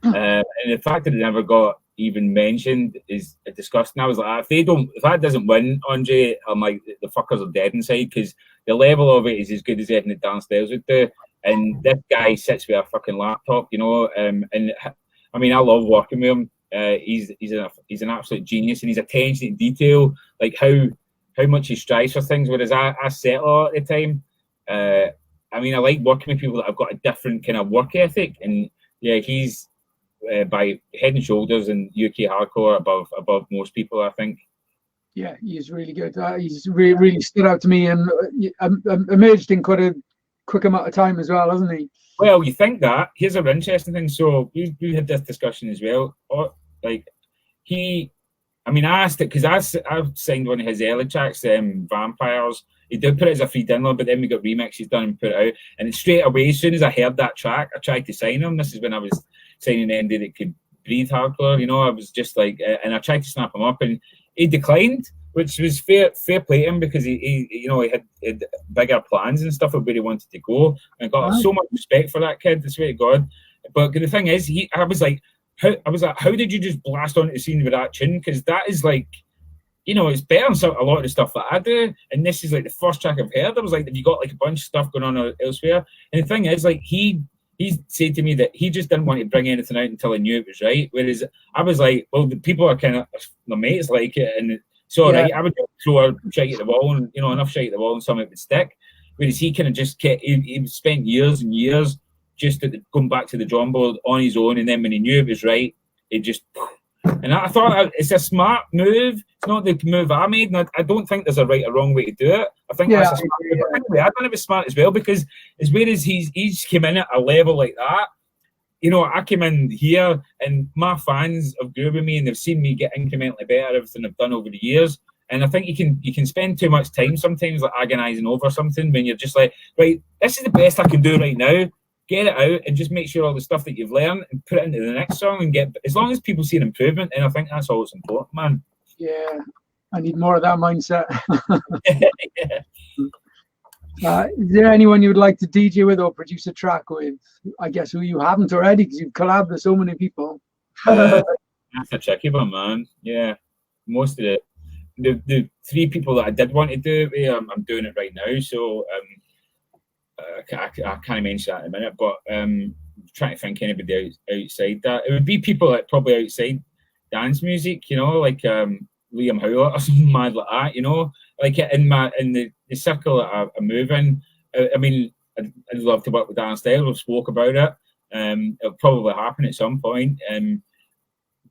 and the fact that it never got even mentioned is disgusting. I was like, if that doesn't win, Andre, I'm like, the fuckers are dead inside, because the level of it is as good as anything downstairs would do. And this guy sits with a fucking laptop, and I mean, I love working with him. He's an absolute genius, and his attention to detail, like how much he strives for things. Whereas I settle at the time. I mean, I like working with people that have got a different kind of work ethic, and he's by head and shoulders in UK hardcore above most people, I think. Yeah, he's really good. He's really stood out to me, and emerged in quite a quick amount of time as well, hasn't he? Well, you think that. Here's an interesting thing. So we had this discussion as well. I asked it because I've signed one of his early tracks, Vampires. He did put it as a free download, but then we got remixes done and put it out. And straight away, as soon as I heard that track, I tried to sign him. This is when I was signing the ND that could breathe hardcore. I was just like, and I tried to snap him up, and he declined, which was fair play to him, because he had bigger plans and stuff of where he wanted to go. And I got so much respect for that kid, I swear to God. But the thing is, I was like, how did you just blast onto the scene with that tune? Because that is like, it's better than a lot of the stuff that I do. And this is like the first track I've heard. I was like, have you got like a bunch of stuff going on elsewhere? And the thing is, like, he said to me that he just didn't want to bring anything out until he knew it was right. Whereas I was like, well, the people are kind of, my mates like it, and so right, I would throw a shite at the wall, and enough shite at the wall, and something would stick. Whereas he kind of just he spent years and years just going back to the drawing board on his own, and then when he knew it was right, it just. And I thought it's a smart move. It's not the move I made, and I don't think there's a right or wrong way to do it. I think that's a smart move. I think the way I done it was smart as well, because as whereas he's came in at a level like that, I came in here, and my fans have grew with me, and they've seen me get incrementally better everything I've done over the years. And I think you can spend too much time sometimes like agonizing over something when you're just like, right, this is the best I can do right now. Get it out and just make sure all the stuff that you've learned and put it into the next song, and as long as people see an improvement, and I think that's all that's important, man. Yeah, I need more of that mindset. Yeah. Is there anyone you would like to DJ with or produce a track with? I guess who you haven't already, because you've collabed with so many people. That's a tricky one, man. Yeah, most of the 3 people that I did want to do it with, I'm doing it right now. So I can't mention that in a minute, but trying to think anybody outside that. It would be people that probably outside dance music, you know, like Liam Howlett or something mad like that, you know, like in the circle that I move in. I mean, I'd love to work with Dan Style. We've spoke about it. It'll probably happen at some point.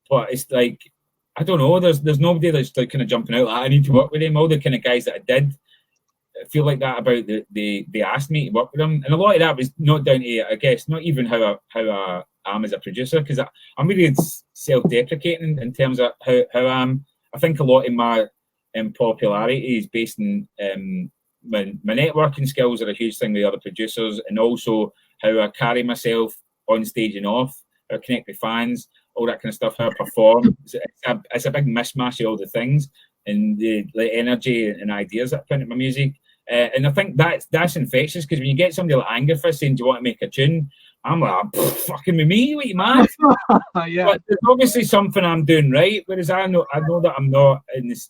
But it's like, I don't know. There's nobody that's like kind of jumping out like I need to work with him. All the kind of guys that I did feel like that about they asked me to work with them, and a lot of that was not down to, I guess, not even how I am as a producer, because I'm really self-deprecating in terms of how I am. I think a lot of my popularity is based in my networking skills are a huge thing with other producers, and also how I carry myself on stage and off, how I connect with fans, all that kind of stuff, how I perform. It's a big mishmash of all the things and the energy and ideas that I put into my music. And I think that's infectious, because when you get somebody like Angerfist saying, do you want to make a tune? I'm like, fucking with me, what you mad? Yeah. But there's obviously something I'm doing right, whereas I know that I'm not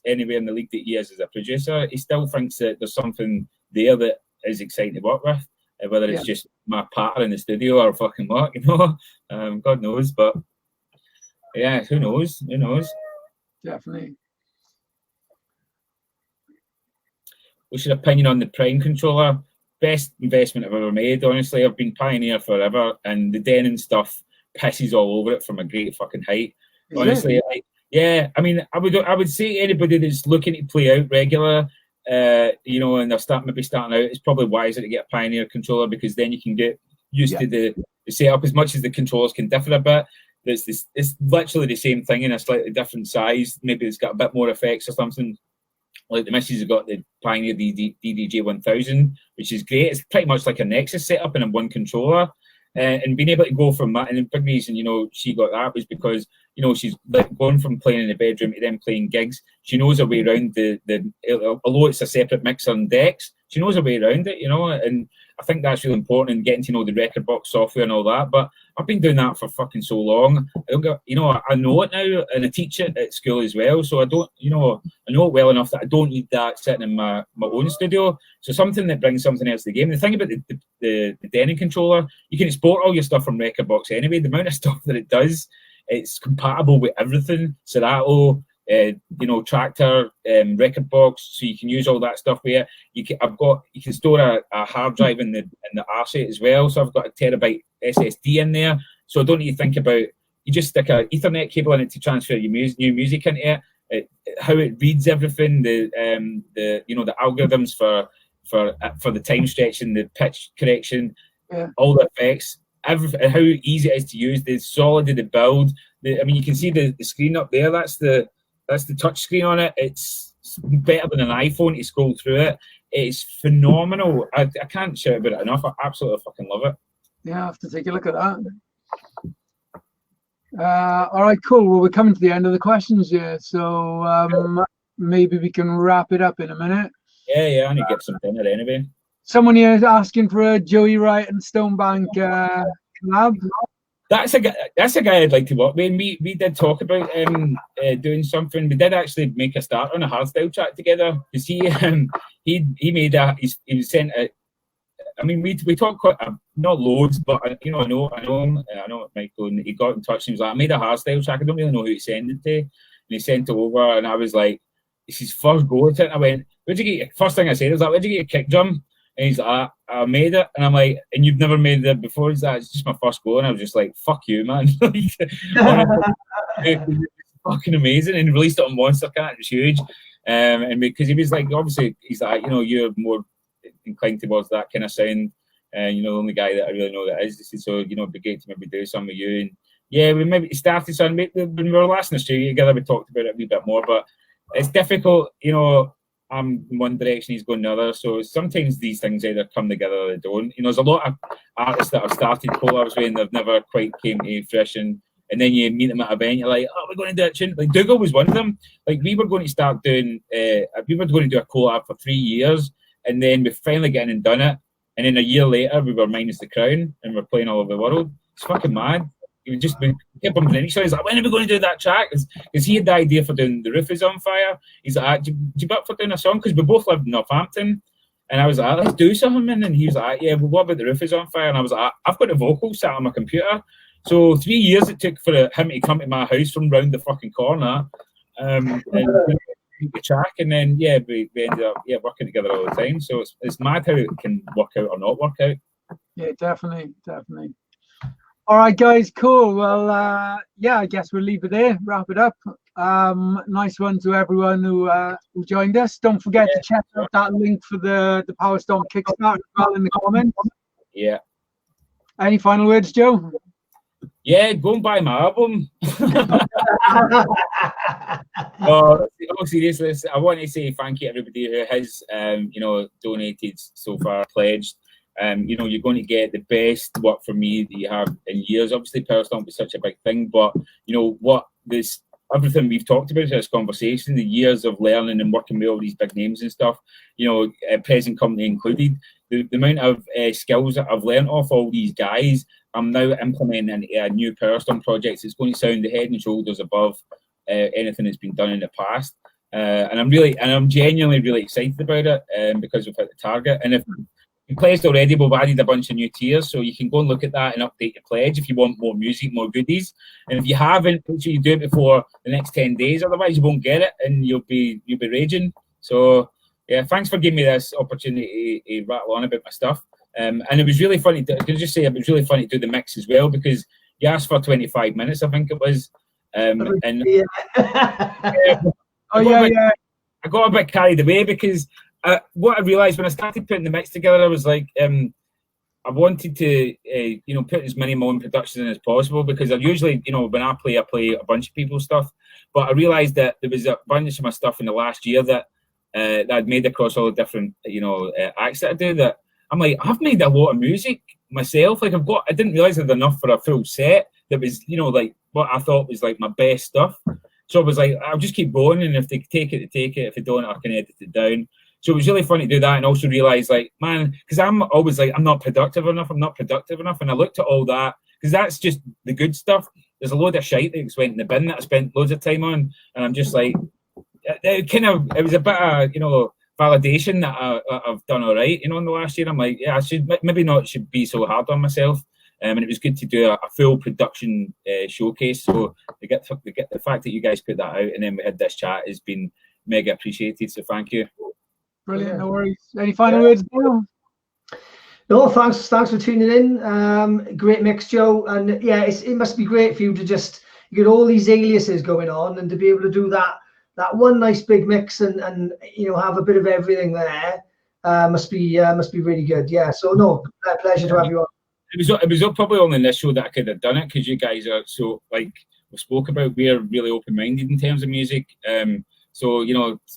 anywhere in the league that he is as a producer. He still thinks that there's something there that is exciting to work with, whether it's just my partner in the studio or fucking what, you know? God knows, but yeah, who knows? Who knows? Definitely. What's your opinion on the Prime controller? Best investment I've ever made, honestly. I've been Pioneer forever, and the Denon stuff pisses all over it from a great fucking height. Honestly, yeah. I mean, I would say anybody that's looking to play out regular, you know, and they're maybe starting out, it's probably wiser to get a Pioneer controller, because then you can get used to the setup. As much as the controllers can differ a bit, it's literally the same thing in a slightly different size. Maybe it's got a bit more effects or something. Like the missus have got the Pioneer DDJ 1000, which is great. It's pretty much like a Nexus setup in a one controller. And being able to go from that, and the big reason, you know, she got that was because, you know, she's like going from playing in the bedroom to then playing gigs. She knows her way around although it's a separate mixer and decks, she knows her way around it, you know, and I think that's really important in getting to know the record box software and all that. But I've been doing that for fucking so long. I know it now, and I teach it at school as well. So I don't, you know, I know it well enough that I don't need that sitting in my own studio. So something that brings something else to the game. The thing about the Denon controller, you can export all your stuff from record box anyway. The amount of stuff that it does, it's compatible with everything. Serato, you know, Tractor, record box, so you can use all that stuff with it. You can store a hard drive in the RC as well. So I've got a terabyte SSD in there. So I don't need to think about, you just stick an Ethernet cable in it to transfer your new music into it. How it reads everything, the you know, the algorithms for the time stretching, the pitch correction, all the effects, everything, how easy it is to use, the solid of the build. I mean, you can see the screen up there. That's the touch screen on it. It's better than an iPhone to scroll through it. It's phenomenal. I can't shout about it enough. I absolutely fucking love it. Yeah, I have to take a look at that. All right, cool. Well, we're coming to the end of the questions here, so maybe we can wrap it up in a minute. Yeah, I need to get some dinner anyway. Someone here is asking for a Joey Riot and Stonebank collab. That's a guy I'd like to work with. We did talk about doing something. We did actually make a start on a hardstyle track together, because he made he was sent a. I mean, we talked quite not loads, but you know, I know him. I know Michael, and he got in touch and he was like, I made a hardstyle track. I don't really know who he sent it to, and he sent it over, and I was like, it's his first go at it. And I went, where'd you get your first thing I said was like, where'd you get your kick drum? And he's like, I made it. And I'm like, and you've never made it before? He's like, it's just my first go. And I was just like, fuck you, man. It was fucking amazing. And he released it on Monster Cat. It was huge. And because he was like, obviously, he's like, you know, you're more inclined towards that kind of sound. And, you know, the only guy that I really know that is. So, you know, it'd be great to maybe do something with you. And yeah, we maybe started something. When we were last in the studio together, we talked about it a wee bit more. But it's difficult, you know. I'm in one direction, he's going the other. So sometimes these things either come together or they don't. You know, there's a lot of artists that have started collabs with and they've never quite came to fruition. And then you meet them at an event, you're like, oh, we're going to do that tune. Like Dougal was one of them. Like we were going to start doing, we were going to do a collab for 3 years. and then we finally get in and done it. And then a year later, we were minus the crown, and we're playing all over the world. It's fucking mad. We kept bumping into each other. He's like, when are we going to do that track? Because he had the idea for doing The Roof Is On Fire. He's like, do you be up for doing a song? Because we both lived in Northampton. And I was like, let's do something. And he was like, yeah, well, what about The Roof Is On Fire? And I was like, I've got the vocals sat on my computer. So 3 years it took for him to come to my house from round the fucking corner. And the track, and then we ended up working together all the time. So it's mad how it can work out or not work out. Yeah, definitely. All right, guys, cool. Well, I guess we'll leave it there, wrap it up. Nice one to everyone who joined us. Don't forget to check out that link for the Power Storm Kickstart as well in the comments. Yeah. Any final words, Joe? Yeah, go and buy my album. No, seriously, I want to say thank you to everybody who has, donated so far, pledged. You're going to get the best work from me that you have in years. Obviously, Power Storm is such a big thing, but everything we've talked about in this conversation, the years of learning and working with all these big names and stuff, present company included, the amount of skills that I've learned off all these guys, I'm now implementing into a new Power Storm project. It's going to sound the head and shoulders above anything that's been done in the past. And I'm genuinely really excited about it because we've hit the target. And if you pledged already, we've added a bunch of new tiers, so you can go and look at that and update your pledge if you want more music, more goodies. And if you haven't, make sure you do it before the next 10 days, otherwise you won't get it and you'll be raging. So yeah, thanks for giving me this opportunity to rattle on about my stuff. And it was really funny. Can I just say it was really funny to do the mix as well, because you asked for 25 minutes, I think it was. I got a bit carried away because what I realised when I started putting the mix together, I was like, I wanted to, put as many of my own productions in as possible, because I usually, when I play a bunch of people's stuff. But I realised that there was a bunch of my stuff in the last year that I'd made across all the different, acts that I do, that I'm like, I've made a lot of music myself. Like I didn't realise I had enough for a full set that was, like what I thought was like my best stuff. So I was like, I'll just keep going, and if they take it, they take it. If they don't, I can edit it down. So it was really funny to do that, and also realise, like, man, because I'm always like, I'm not productive enough. And I looked at all that, because that's just the good stuff. There's a load of shite that went in the bin that I spent loads of time on, and I'm just like, it was a bit of, validation that I've done all right, in the last year. I'm like, I should be so hard on myself. And it was good to do a full production showcase. So the fact that you guys put that out and then we had this chat has been mega appreciated. So thank you. Brilliant, no worries. Any final words, Bill? No, thanks for tuning in. Great mix, Joe. And yeah, it must be great for you to just get all these aliases going on and to be able to do that one nice big mix and have a bit of everything there. Must be really good. Yeah. So no, pleasure to have you on. It was probably only in this show that I could have done it, because you guys are so, like we spoke about, we're really open-minded in terms of music. So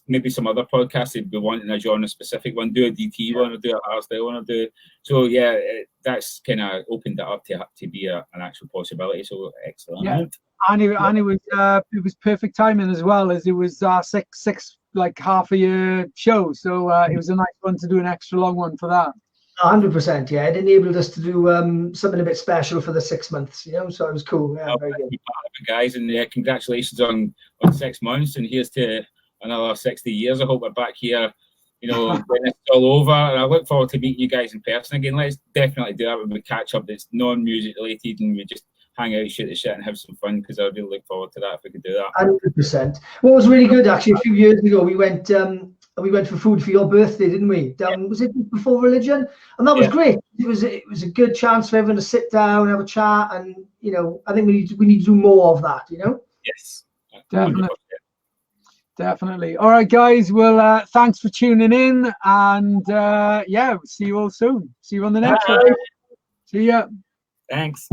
maybe some other podcasts would be wanting a genre-specific one, do a DT one, or do a hardstyle one, or do. So yeah, that's kind of opened it up to be an actual possibility. So excellent. Yeah, and it was perfect timing as well, as it was six like half a year show. So it was a nice one to do an extra long one for that. 100%, yeah. It enabled us to do something a bit special for the 6 months, so it was cool. Yeah, very good. Guys, and congratulations on 6 months, and here's to another 60 years. I hope we're back here, when it's all over, and I look forward to meeting you guys in person again. Let's definitely do that when we catch up that's non-music related, and we just hang out, shoot the shit, and have some fun, because I really look forward to that if we could do that. 100%. What was really good, actually, a few years ago, we went for food for your birthday, didn't we? Was it before religion? And that was great. It was a good chance for everyone to sit down, have a chat, and I think we need to do more of that. Yes, definitely. All right, guys. Well, thanks for tuning in, and we'll see you all soon. See you on the next one. See ya. Thanks.